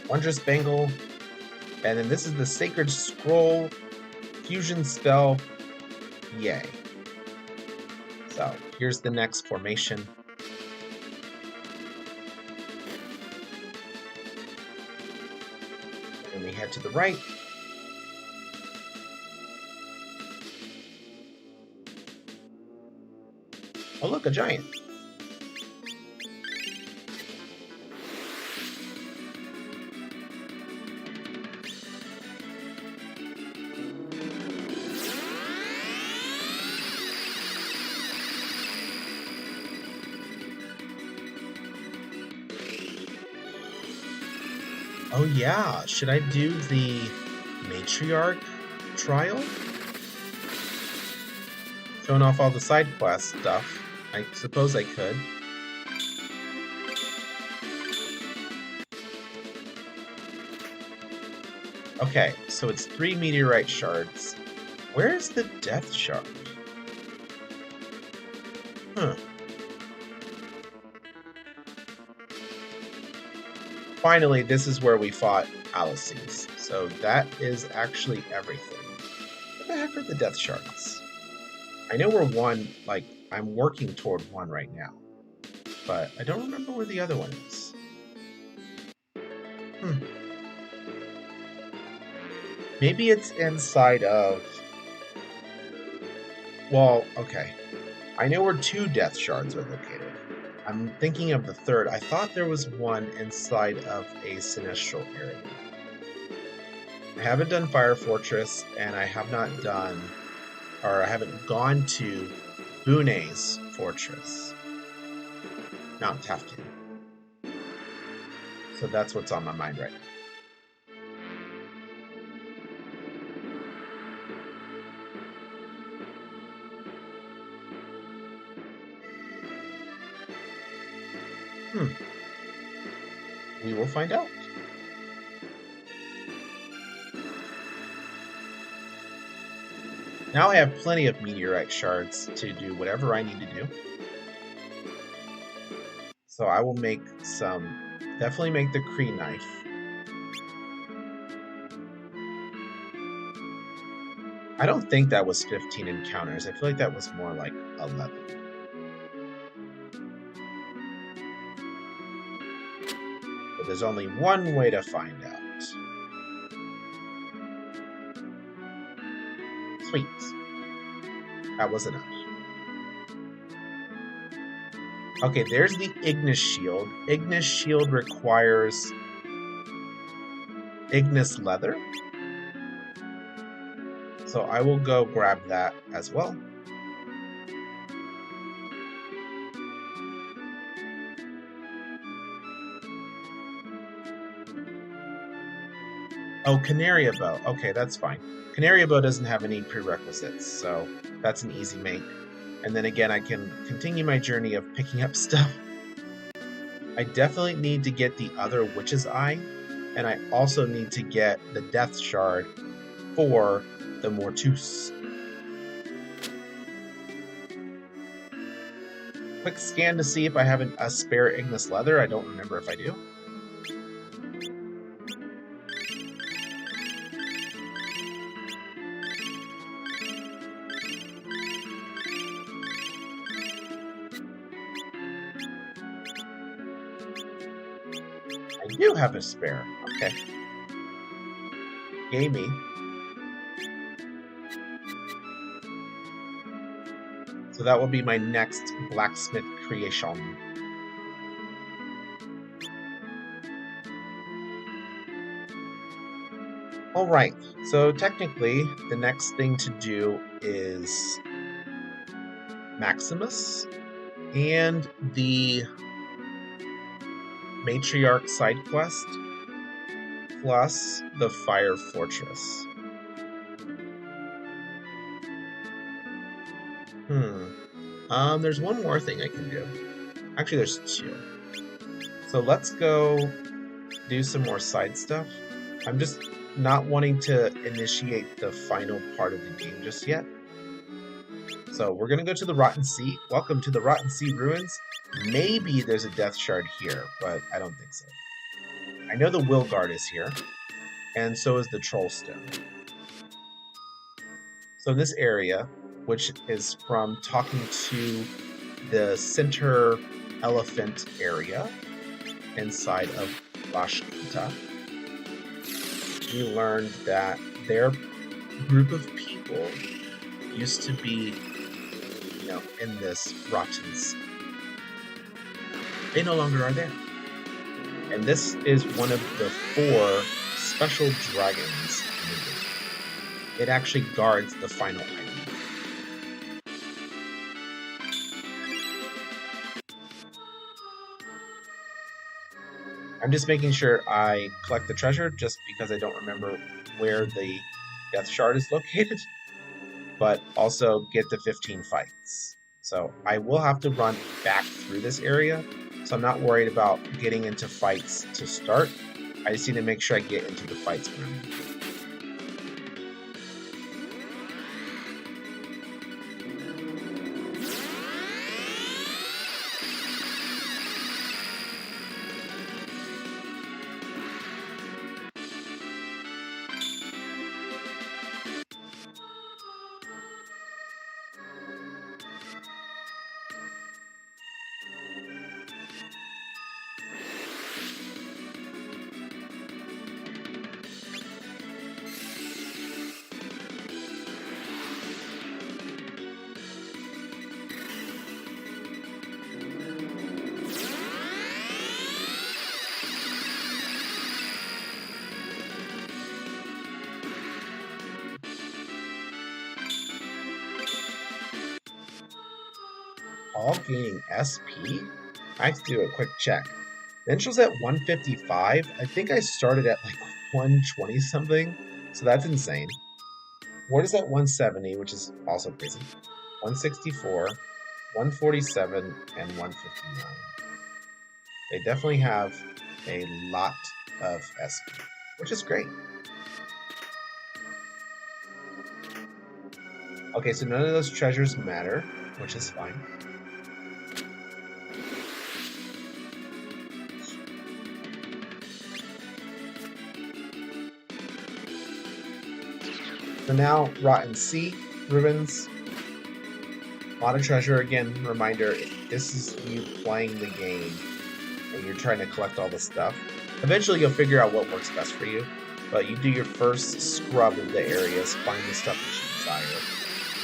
Wondrous Bangle, and then this is the Sacred Scroll Fusion Spell. Yay. So here's the next formation. And we head to the right. Oh look, a giant. Oh yeah, should I do the matriarch trial? Showing off all the side quest stuff. I suppose I could. Okay, so it's 3 meteorite shards. Where's the death shard? Huh. Finally, this is where we fought Alices. So that is actually everything. What the heck are the death shards? I know we're one, like, I'm working toward one right now. But I don't remember where the other one is. Maybe it's inside of... Well, okay. I know where 2 death shards are located. I'm thinking of the third. I thought there was one inside of a sinistral area. I haven't done Fire Fortress, and I have not done... Or I haven't gone to Bune's Fortress. Mount Tafkin. So that's what's on my mind right now. We will find out. Now I have plenty of meteorite shards to do whatever I need to do. So I will make some... Definitely make the Kree knife. I don't think that was 15 encounters. I feel like that was more like 11. But there's only one way to find out. Sweet. That was enough. Okay, there's the Ignis Shield. Ignis Shield requires Ignis Leather. So I will go grab that as well. Oh, Canaria Bow. Okay, that's fine. Canaria Bow doesn't have any prerequisites, so that's an easy make. And then again, I can continue my journey of picking up stuff. I definitely need to get the other Witch's Eye, and I also need to get the Death Shard for the Mortus. Quick scan to see if I have a spare Ignis Leather. I don't remember if I do. I do have a spare. Okay. Gamey. So that will be my next blacksmith creation. Alright, so technically the next thing to do is Maximus and the Matriarch side quest plus the Fire Fortress. There's one more thing I can do. Actually, there's 2. So let's go do some more side stuff. I'm just not wanting to initiate the final part of the game just yet. So we're going to go to the Rotten Sea. Welcome to the Rotten Sea Ruins. Maybe there's a Death Shard here, but I don't think so. I know the Wilgard is here, and so is the Trollstone. So in this area, which is from talking to the center elephant area inside of Lashkita, we learned that their group of people used to be, in this rotten sea. They no longer are there. And this is one of the 4 special dragons in the game. It actually guards the final item. I'm just making sure I collect the treasure just because I don't remember where the death shard is located, but also get the 15 fights. So I will have to run back through this area, so I'm not worried about getting into fights to start. I just need to make sure I get into the fights when I'm in. All gaining SP? I have to do a quick check. Ventral's at 155. I think I started at like 120 something, so that's insane. Ward is at 170, which is also crazy. 164, 147, and 159. They definitely have a lot of SP, which is great. Okay, so none of those treasures matter, which is fine. So now, Rotten Sea, Ruins, a lot of treasure. Again, reminder, if this is you playing the game and you're trying to collect all the stuff, eventually you'll figure out what works best for you. But you do your first scrub of the areas, find the stuff that you desire,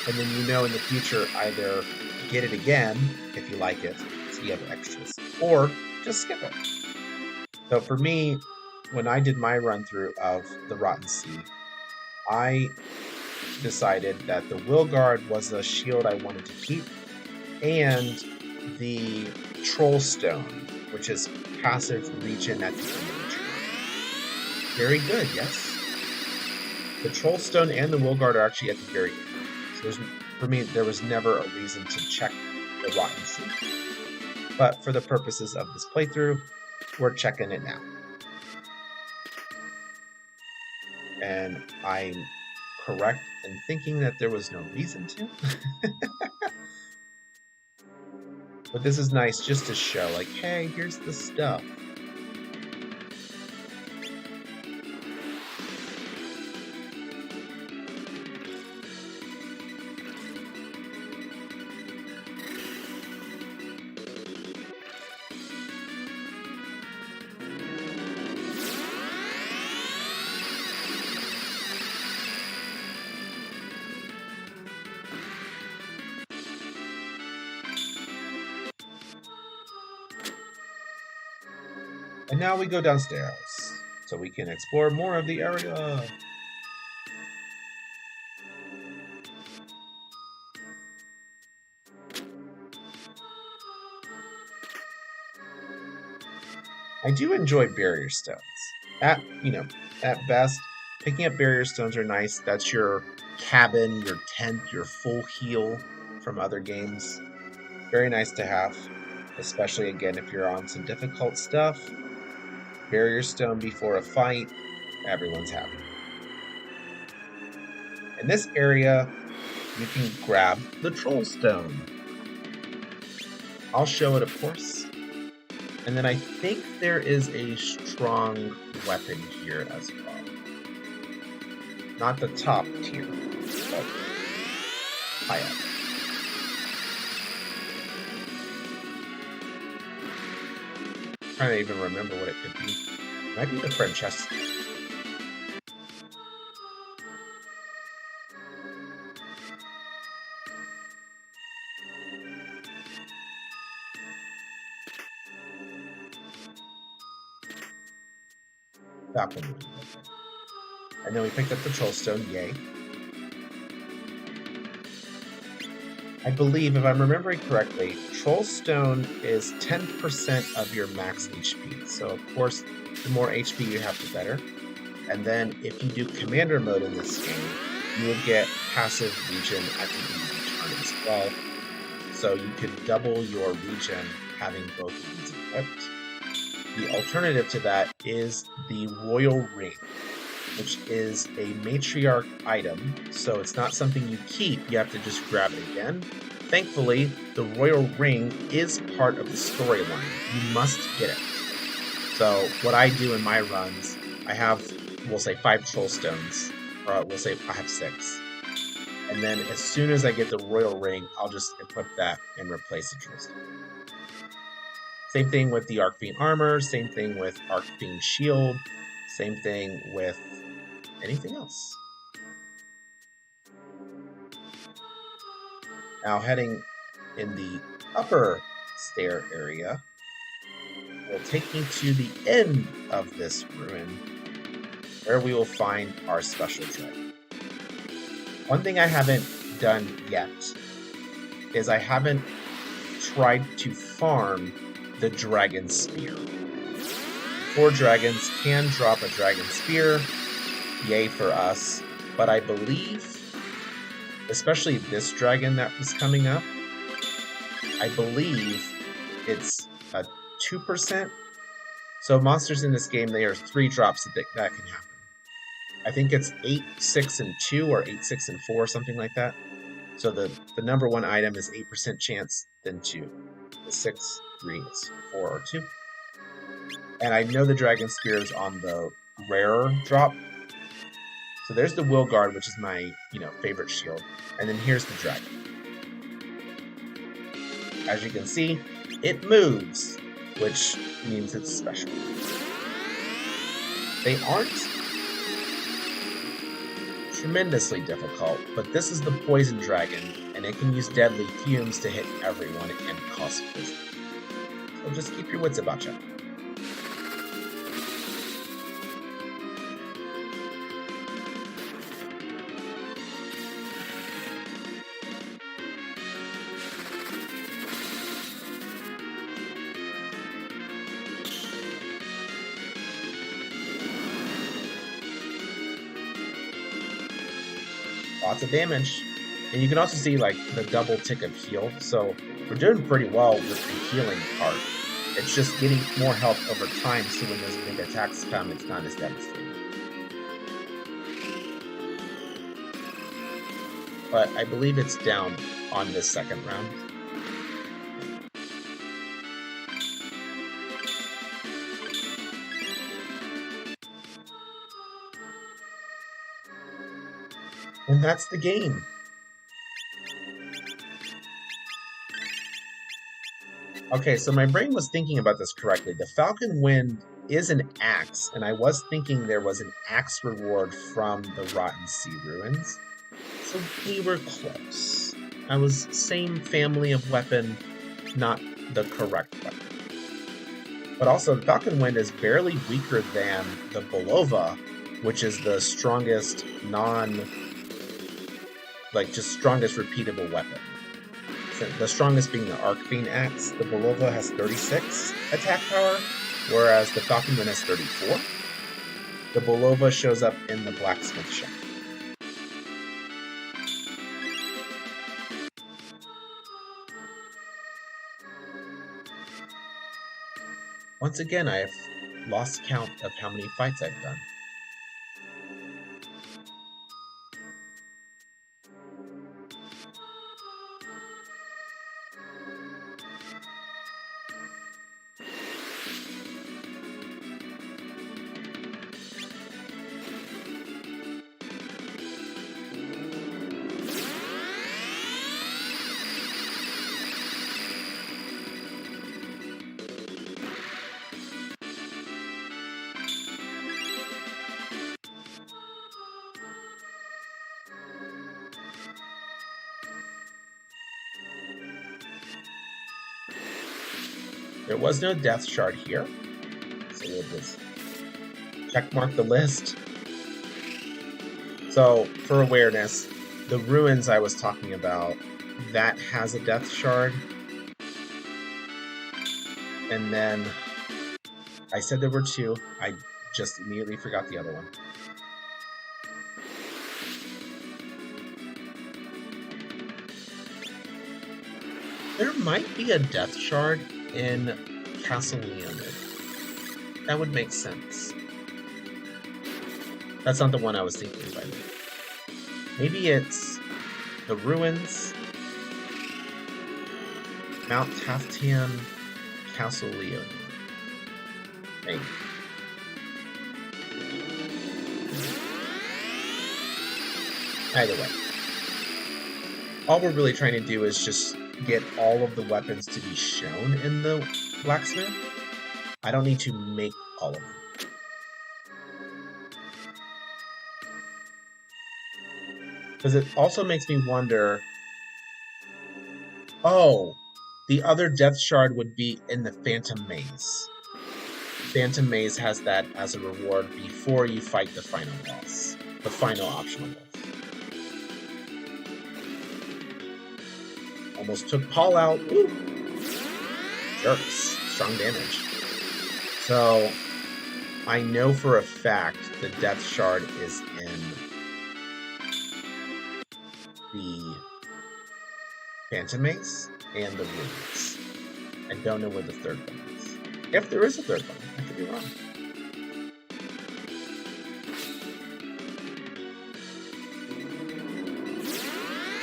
and then you know in the future either get it again if you like it, so you have extras, or just skip it. So for me, when I did my run through of the Rotten Sea, I decided that the Will Guard was a shield I wanted to keep, and the Troll Stone, which is passive regen at the end of the turn. Very good, yes. The Troll Stone and the Will Guard are actually at the very end. So for me, there was never a reason to check the Rotten Sea. But for the purposes of this playthrough, we're checking it now. And I'm correct in thinking that there was no reason to. But this is nice just to show, like, hey, here's the stuff. And now we go downstairs, so we can explore more of the area. I do enjoy barrier stones. At best, picking up barrier stones are nice. That's your cabin, your tent, your full heal from other games. Very nice to have, especially again if you're on some difficult stuff. Barrier stone before a fight, everyone's happy. In this area, you can grab the troll stone. I'll show it, of course. And then I think there is a strong weapon here as well. Not the top tier, but high up. I'm trying to even remember what it could be. Might be the Francesca. That one. And then we picked up the troll stone, yay. I believe, if I'm remembering correctly, Troll Stone is 10% of your max HP. So, of course, the more HP you have, the better. And then, if you do Commander mode in this game, you will get passive regen at the end of the turn as well. So, you could double your regen having both of these equipped. The alternative to that is the Royal Ring, which is a matriarch item, so it's not something you keep, you have to just grab it again. Thankfully, the Royal Ring is part of the storyline. You must get it. So what I do in my runs, I have, we'll say 5 Troll Stones, or we'll say I have 6. And then as soon as I get the Royal Ring, I'll just equip that and replace the Troll Stone. Same thing with the Arcfiend Armor, same thing with Arcfiend Shield, same thing with anything else. Now heading in the upper stair area will take me to the end of this ruin, where we will find our special dragon. One thing I haven't done yet is I haven't tried to farm the Dragon Spear. 4 dragons can drop a Dragon Spear, yay for us, but I believe, especially this dragon that was coming up, I believe it's a 2%. So monsters in this game, they are 3 drops that can happen. I think it's 8, 6, and 2, or 8, 6, and 4, something like that. So the number 1 item is 8% chance, then 2. The 6, 3 is 4 or 2. And I know the Dragon Spear is on the rarer drop. So there's the Will Guard, which is my, favorite shield. And then here's the dragon. As you can see, it moves, which means it's special. They aren't tremendously difficult, but this is the Poison Dragon, and it can use deadly fumes to hit everyone and cause poison. So just keep your wits about you. Lots of damage. And you can also see the double tick of heal. So we're doing pretty well with the healing part. It's just getting more health over time, so when those big attacks come, it's not as devastating. But I believe it's down on this second round. And that's the game. Okay, so my brain was thinking about this correctly. The Falcon Wind is an axe, and I was thinking there was an axe reward from the Rotten Sea Ruins. So we were close. I was same family of weapon, not the correct weapon. But also, the Falcon Wind is barely weaker than the Belova, which is the strongest just strongest repeatable weapon. So the strongest being the Arcfiend Axe. The Belova has 36 attack power, whereas the Falcon Wind has 34. The Belova shows up in the Blacksmith shop. Once again, I have lost count of how many fights I've done. There was no Death Shard here, so we'll just checkmark the list. So, for awareness, the ruins I was talking about that has a death shard. And then I said there were two. I just immediately forgot the other one. There might be a death shard in Castle Leonid. That would make sense. That's not the one I was thinking of, by the way. Maybe it's the ruins, Mount Taftan, Castle Leonid. Maybe. Either way. All we're really trying to do is just get all of the weapons to be shown in the blacksmith. I don't need to make all of them. Because it also makes me wonder, oh, the other death shard would be in the Phantom Maze. Phantom Maze has that as a reward before you fight the final boss. The final optional boss. Almost took Paul out. Woo! Jerks. Strong damage. So, I know for a fact the death shard is in the Phantom Maze and the ruins. I don't know where the third one is. If there is a third one, I could be wrong.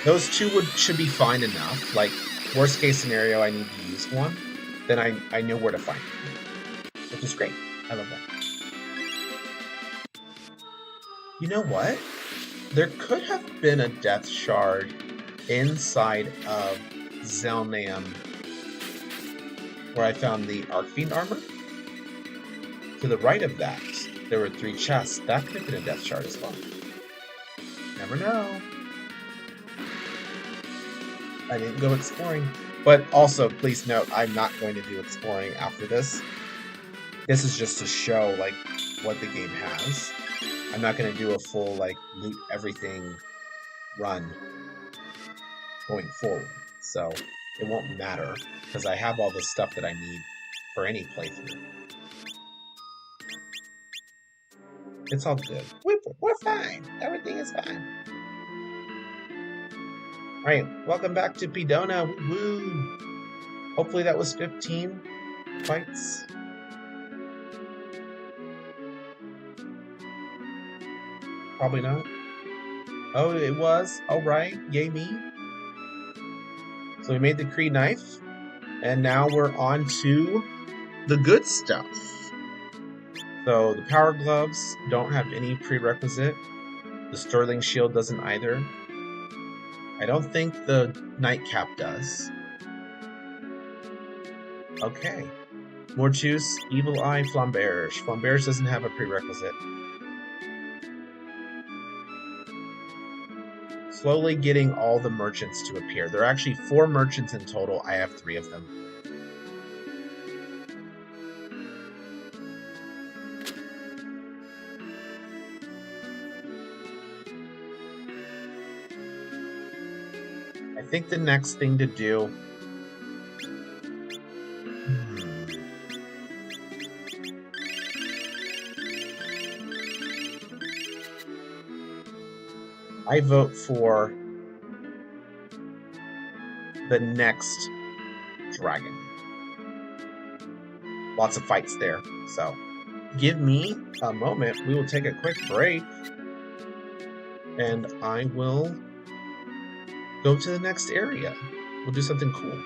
Those two should be fine enough. Like, worst case scenario, I need to use one. Then I know where to find it. Which is great. I love that. You know what? There could have been a death shard inside of Zelnam where I found the Arcfiend armor. To the right of that, there were 3 chests. That could have been a death shard as well. Never know. I didn't go exploring. But also, please note, I'm not going to do exploring after this. This is just to show, like, what the game has. I'm not going to do a full, like, loot everything run going forward. So, it won't matter, because I have all the stuff that I need for any playthrough. It's all good. We're fine. Everything is fine. Alright, welcome back to Pedona. Woo! Hopefully that was 15 fights. Probably not. Oh, it was? Alright, yay me. So we made the Kree knife, and now we're on to the good stuff. So the power gloves don't have any prerequisite. The Sterling shield doesn't either. I don't think the nightcap does. Okay. Mortus, Evil Eye, Flamberge. Flamberge doesn't have a prerequisite. Slowly getting all the merchants to appear. There are actually 4 merchants in total. I have 3 of them. I think the next thing to do... I vote for the next dragon. Lots of fights there, so give me a moment. We will take a quick break, and I will go to the next area. We'll do something cool.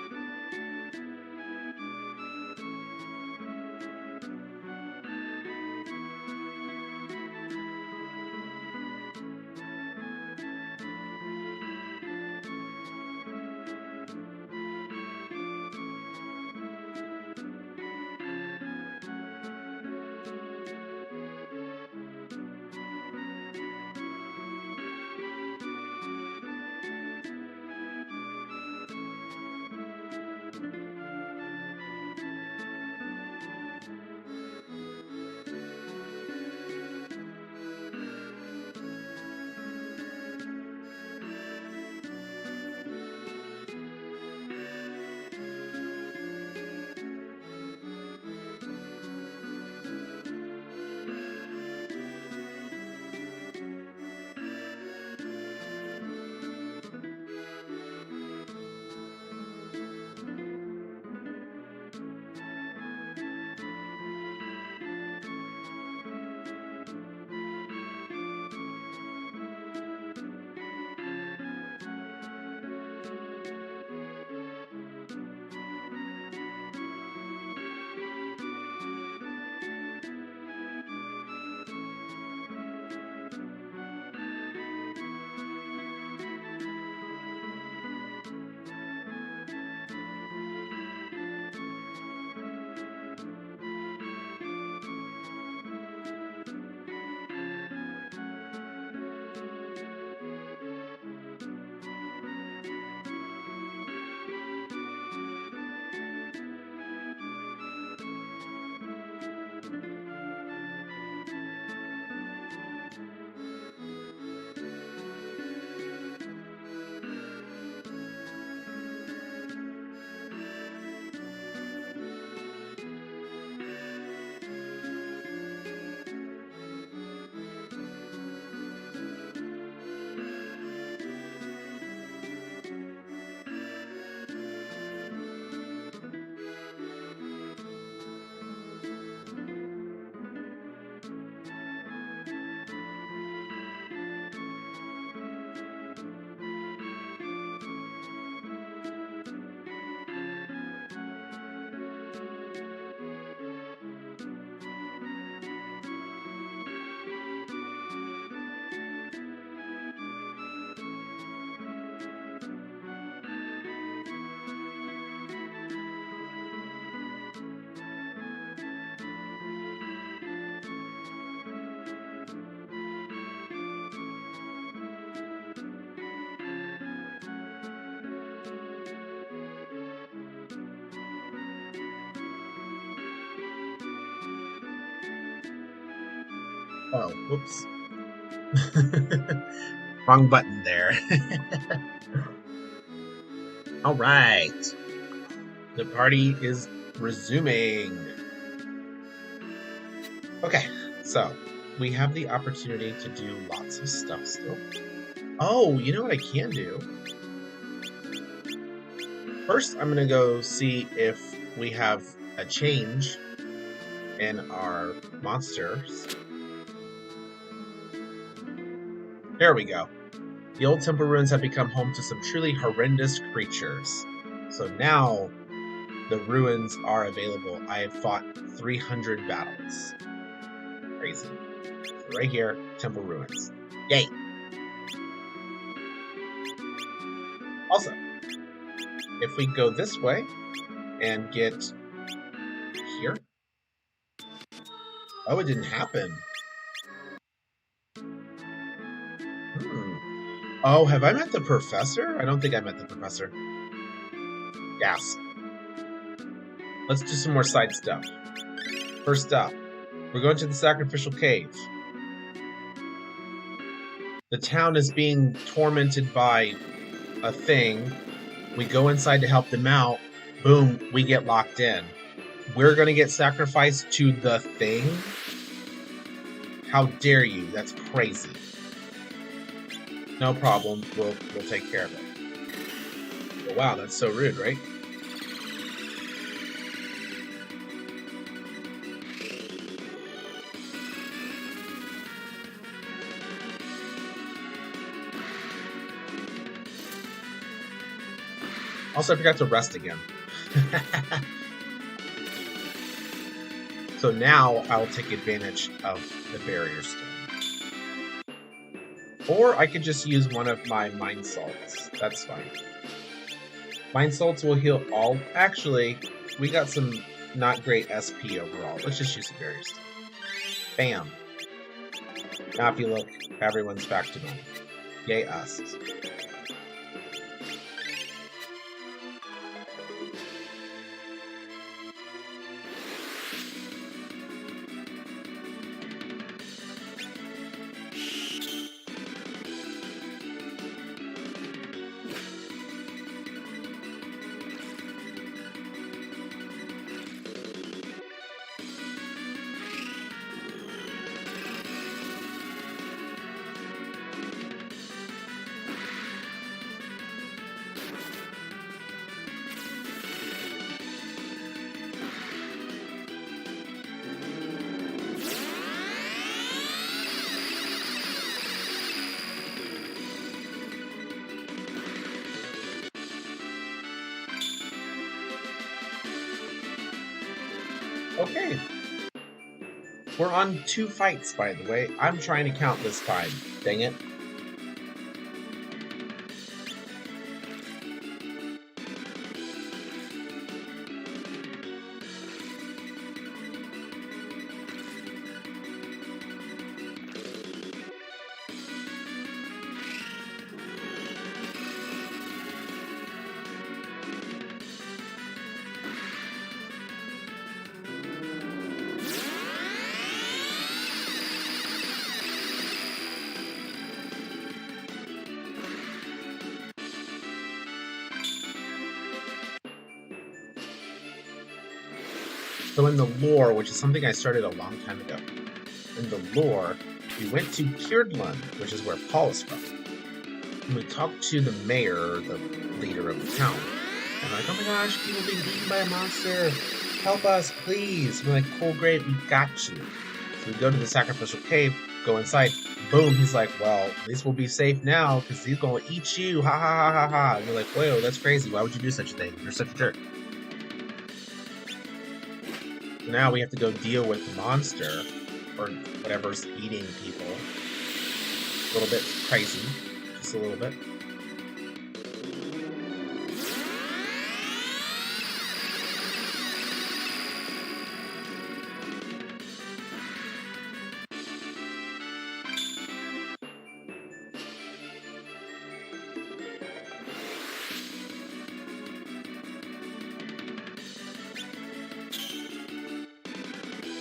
Oh, whoops. Wrong button there. All right. The party is resuming. Okay, so we have the opportunity to do lots of stuff still. Oh, you know what I can do? First, I'm going to go see if we have a change in our monsters. There we go. The old temple ruins have become home to some truly horrendous creatures. So now the ruins are available. I have fought 300 battles. Crazy. So right here, temple ruins. Yay! Also, if we go this way and get here. Oh, it didn't happen. Oh, have I met the professor? I don't think I met the professor. Yes. Let's do some more side stuff. First up, we're going to the sacrificial cave. The town is being tormented by a thing. We go inside to help them out. Boom, we get locked in. We're going to get sacrificed to the thing? How dare you? That's crazy. No problem. We'll take care of it. Oh, wow, that's so rude, right? Also, I forgot to rest again. So now I'll take advantage of the barrier stone. Or I could just use one of my mind salts. That's fine. Mind salts will heal all. Actually, we got some not great SP overall. Let's just use the barrier stone. Bam. Now if you look, everyone's back to normal. Yay us. Okay. We're on 2 fights, by the way. I'm trying to count this time. Dang it. So in the lore, which is something I started a long time ago, in the lore, we went to Kirdland, which is where Paul is from. And we talked to the mayor, the leader of the town. And we're like, oh my gosh, people being eaten by a monster. Help us, please. We're like, cool, great, we got you. So we go to the sacrificial cave, go inside. Boom, he's like, well, at least we'll be safe now, because he's going to eat you. Ha ha ha ha ha. And we're like, whoa, that's crazy. Why would you do such a thing? You're such a jerk. Now we have to go deal with the monster, or whatever's eating people. A little bit crazy, just a little bit.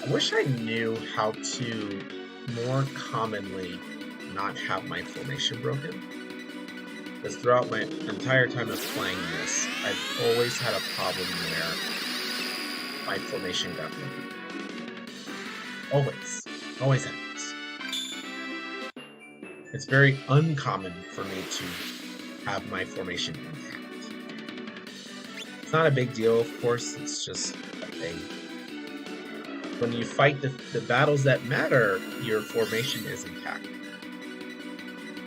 I wish I knew how to more commonly not have my formation broken. Because throughout my entire time of playing this, I've always had a problem where my formation got broken. Always. Always happens. It's very uncommon for me to have my formation intact. It's not a big deal, of course, it's just a thing. When you fight the battles that matter, your formation is intact.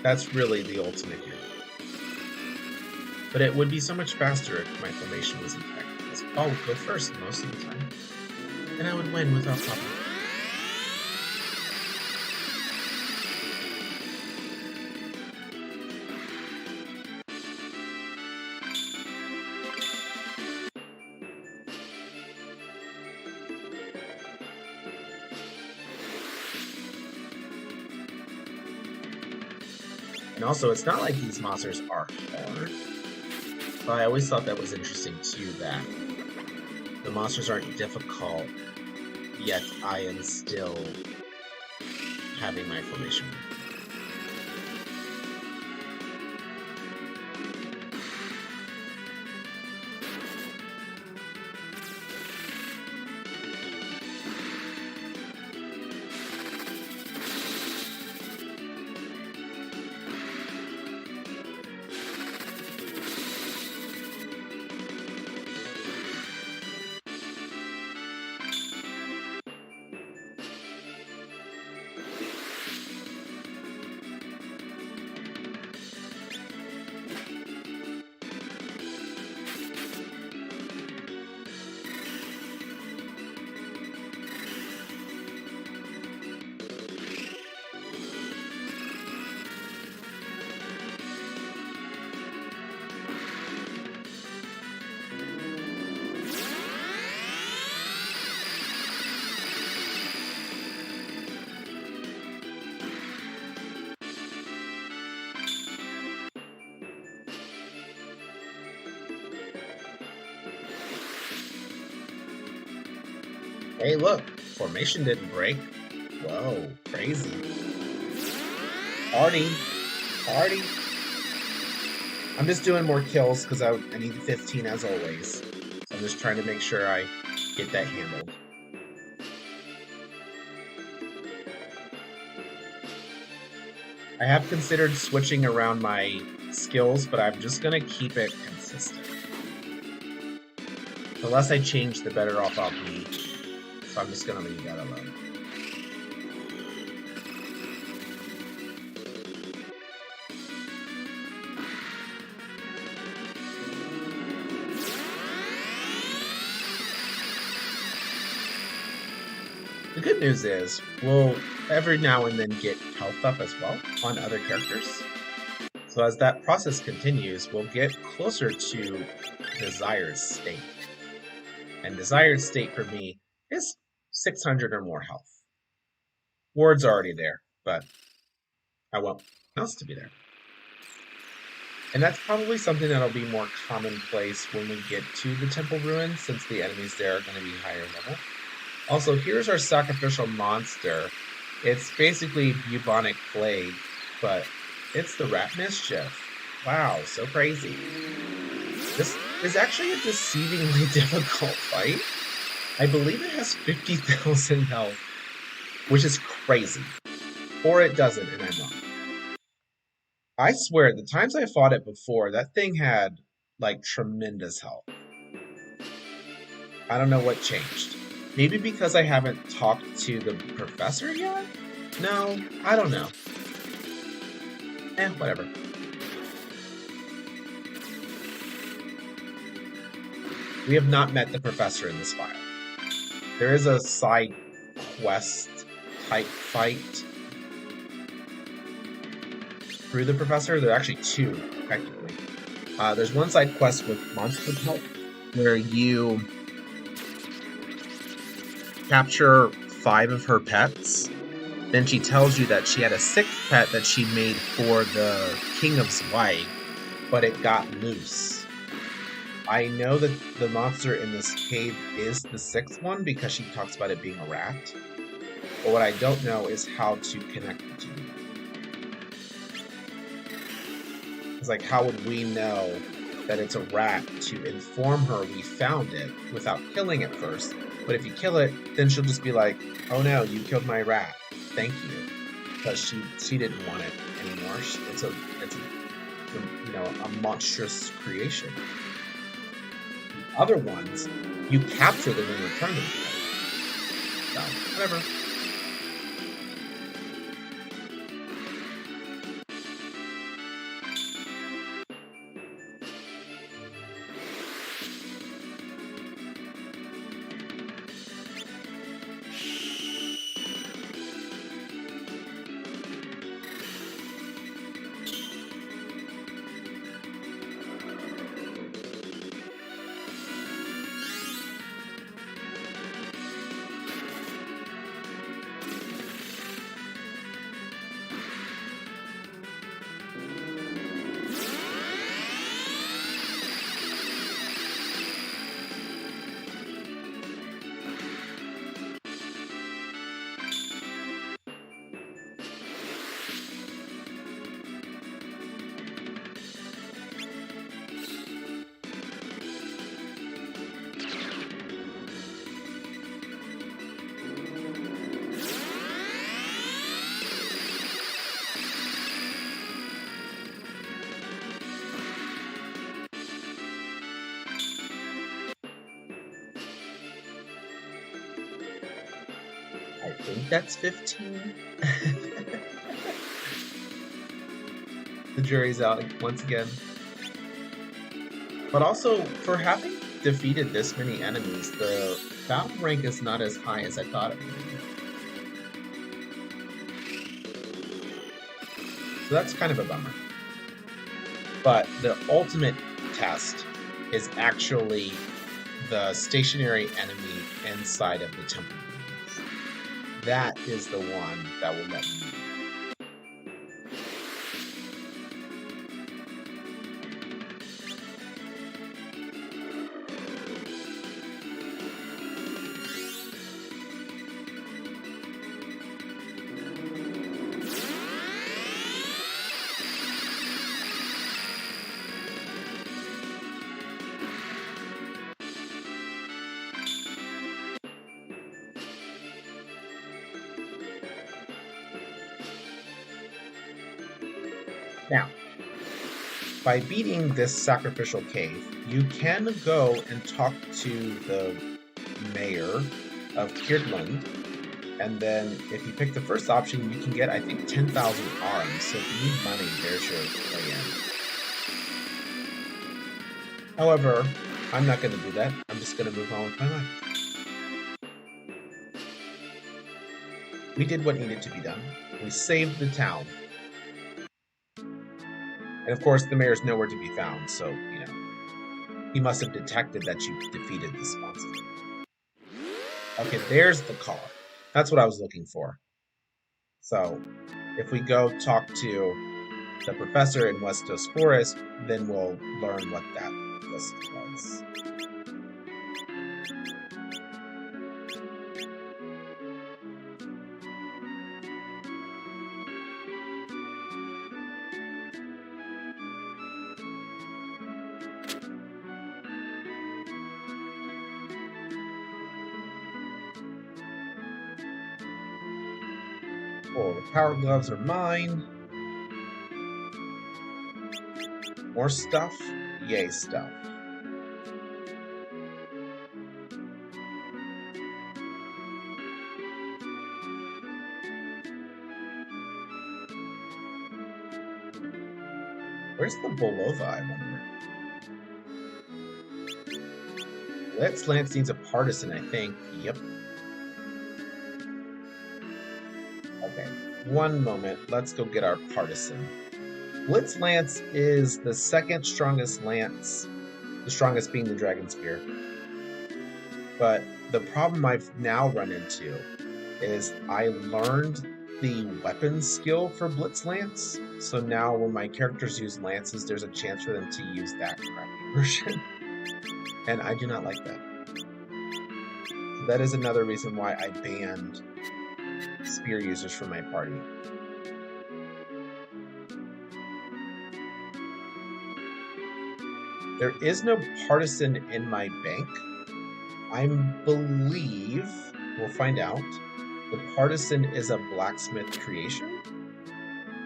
That's really the ultimate hero. But it would be so much faster if my formation was intact, because Paul would go first most of the time, and I would win without problem. And also, it's not like these monsters are hard. But I always thought that was interesting too, that the monsters aren't difficult, yet I am still having my formation. Hey, look, formation didn't break. Whoa, crazy. Party. Party. I'm just doing more kills because I need 15 as always. So I'm just trying to make sure I get that handled. I have considered switching around my skills, but I'm just going to keep it consistent. The less I change, the better off I'll be. So I'm just going to leave that alone. The good news is, we'll every now and then get health up as well on other characters. So as that process continues, we'll get closer to desired state. And desired state for me is 600 or more health. Ward's already there, but I want else to be there. And that's probably something that'll be more commonplace when we get to the Temple Ruins, since the enemies there are going to be higher level. Also, here's our sacrificial monster. It's basically bubonic plague, but it's the rat mischief. Wow, so crazy. This is actually a deceivingly difficult fight. I believe it has 50,000 health, which is crazy. Or it doesn't, and I'm wrong. I swear, the times I fought it before, that thing had, like, tremendous health. I don't know what changed. Maybe because I haven't talked to the professor yet? No, I don't know. Whatever. We have not met the professor in this file. There is a side quest type fight through the professor. There are actually two, technically. There's one side quest with monster help where you capture 5 of her pets. Then she tells you that she had a 6th pet that she made for the King of Zweig, but it got loose. I know that the monster in this cave is the 6th one because she talks about it being a rat. But what I don't know is how to connect the two. It's like, how would we know that it's a rat to inform her we found it without killing it first? But if you kill it, then she'll just be like, "Oh no, you killed my rat. Thank you," because she didn't want it anymore. It's a a monstrous creation. The other ones, you capture them and return them to her. So whatever. I think that's 15. The jury's out once again. But also, for having defeated this many enemies, the battle rank is not as high as I thought it would be. So that's kind of a bummer. But the ultimate test is actually the stationary enemy inside of the temple. That is the one that will let me know. Now, by beating this sacrificial cave, you can go and talk to the mayor of Kirtland, and then if you pick the first option, you can get, I think, 10,000 arms. So if you need money, there's your way in. However, I'm not going to do that. I'm just going to move on with my life. We did what needed to be done. We saved the town. And of course, the mayor's nowhere to be found, so, he must have detected that you defeated this monster. Okay, there's the car. That's what I was looking for. So, if we go talk to the professor in Westos Forest, then we'll learn what that list was. Oh, the power gloves are mine. More stuff? Yay, stuff. Where's the Bolova, I wonder? Let's Lance needs a partisan, I think. Yep. Okay, one moment. Let's go get our partisan. Blitz Lance is the second strongest lance, the strongest being the Dragon Spear. But the problem I've now run into is I learned the weapon skill for Blitz Lance. So now when my characters use lances, there's a chance for them to use that crappy version. And I do not like that. So that is another reason why I banned spear users from my party. There is no partisan in my bank. I believe, we'll find out, the partisan is a blacksmith creation.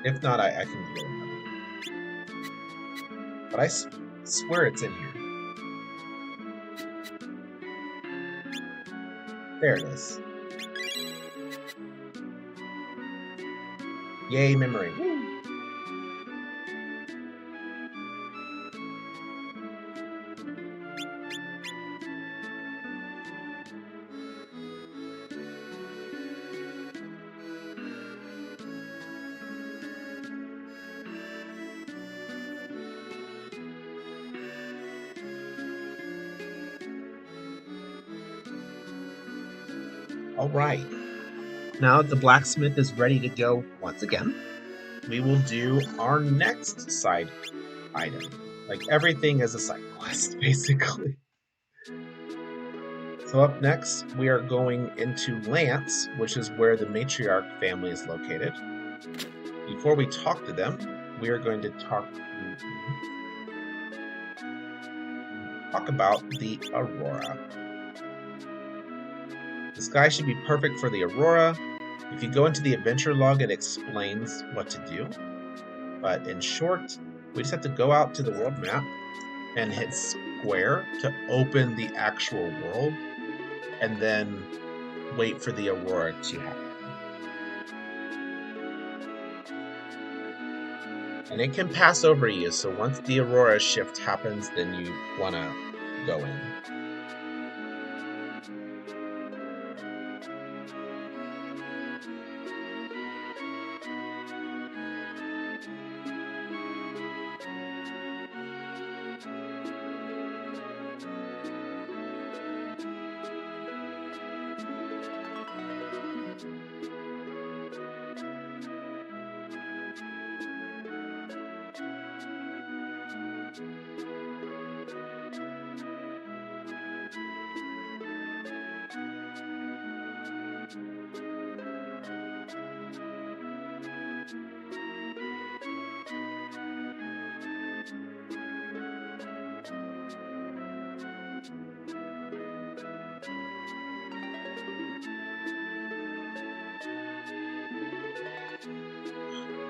If not, I can get another. But I swear it's in here. There it is. Yay, memory. Woo. All right. Now that the blacksmith is ready to go once again, we will do our next side item. Like everything is a side quest, basically. So up next, we are going into Lance, which is where the matriarch family is located. Before we talk to them, we are going to talk about the Aurora. The sky should be perfect for the Aurora. If you go into the adventure log, it explains what to do. But in short, we just have to go out to the world map and hit square to open the actual world, and then wait for the Aurora to happen. And it can pass over you, so once the Aurora shift happens, then you want to go in.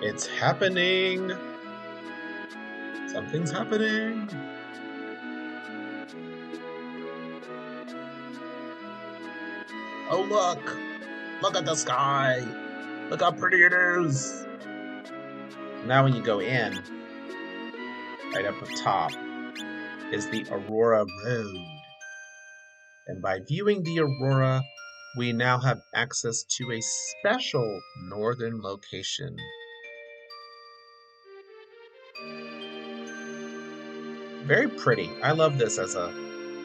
It's happening! Something's happening! Oh look! Look at the sky! Look how pretty it is! Now when you go in, right up at the top, is the Aurora Road. And by viewing the Aurora, we now have access to a special northern location. Very pretty. I love this this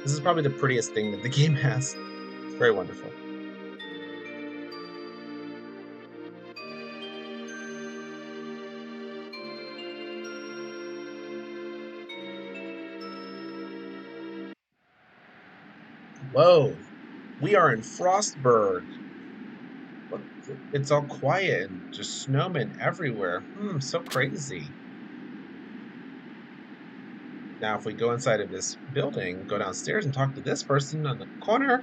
is probably the prettiest thing that the game has. It's very wonderful. Whoa, we are in Frostburg. Look, it's all quiet and just snowmen everywhere. So crazy. Now, if we go inside of this building, go downstairs and talk to this person on the corner.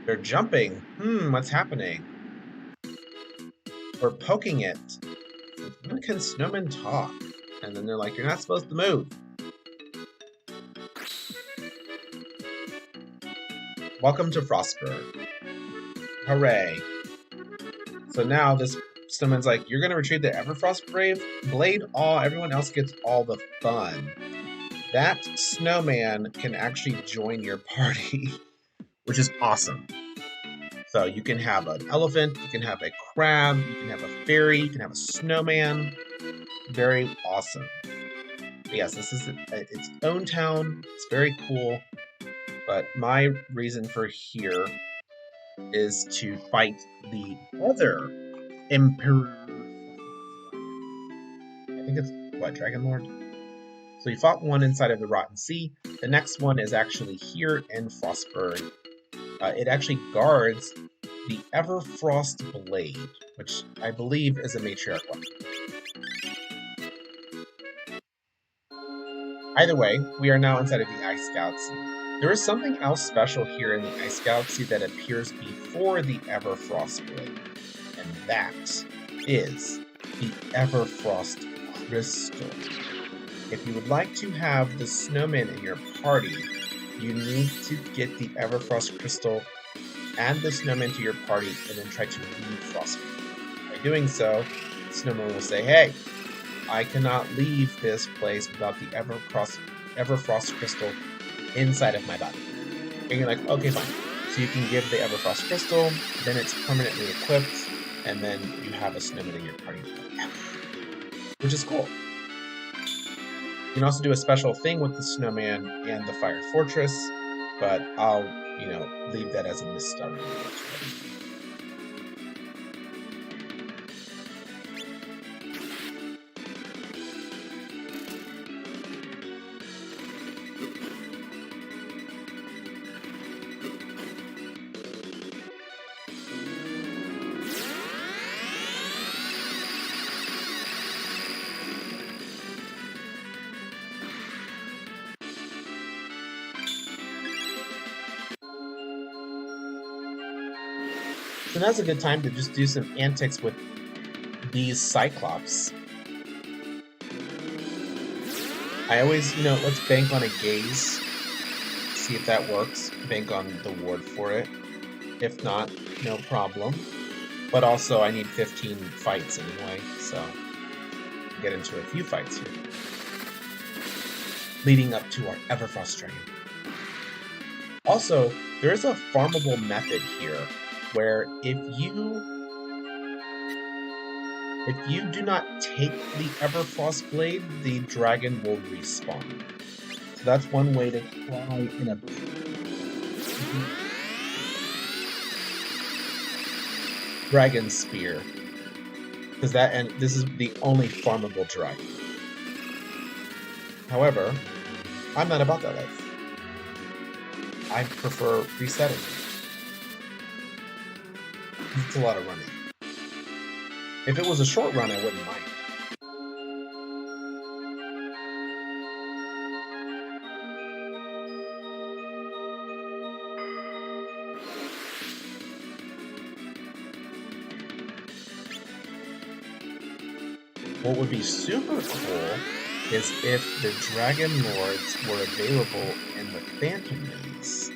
They're jumping. What's happening? We're poking it. When can snowmen talk? And then they're like, you're not supposed to move. Welcome to Frostburg. Hooray. So now this snowman's like, you're going to retrieve the Everfrost Blade? Everyone else gets all the fun. That snowman can actually join your party, which is awesome. So you can have an elephant, you can have a crab, you can have a fairy, you can have a snowman. Very awesome. But yes, this is its own town. It's very cool. But my reason for here is to fight the other Emperor. I think it's, Dragon Lord? So you fought one inside of the Rotten Sea. The next one is actually here in Frostburg. It actually guards the Everfrost Blade, which I believe is a matriarch weapon. Either way, we are now inside of the Ice Galaxy. There is something else special here in the Ice Galaxy that appears before the Everfrost Blade, and that is the Everfrost Crystal. If you would like to have the snowman in your party, you need to get the Everfrost Crystal, add the snowman to your party, and then try to leave Frostfire. By doing so, the snowman will say, "Hey, I cannot leave this place without the Everfrost Crystal inside of my body." And you're like, okay, fine. So you can give the Everfrost Crystal, then it's permanently equipped, and then you have a snowman in your party forever, which is cool. You can also do a special thing with the snowman and the Fire Fortress, but I'll, leave that as a mystery. So now's a good time to just do some antics with these Cyclops. I always, let's bank on a gaze. See if that works. Bank on the ward for it. If not, no problem. But also, I need 15 fights anyway, so I'll get into a few fights here. Leading up to our Everfrost Dragon. Also, there is a farmable method here where if you do not take the Everfrost Blade, the dragon will respawn. So that's one way to try in a Dragon Spear. And this is the only farmable dragon. However, I'm not about that life. I prefer resetting. It's a lot of running. If it was a short run, I wouldn't mind. What would be super cool is if the Dragon Lords were available in the Phantom Maze.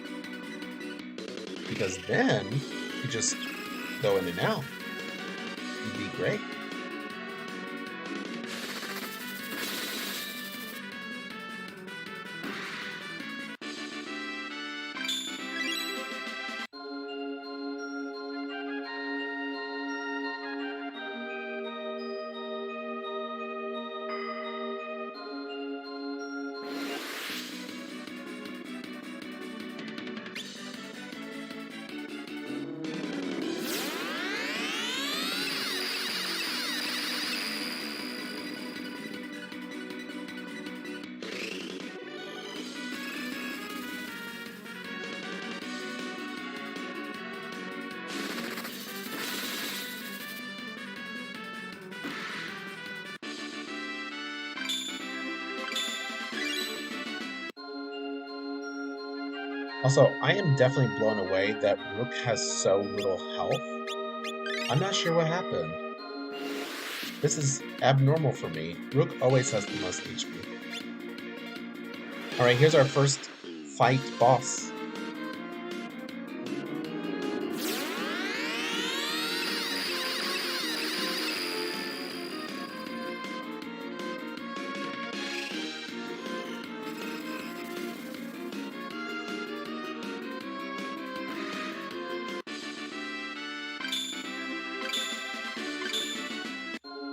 Because then you just go in and out. It'd be great. Also, I am definitely blown away that Rook has so little health. I'm not sure what happened. This is abnormal for me. Rook always has the most HP. Alright, here's our first fight boss.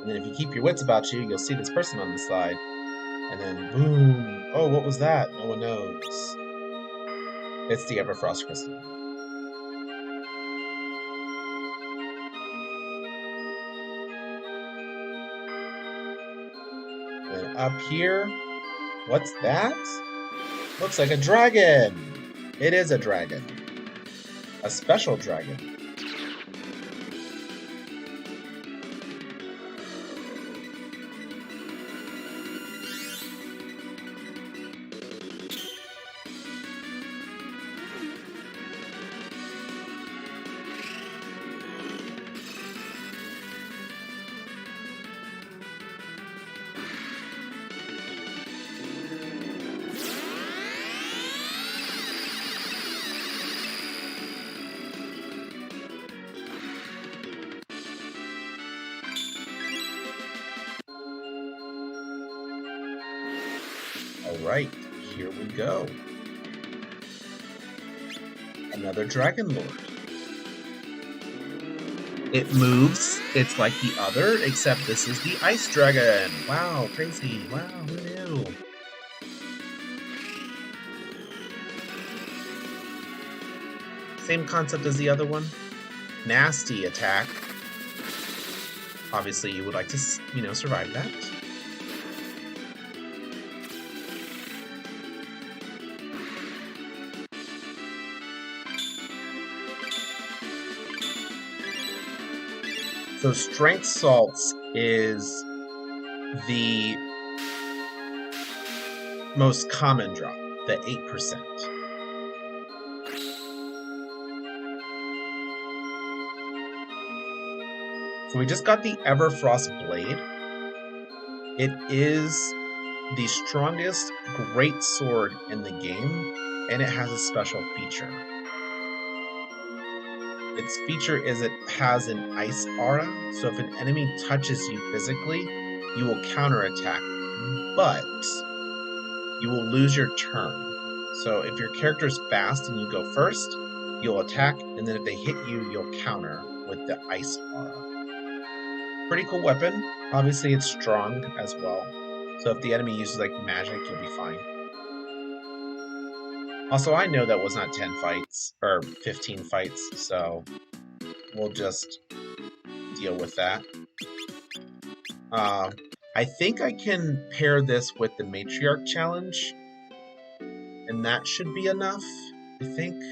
And then if you keep your wits about you, you'll see this person on the side. And then boom. Oh, what was that? No one knows. It's the Everfrost Crystal. And up here, what's that? Looks like a dragon. It is a dragon. A special dragon. right, here we go. Another Dragon Lord. It moves. It's like the other, except this is the Ice Dragon. Wow, crazy. Wow, who knew? Same concept as the other one. Nasty attack. Obviously, you would like to, survive that. So Strength Salts is the most common drop, the 8%. So we just got the Everfrost Blade. It is the strongest great sword in the game, and it has a special feature. Its feature is it has an ice aura, so if an enemy touches you physically, you will counterattack, but you will lose your turn. So if your character is fast and you go first, you'll attack, and then if they hit you, you'll counter with the ice aura. Pretty cool weapon. Obviously, it's strong as well. So if the enemy uses like magic, you'll be fine. Also, I know that was not 10 fights, or 15 fights, so we'll just deal with that. I think I can pair this with the Matriarch Challenge, and that should be enough, I think.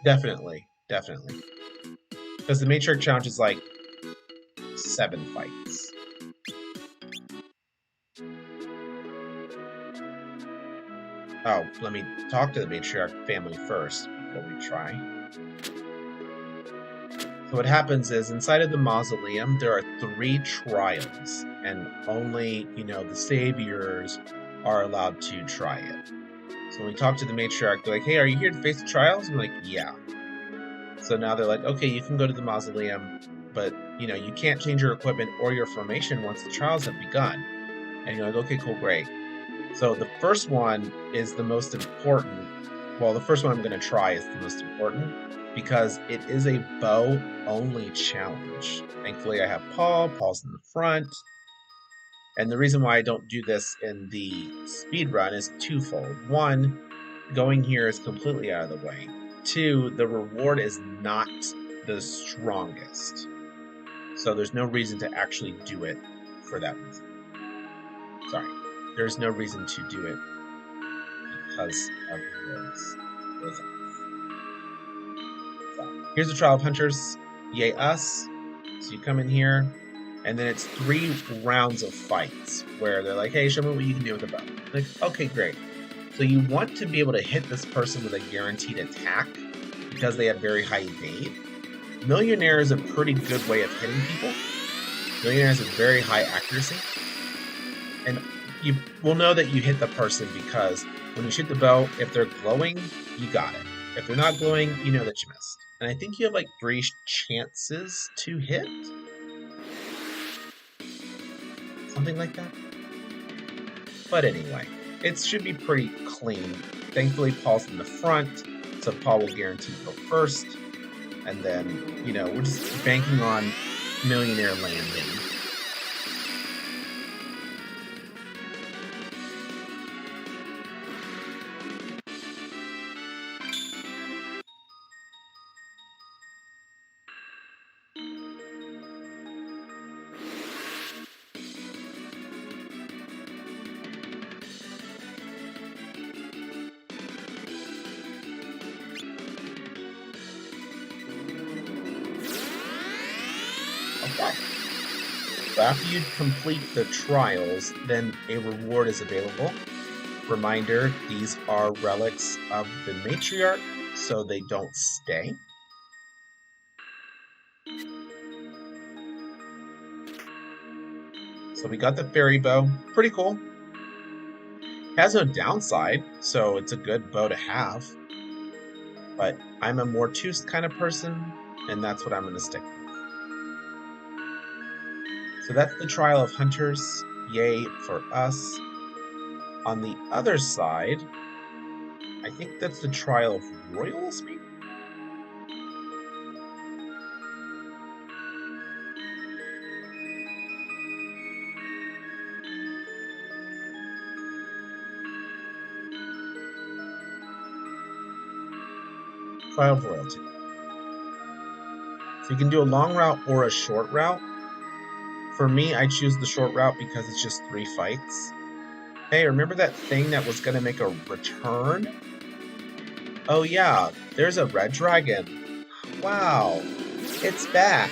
Definitely. Because the Matriarch Challenge is like 7 fights. Oh, let me talk to the Matriarch family first before we try. So what happens is, inside of the mausoleum, there are 3 trials, and only, the saviors are allowed to try it. So when we talk to the Matriarch, they're like, hey, are you here to face the trials? I'm like, yeah. So now they're like, okay, you can go to the mausoleum, but, you can't change your equipment or your formation once the trials have begun. And you're like, okay, cool, great. So the first one is the most important. Well, the first one I'm going to try is the most important because it is a bow-only challenge. Thankfully, I have Paul. Paul's in the front. And the reason why I don't do this in the speed run is twofold. One, going here is completely out of the way. 2, the reward is not the strongest. So there's no reason to actually do it for that reason. Sorry. There's no reason to do it because of those reasons. So here's the Trial of Hunters. Yay us. So you come in here, and then it's 3 rounds of fights where they're like, hey, show me what you can do with a bow. Like, okay, great. So you want to be able to hit this person with a guaranteed attack because they have very high evade. Millionaire is a pretty good way of hitting people. Millionaire has a very high accuracy. And you will know that you hit the person because when you shoot the bow, if they're glowing, you got it. If they're not glowing, you know that you missed. And I think you have like 3 chances to hit. Something like that. But anyway, it should be pretty clean. Thankfully, Paul's in the front, so Paul will guarantee to go first. And then, we're just banking on Millionaire landing. Okay. So after you complete the trials, then a reward is available. Reminder, these are relics of the Matriarch, so they don't stay. So we got the fairy bow. Pretty cool. Has no downside, so it's a good bow to have. But I'm a Mortus kind of person, and that's what I'm going to stick with. So that's the Trial of Hunters. Yay for us. On the other side, I think that's the Trial of Royals, maybe? Trial of Royalty. So you can do a long route or a short route. For me, I choose the short route because it's just 3 fights. Hey, remember that thing that was going to make a return? Oh yeah, there's a red dragon. Wow, it's back.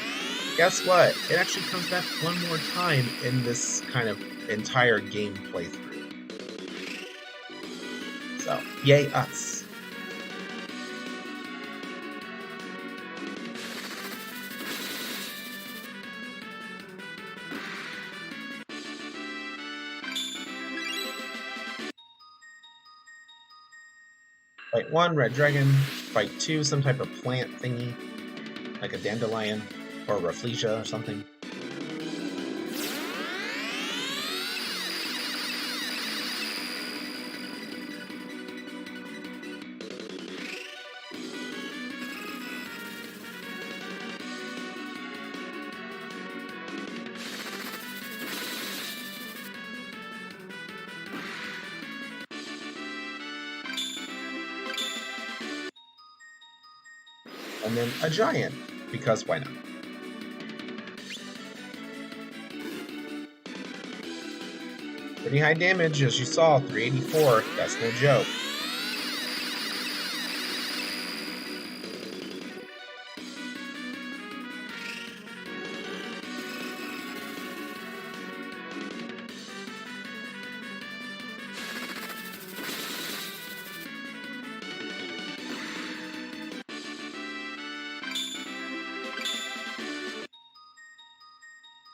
Guess what? It actually comes back one more time in this kind of entire game playthrough. So, yay us. Fight 1, red dragon. Fight 2, some type of plant thingy, like a dandelion or rafflesia or something. And then a giant, because why not? Pretty high damage, as you saw, 384, that's no joke.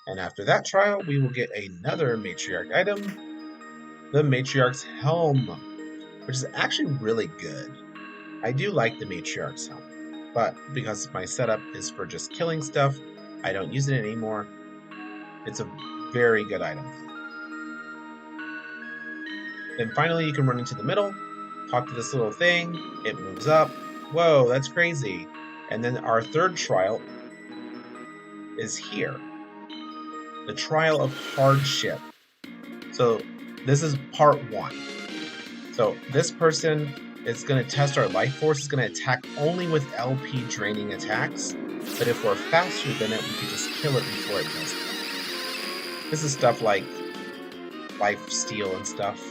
And after that trial, we will get another matriarch item, the matriarch's helm, which is actually really good. I do like the matriarch's helm, but because my setup is for just killing stuff, I don't use it anymore. It's a very good item. Then finally you can run into the middle, talk to this little thing, it moves up. Whoa, that's crazy. And then our third trial is here. The Trial of Hardship. So this is part 1. So this person is going to test our life force, is going to attack only with LP draining attacks, but if we're faster than it, we can just kill it before it does that. This is stuff like life steal and stuff.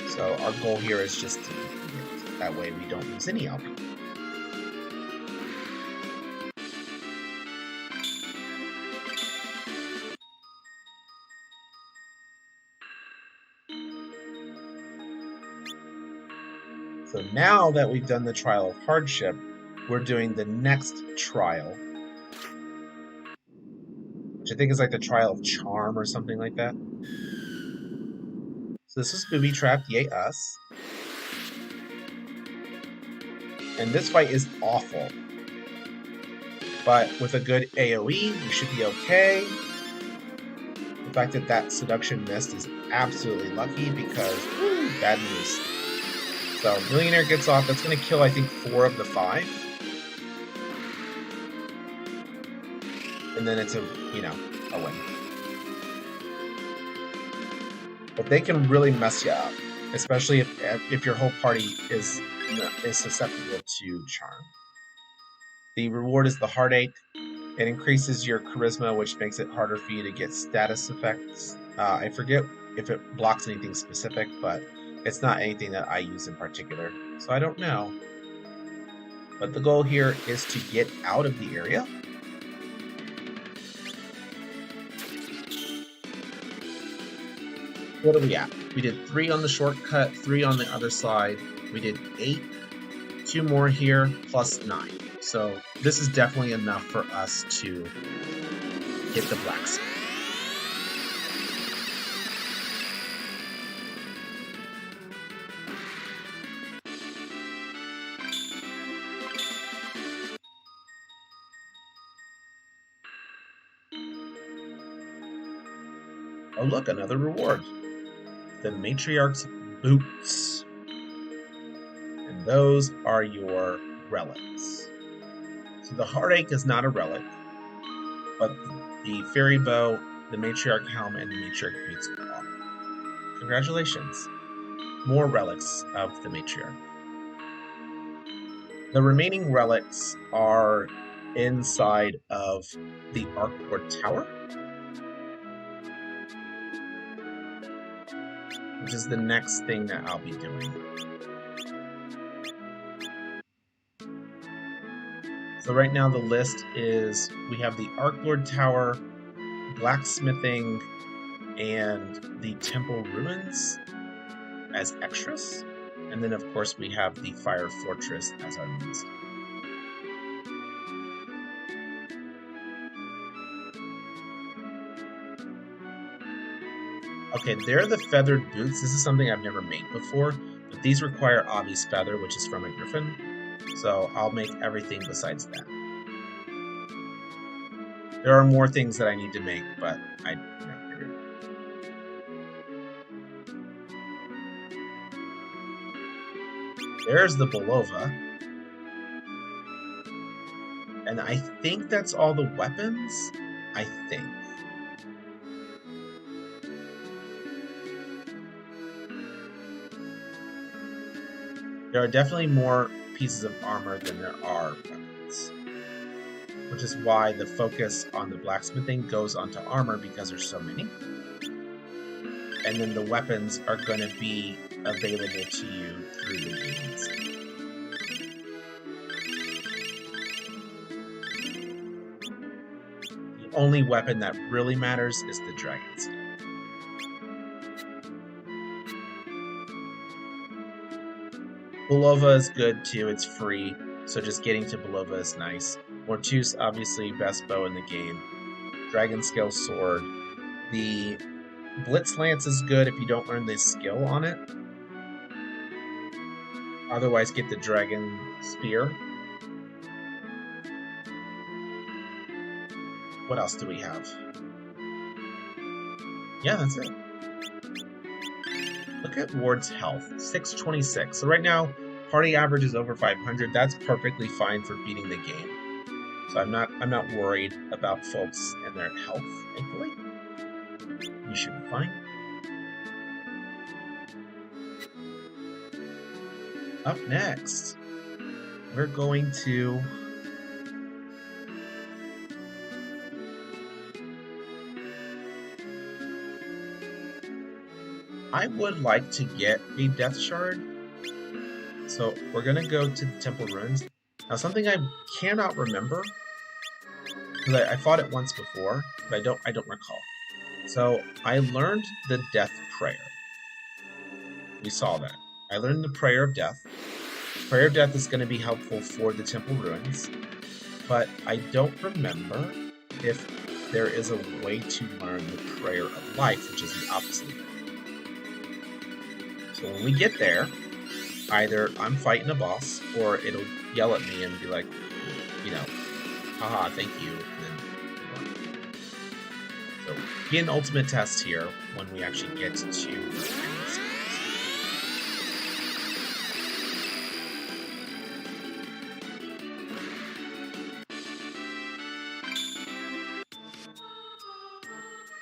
So our goal here is just to defeat it. That way we don't lose any LP. So now that we've done the Trial of Hardship, we're doing the next trial, which I think is like the Trial of Charm or something like that. So this is Booby Trapped, yay us. And this fight is awful. But with a good AoE, we should be okay. The fact that that seduction missed is absolutely lucky because, woo, bad news. So Millionaire gets off. That's going to kill, I think, 4 of the 5. And then it's a win. But they can really mess you up, especially if your whole party is susceptible to charm. The reward is the Heartache. It increases your charisma, which makes it harder for you to get status effects. I forget if it blocks anything specific, but it's not anything that I use in particular, so I don't know. But the goal here is to get out of the area. What are we at? We did 3 on the shortcut, 3 on the other side. We did 8, 2 more here, plus 9. So this is definitely enough for us to get the blacksmith. Oh look, another reward. the matriarch's boots. And those are your relics. So the heartache is not a relic, but the fairy bow, the matriarch helm, and the matriarch boots are. Congratulations. More relics of the matriarch. The remaining relics are inside of the Arcboard Tower, which is the next thing that I'll be doing. So right now the list is, we have the Arcboard Tower, blacksmithing, and the temple ruins as extras. And then of course we have the Fire Fortress as our list. Okay, they're the feathered boots. This is something I've never made before, but these require Avi's feather, which is from a griffin. So I'll make everything besides that. There are more things that I need to make, but I figured. There's the Belova. And I think that's all the weapons. I think. There are definitely more pieces of armor than there are weapons, which is why the focus on the blacksmithing goes onto armor, because there's so many. And then the weapons are going to be available to you through the games. The only weapon that really matters is the dragon scale. Belova is good too, it's free, so just getting to Belova is nice. Mortus, obviously, best bow in the game. Dragon Scale Sword. The Blitz Lance is good if you don't learn the skill on it. Otherwise, get the Dragon Spear. What else do we have? Yeah, that's it. Look at Ward's health, 626. So right now, party average is over 500. That's perfectly fine for beating the game. So I'm not worried about folks and their health, thankfully. You should be fine. Up next, we're going to I would like to get a Death Shard. So we're going to go to the Temple Ruins. Now something I cannot remember, because I fought it once before, but I don't recall. So I learned the Death Prayer. We saw that. I learned the Prayer of Death. Prayer of Death is going to be helpful for the Temple Ruins, but I don't remember if there is a way to learn the Prayer of Life, which is the opposite. So when we get there, either I'm fighting a boss, or it'll yell at me and be like, you know, haha, thank you. And then, so be an ultimate test here when we actually get to the enemies.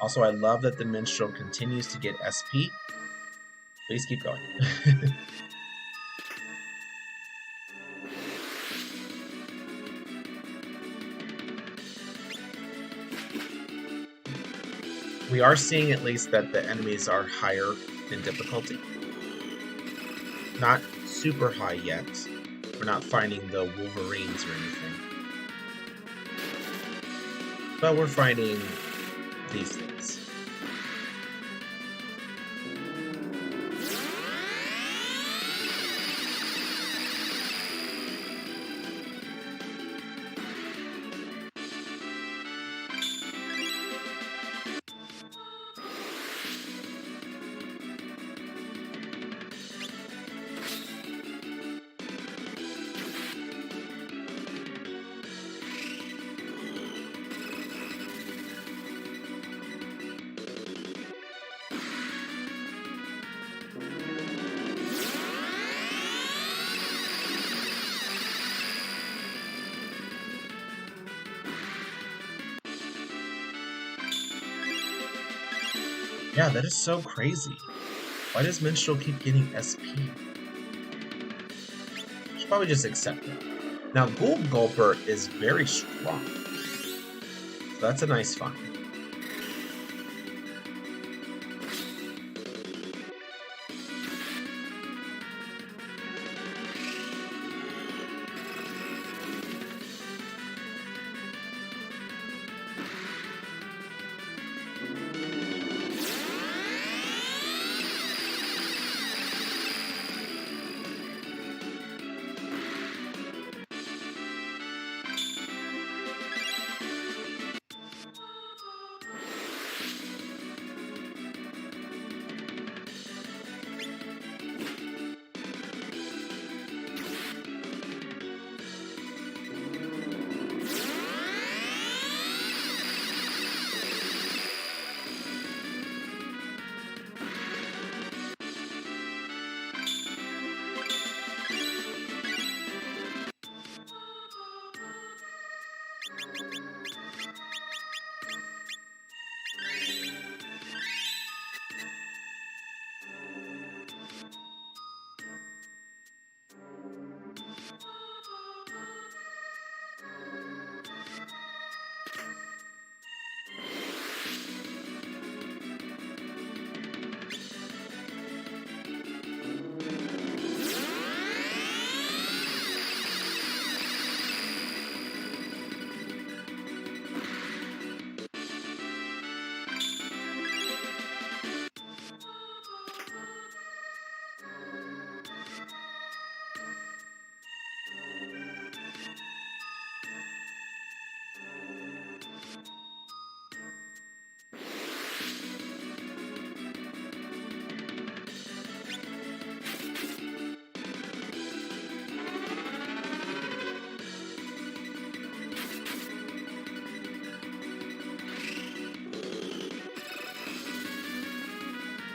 Also, I love that the minstrel continues to get SP. Please keep going. We are seeing at least that the enemies are higher in difficulty. Not super high yet. We're not finding the Wolverines or anything. But we're finding these things. Yeah, that is so crazy. Why does Minstrel keep getting SP? Should probably just accept it. Now, Gold Gulper is very strong. So that's a nice find.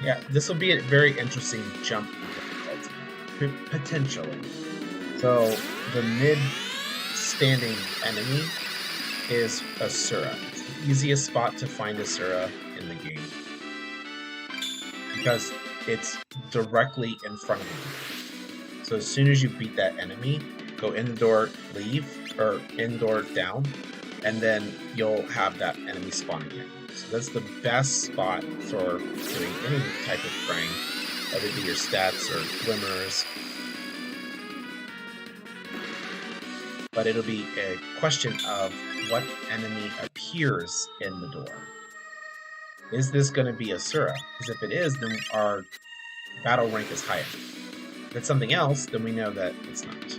Yeah, this will be a very interesting jump in difficulty, potentially. So the mid-standing enemy is Asura. It's the easiest spot to find Asura in the game because it's directly in front of you. So as soon as you beat that enemy, go in the door, leave, or indoor down, and then you'll have that enemy spawn again. So that's the best spot for doing any type of fraying, whether it be your stats or glimmers. But it'll be a question of what enemy appears in the door. Is this going to be Asura? Because if it is, then our battle rank is higher. If it's something else, then we know that it's not.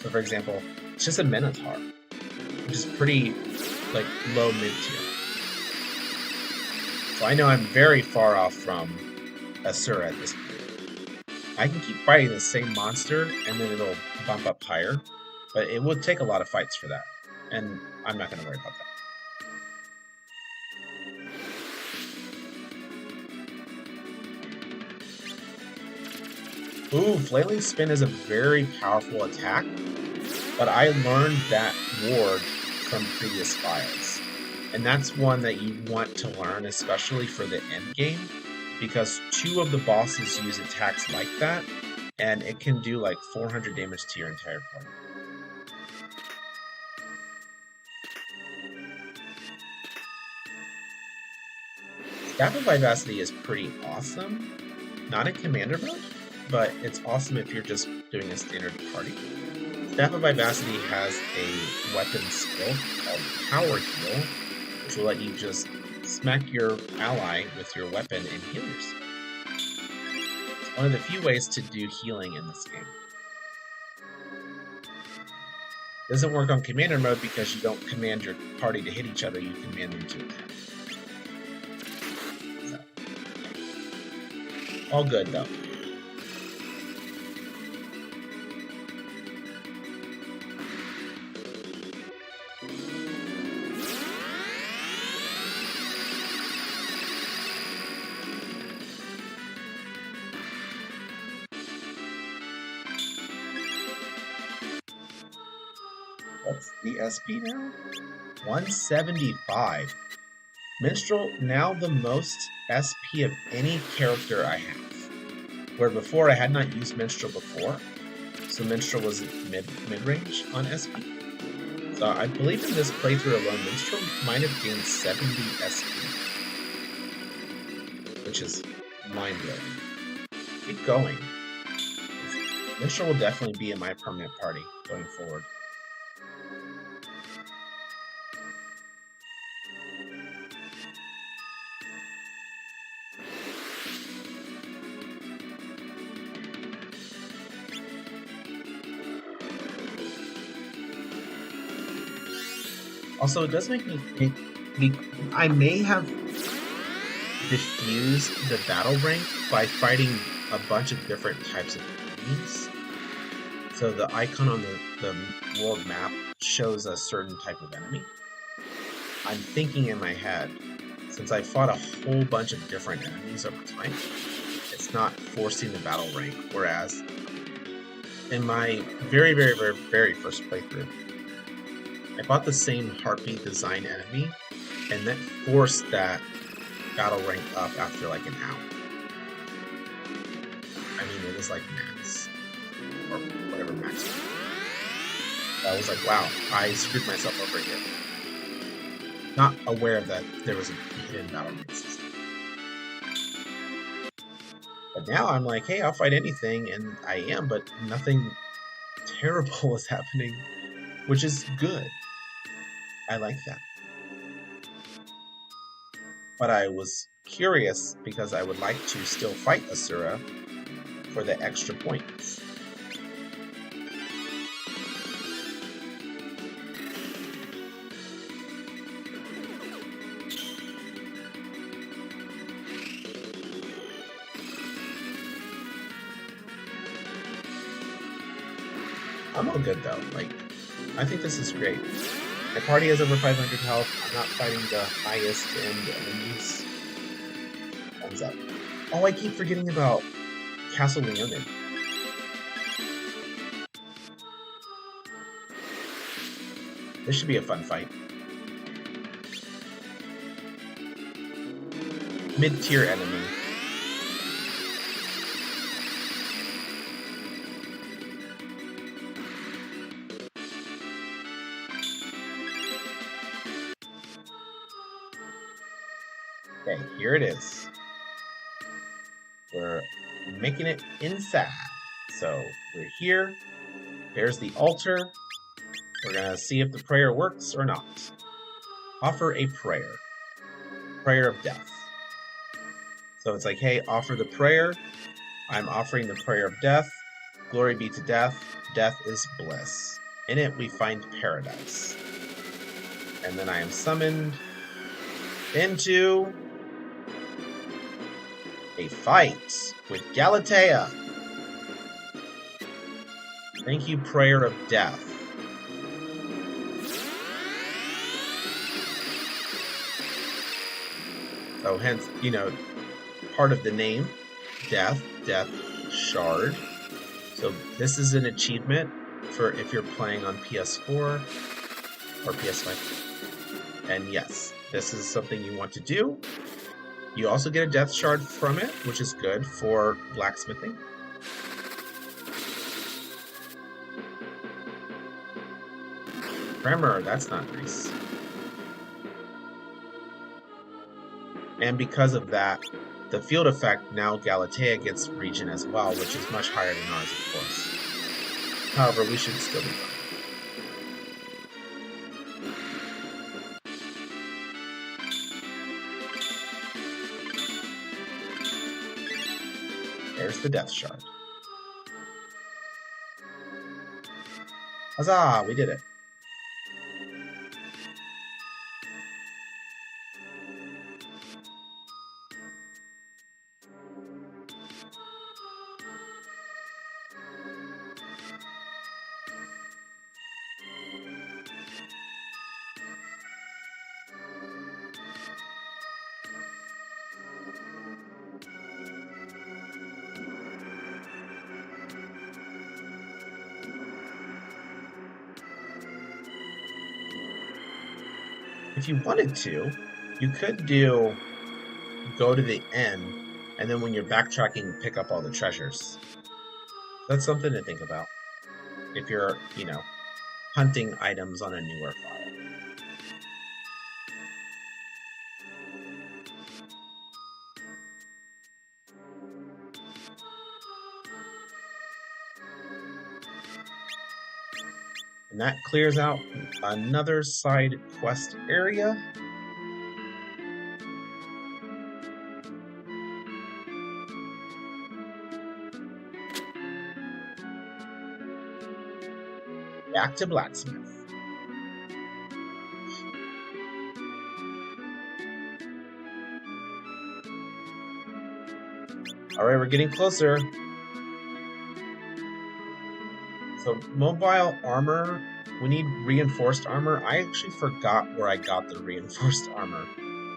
So for example, it's just a Minotaur, which is pretty like low mid-tier. So I know I'm very far off from Asura at this point. I can keep fighting the same monster and then it'll bump up higher, but it would take a lot of fights for that, and I'm not going to worry about that. Ooh, Flailing Spin is a very powerful attack, but I learned that ward from previous files. And that's one that you want to learn, especially for the end game, because 2 of the bosses use attacks like that, and it can do like 400 damage to your entire party. Staff of Vivacity is pretty awesome. Not in Commander mode, but it's awesome if you're just doing a standard party. Staff of Vivacity has a weapon skill called Power Heal, which will let you just smack your ally with your weapon and heal yourself. It's one of the few ways to do healing in this game. Doesn't work on Commander mode because you don't command your party to hit each other, you command them to attack. So, all good though. What's the SP now? 175. Minstrel, now the most SP of any character I have. Where before I had not used Minstrel before, so Minstrel was mid range on SP. So I believe in this playthrough alone, Minstrel might have gained 70 SP, which is mind blowing. Keep going. Minstrel will definitely be in my permanent party going forward. Also, it does make me think I may have diffused the battle rank by fighting a bunch of different types of enemies. So the icon on the world map shows a certain type of enemy. I'm thinking in my head, since I fought a whole bunch of different enemies over time, it's not forcing the battle rank. Whereas in my very, very, very, very first playthrough, I fought the same heartbeat design enemy, and that forced that battle rank up after like an hour. I mean, it was like max, or whatever max. I was like, wow, I screwed myself over again. Not aware that there was a hidden battle rank system. But now I'm like, hey, I'll fight anything, and I am, but nothing terrible is happening, which is good. I like that. But I was curious because I would like to still fight Asura for the extra points. I'm all good though. Like, I think this is great. My party has over 500 health. I'm not fighting the highest end enemies. Thumbs up. Oh, I keep forgetting about Castle Leonin. This should be a fun fight. Mid-tier enemy. Okay, here it is. We're making it inside. So we're here. There's the altar. We're going to see if the prayer works or not. Offer a prayer. Prayer of death. So it's like, hey, offer the prayer. I'm offering the prayer of death. Glory be to death. Death is bliss. In it we find paradise. And then I am summoned into a fight with Galatea. Thank you, prayer of death. So hence, part of the name, death shard. So this is an achievement for if you're playing on PS4 or PS5. And yes, this is something you want to do. You also get a death shard from it, which is good for blacksmithing. Tremor, that's not nice. And because of that, the field effect, now Galatea gets regen as well, which is much higher than ours, of course. However, we should still be fine. There's the death shard. Huzzah! We did it. If you wanted to, You could do go to the end, and then when you're backtracking, pick up all the treasures. That's something to think about if you're, hunting items on a newer file. And that clears out another side quest area. Back to blacksmith. All right, we're getting closer. So mobile armor, we need reinforced armor. I actually forgot where I got the reinforced armor.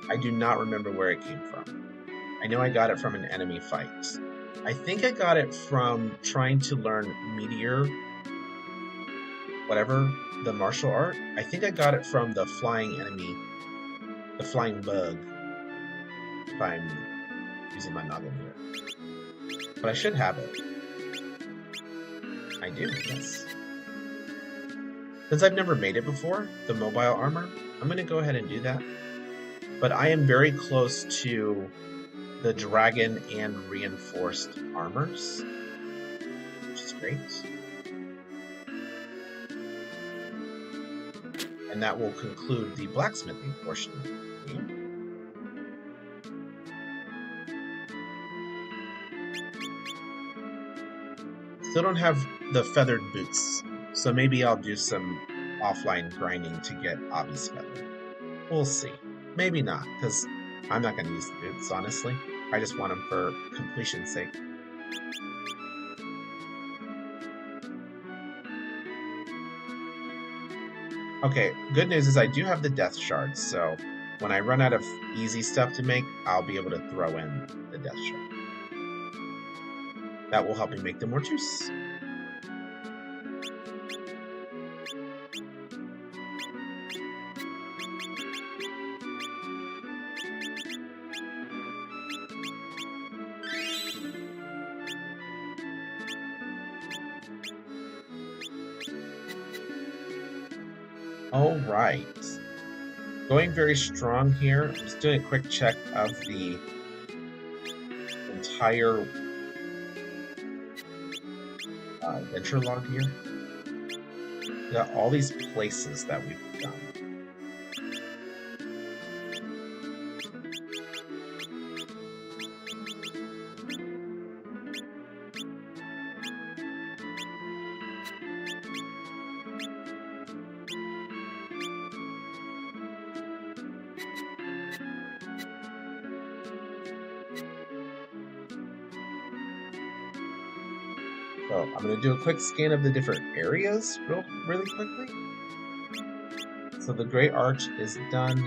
I do not remember where it came from. I know I got it from an enemy fight. I think I got it from trying to learn meteor, whatever, the martial art. I think I got it from the flying enemy, the flying bug, if I'm using my noggin here. But I should have it. I do, yes. Since I've never made it before, the mobile armor, I'm going to go ahead and do that. But I am very close to the dragon and reinforced armors, which is great. And that will conclude the blacksmithing portion of the game. Still don't have the feathered boots, so maybe I'll do some offline grinding to get Obby's feather. We'll see. Maybe not, because I'm not going to use the boots, honestly. I just want them for completion's sake. Okay, good news is I do have the death shards, so when I run out of easy stuff to make, I'll be able to throw in the death shard. That will help me make the mortise. All right. Going very strong here. I'm just doing a quick check of the entire adventure log here. We got all these places that we've done. So I'm going to do a quick scan of the different areas really quickly. So the Great Arch is done.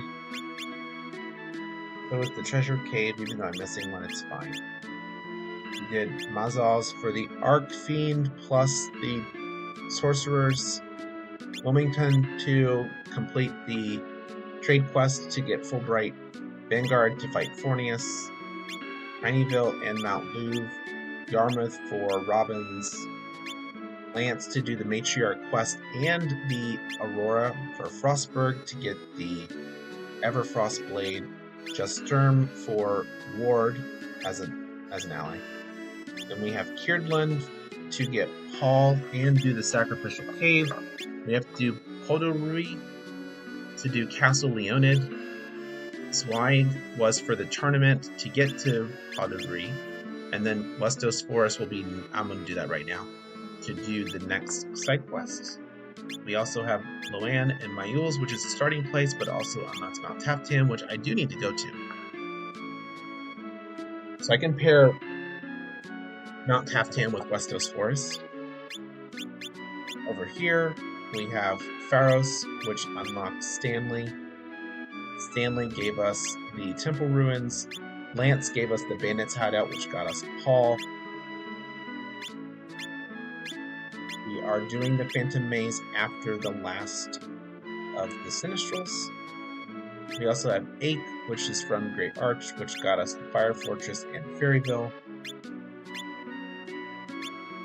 So is the Treasure Cave, even though I'm missing one, it's fine. We did Mazals for the Arc Fiend plus the Sorcerers. Wilmington to complete the trade quest to get Fulbright. Vanguard to fight Fornius. Tinyville and Mount Louvre. Yarmouth for Robbins, Lance to do the Matriarch quest, and the Aurora for Frostburg to get the Everfrost Blade, Justurm for Ward as an ally. Then we have Kirdland to get Paul and do the Sacrificial Cave. We have to do Podorui to do Castle Leonid. Zweig was for the tournament to get to Podorui. And then Westos Forest will be, I'm going to do that right now, to do the next side quest. We also have Loan and Mayuls, which is a starting place, but also that's Mount Taftam, which I do need to go to. So I can pair Mount Taftam with Westos Forest. Over here, we have Pharos, which unlocks Stanley. Stanley gave us the Temple Ruins. Lance gave us the Bandits Hideout, which got us Paul. We are doing the Phantom Maze after the last of the Sinistrals. We also have Ape, which is from Great Arch, which got us the Fire Fortress and Fairyville.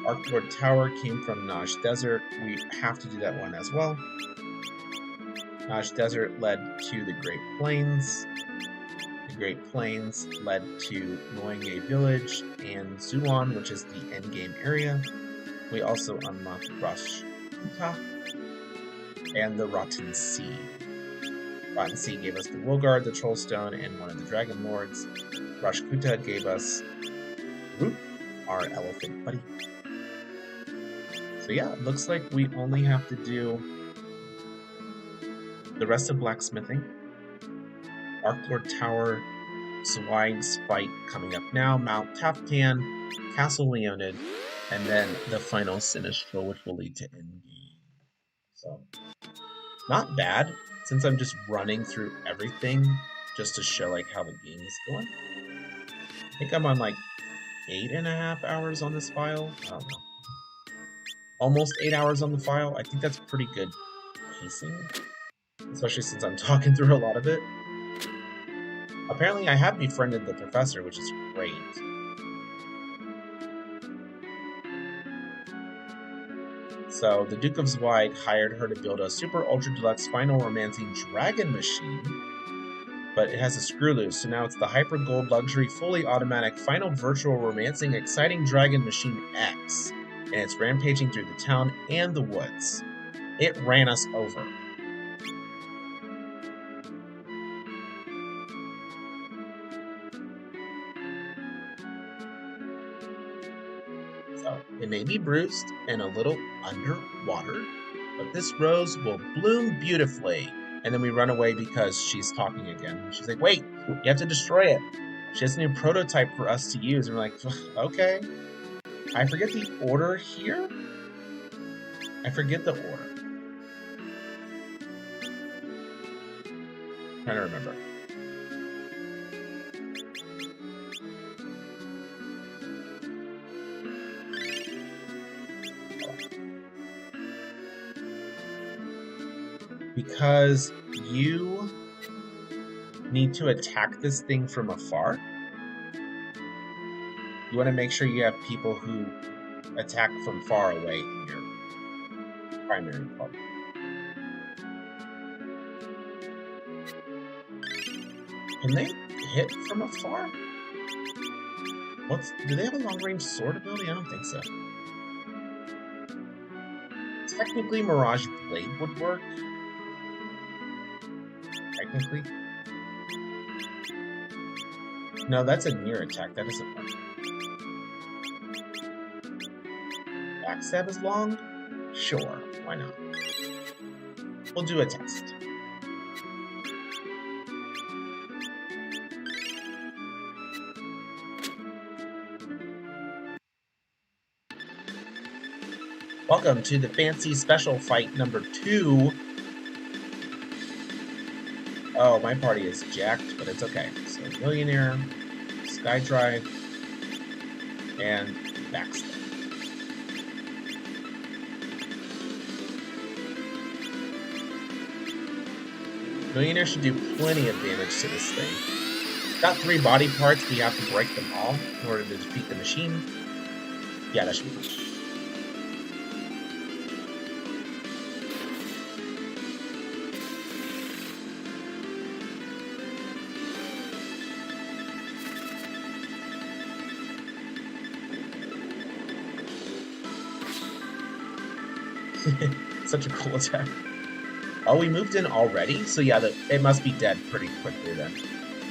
Arc Lord Tower came from Naj Desert. We have to do that one as well. Naj Desert led to the Great Plains. The Great Plains led to Moenge Village and Zulon, which is the endgame area. We also unlocked Rosh Kuta and the Rotten Sea. Rotten Sea gave us the Woolguard, the Trollstone, and one of the Dragon Lords. Rosh Kuta gave us Rook, our elephant buddy. So yeah, it looks like we only have to do the rest of blacksmithing. Arc Lord Tower, Zweig's fight coming up now, Mount Taftan, Castle Leonid, and then the final Sinistral, which will lead to endgame. So, not bad, since I'm just running through everything just to show like how the game is going. I think I'm on like 8.5 hours on this file. I don't know. Almost 8 hours on the file. I think that's pretty good pacing, especially since I'm talking through a lot of it. Apparently I have befriended the professor, which is great. So the Duke of Zweig hired her to build a super ultra deluxe final romancing dragon machine, but it has a screw loose, so now it's the hyper gold luxury fully automatic final virtual romancing exciting dragon machine X, and it's rampaging through the town and the woods. It ran us over. So it may be bruised and a little underwater, but this rose will bloom beautifully. And then we run away because she's talking again. She's like, wait, you have to destroy it. She has a new prototype for us to use. And we're like, okay. I forget the order here. I forget the order. I'm trying to remember. Because you need to attack this thing from afar. You want to make sure you have people who attack from far away in your primary party. Can they hit from afar? Do they have a long-range sword ability? I don't think so. Technically, Mirage Blade would work. Technically. No, that's a near attack. That doesn't work. Backstab is long? Sure, why not? We'll do a test. Welcome to the fancy special fight number 2. Oh, my party is jacked, but it's okay. So, Millionaire, Skydrive, and Backstab. Millionaire should do plenty of damage to this thing. Got 3 body parts, we have to break them all in order to defeat the machine. Yeah, that should be fun. Such a cool attack. Oh, we moved in already? So yeah, it must be dead pretty quickly then.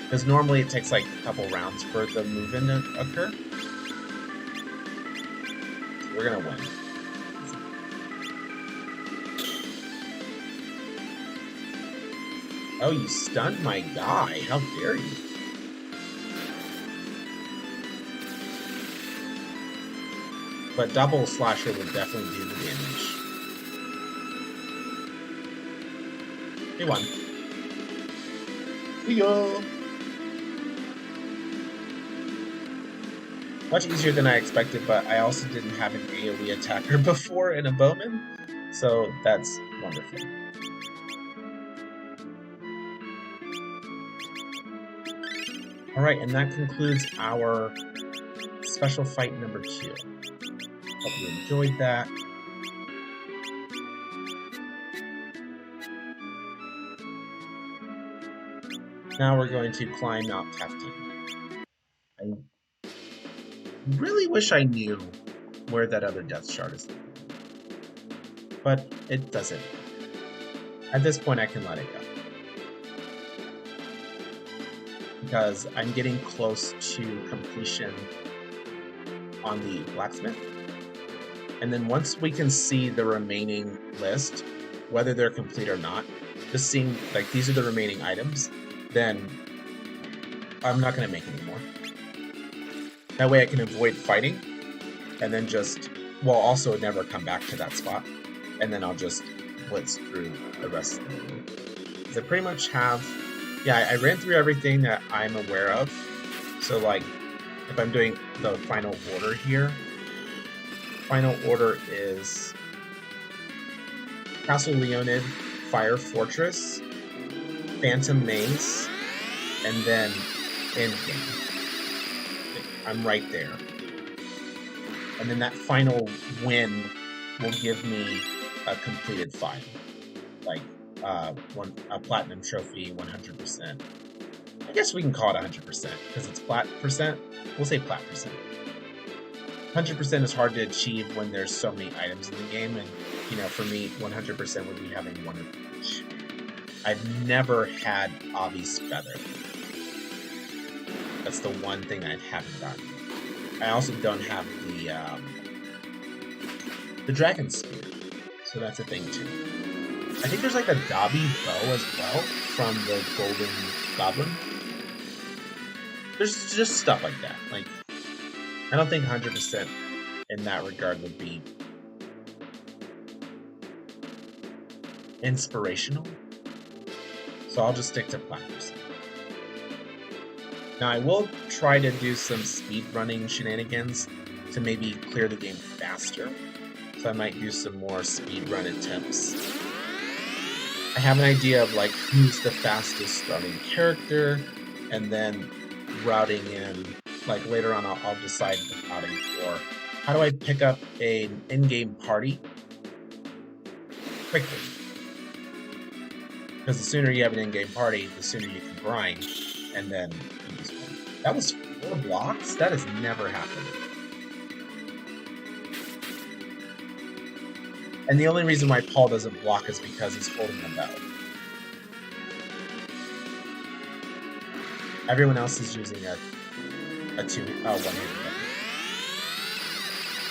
Because normally it takes like a couple rounds for the move-in to occur. So we're gonna win. Oh, you stunned my guy. How dare you? But double slasher would definitely do the damage. He won. See ya! Much easier than I expected, but I also didn't have an AoE attacker before in a bowman, so that's wonderful. All right, and that concludes our special fight number 2. Hope you enjoyed that. Now we're going to climb Mount Tefton. I really wish I knew where that other Death Shard is, but it doesn't. At this point, I can let it go. Because I'm getting close to completion on the blacksmith. And then once we can see the remaining list, whether they're complete or not, just seeing like these are the remaining items, then I'm not going to make any more. That way I can avoid fighting and then just, well, also never come back to that spot. And then I'll just blitz through the rest of the game. Because I pretty much have, yeah, I ran through everything that I'm aware of. So like, if I'm doing the final order here, final order is Castle Leonid, Fire Fortress, Phantom Maze, and then Endgame. I'm right there. And then that final win will give me a completed file. Like a platinum trophy, 100%. I guess we can call it 100% because it's plat percent. We'll say plat percent. 100% is hard to achieve when there's so many items in the game, and you know, for me, 100% would be having one of each. I've never had Avi's Feather. That's the one thing I haven't gotten. I also don't have the Dragon Spear, so that's a thing too. I think there's like a Dobby bow as well from the Golden Goblin. There's just stuff like that. Like, I don't think 100% in that regard would be inspirational. So I'll just stick to platinums. Now I will try to do some speed running shenanigans to maybe clear the game faster. So I might do some more speed run attempts. I have an idea of like who's the fastest starting character, and then routing in, like later on I'll decide the routing for how do I pick up an in-game party quickly. Because the sooner you have an in-game party, the sooner you can grind, and then you just win. That was 4 blocks? That has never happened. And the only reason why Paul doesn't block is because he's holding a bow. Everyone else is using a one-handed weapon.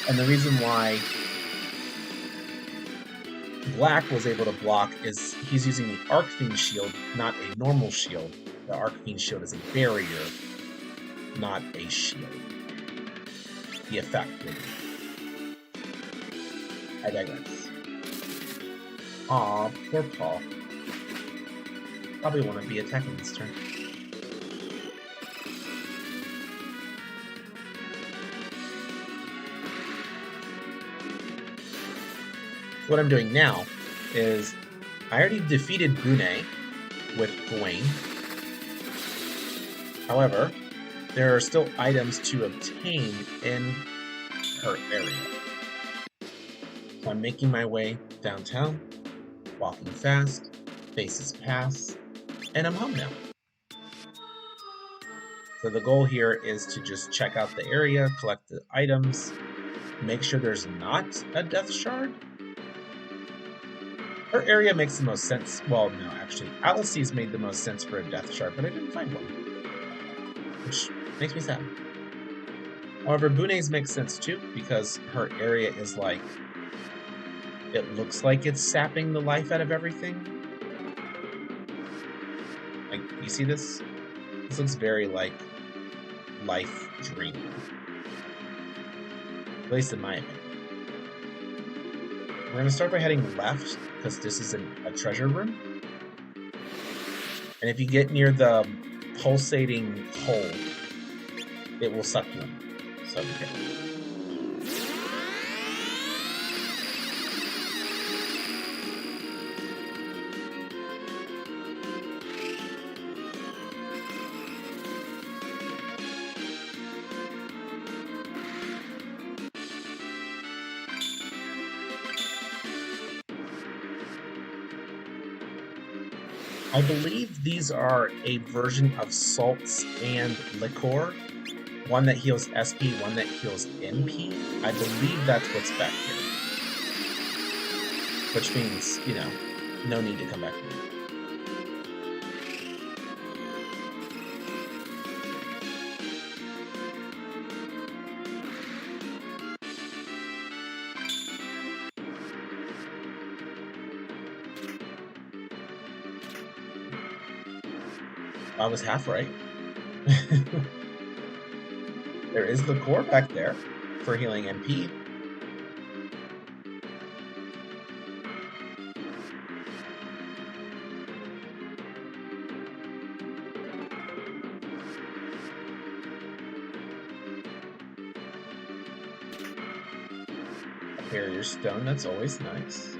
And the reason why Black was able to block is he's using the Arcfiend shield, not a normal shield. The Arcfiend shield is a barrier, not a shield. The effect will be. I digress. Aw, poor Paul. Probably want to be attacking this turn. What I'm doing now is I already defeated Bune with Gawain. However, there are still items to obtain in her area. So I'm making my way downtown, walking fast, faces pass, and I'm home now. So the goal here is to just check out the area, collect the items, make sure there's not a Death Shard. Her area makes the most sense. Well, no, actually, Alice's made the most sense for a Death Shard, but I didn't find one, which makes me sad. However, Bune's makes sense too, because her area is like, it looks like it's sapping the life out of everything. Like, you see this? This looks very like life draining. At least in my opinion. We're going to start by heading left, because this is a treasure room. And if you get near the pulsating hole, it will suck you in. So be careful. I believe these are a version of salts and liquor. One that heals SP, one that heals MP. I believe that's what's back here. Which means, you know, no need to come back here. I was half right. There is liqueur back there for healing MP. Barrier stone, that's always nice.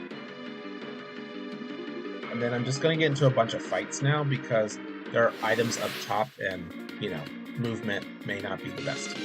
And then I'm just going to get into a bunch of fights now because there are items up top and, you know, movement may not be the best.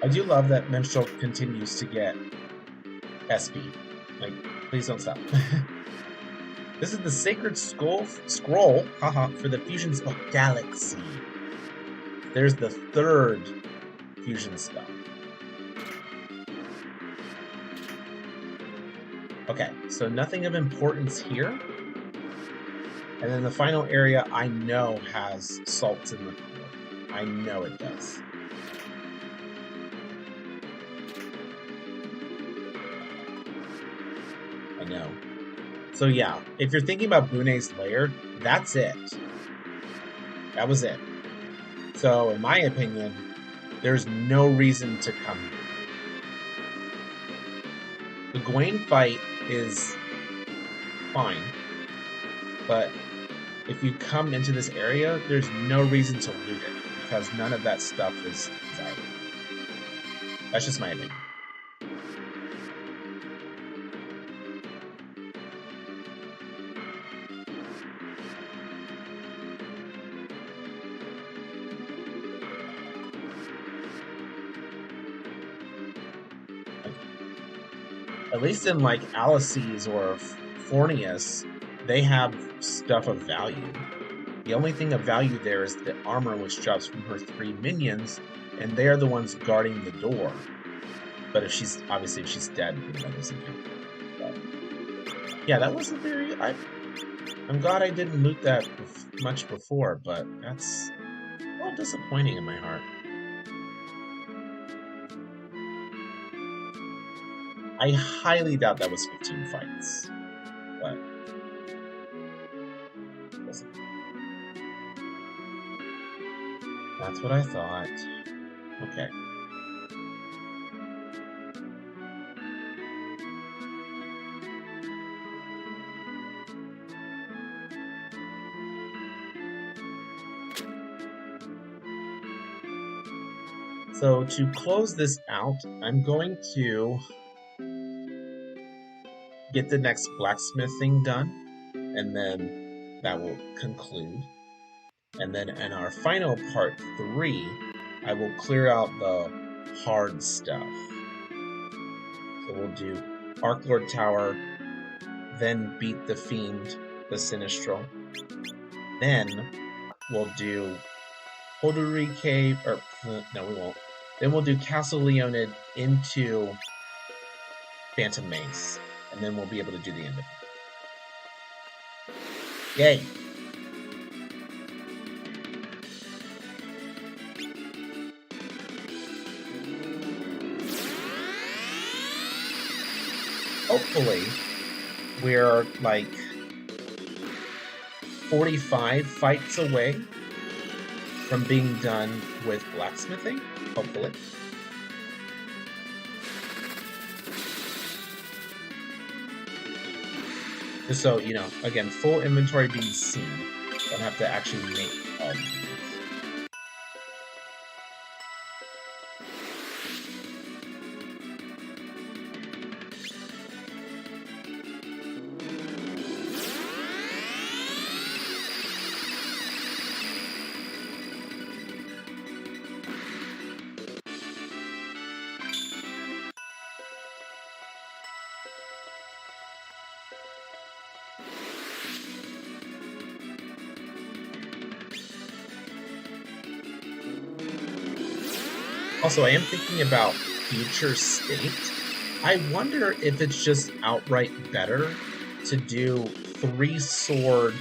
I do love that Minstrel continues to get SP. Like, please don't stop. This is the Sacred Scroll, haha, for the Fusion Spell Galaxy. There's the third Fusion Spell. Okay, so nothing of importance here. And then the final area I know has salts in the core. I know it does. I know. So yeah, if you're thinking about Bune's lair, that's it. That was it. So in my opinion, there's no reason to come here. The Gwaine fight is fine, but if you come into this area, there's no reason to loot it because none of that stuff is valuable. That's just my opinion. At least in like Alices or Fornius, they have stuff of value. The only thing of value there is the armor which drops from her 3 minions, and they are the ones guarding the door. But if she's obviously if she's dead, then that doesn't count. But yeah, that wasn't very. I'm glad I didn't loot that much before, but that's a little disappointing in my heart. I highly doubt that was 15 fights, but that's what I thought. Okay. So to close this out, I'm going to get the next blacksmithing done, and then that will conclude. And then in our final part 3, I will clear out the hard stuff. So we'll do Arc Lord Tower, then beat the Fiend, the Sinistral. Then we'll do Hodori Cave, or no, we won't. Then we'll do Castle Leonid into Phantom Maze, and then we'll be able to do the end of it. Yay! hopefully we're like 45 fights away from being done with blacksmithing, hopefully. Just so, you know, again, full inventory being seen. Don't have to actually make all these. Also, I am thinking about future state. I wonder if it's just outright better to do 3 sword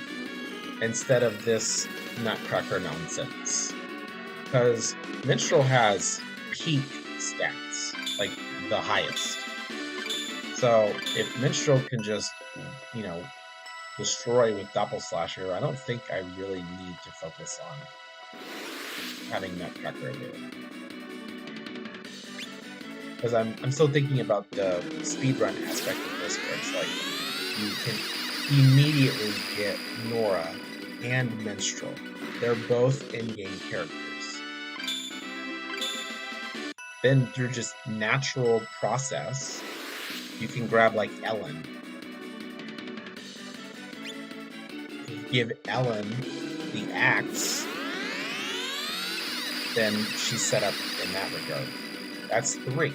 instead of this nutcracker nonsense. Because Minstrel has peak stats, like the highest. So if Minstrel can just, you know, destroy with Doppelslasher, I don't think I really need to focus on having Nutcracker available. Because I'm still thinking about the speedrun aspect of this, where it's like you can immediately get Nora and Minstrel. They're both in-game characters. Then through just natural process, you can grab like Ellen. Give Ellen the axe, then she's set up in that regard. That's 3.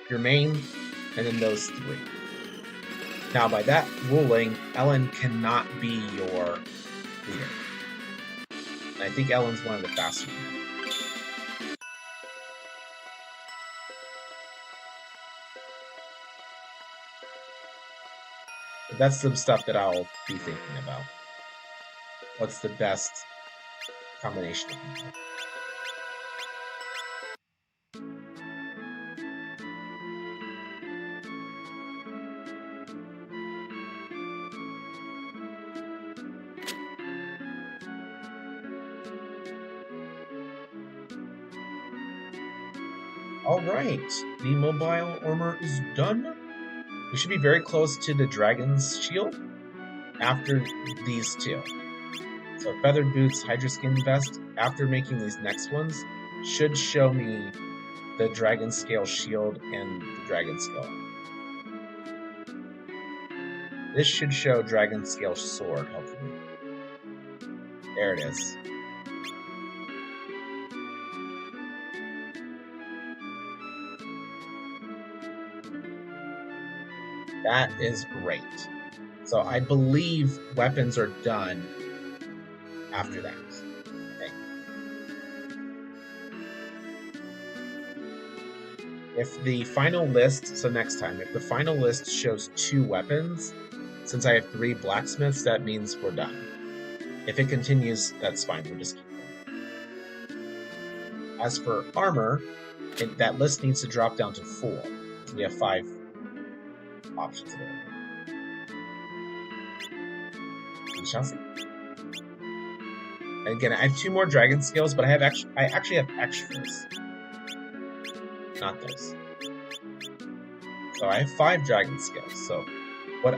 Your main, and then those 3. Now, by that ruling, Ellen cannot be your leader. And I think Ellen's one of the faster ones. But that's some stuff that I'll be thinking about. What's the best combination of people? Alright, the mobile armor is done. We should be very close to the dragon's shield after these 2. So feathered boots, hydra skin vest, after making these next ones, should show me the dragon scale shield and the dragon skull. This should show dragon scale sword, hopefully. There it is. That is great. So I believe weapons are done after that. Okay. If the final list, so next time, if the final list shows 2 weapons, since I have 3 blacksmiths, that means we're done. If it continues, that's fine, we'll just keep going. As for armor, that list needs to drop down to 4. So we have 5 options available. We shall see. And again, I have 2 more dragon skills, but I actually have extras. Not those. So I have 5 dragon skills. So what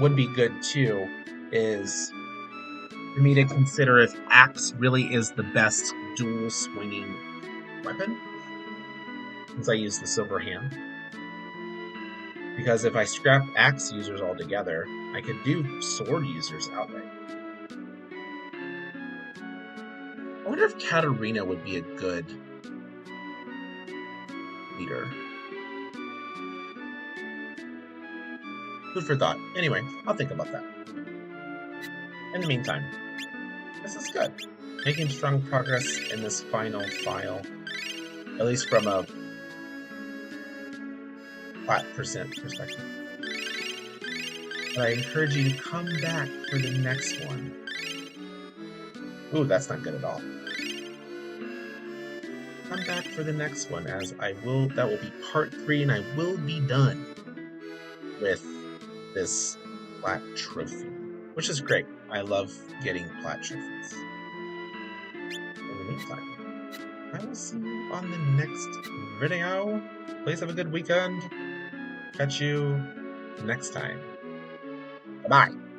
would be good too is for me to consider if axe really is the best dual swinging weapon, since I use the silver hand. Because if I scrap axe users altogether, I could do sword users outright. I wonder if Katarina would be a good leader. Food for thought. Anyway, I'll think about that. In the meantime, this is good. Making strong progress in this final file, at least from a flat percent perspective. But I encourage you to come back for the next one. Ooh, that's not good at all. Come back for the next one, as that will be part 3, and I will be done. with this plat trophy, which is great. I love getting plat trophies. In the meantime, I will see you on the next video. Please have a good weekend. Catch you next time. Bye-bye.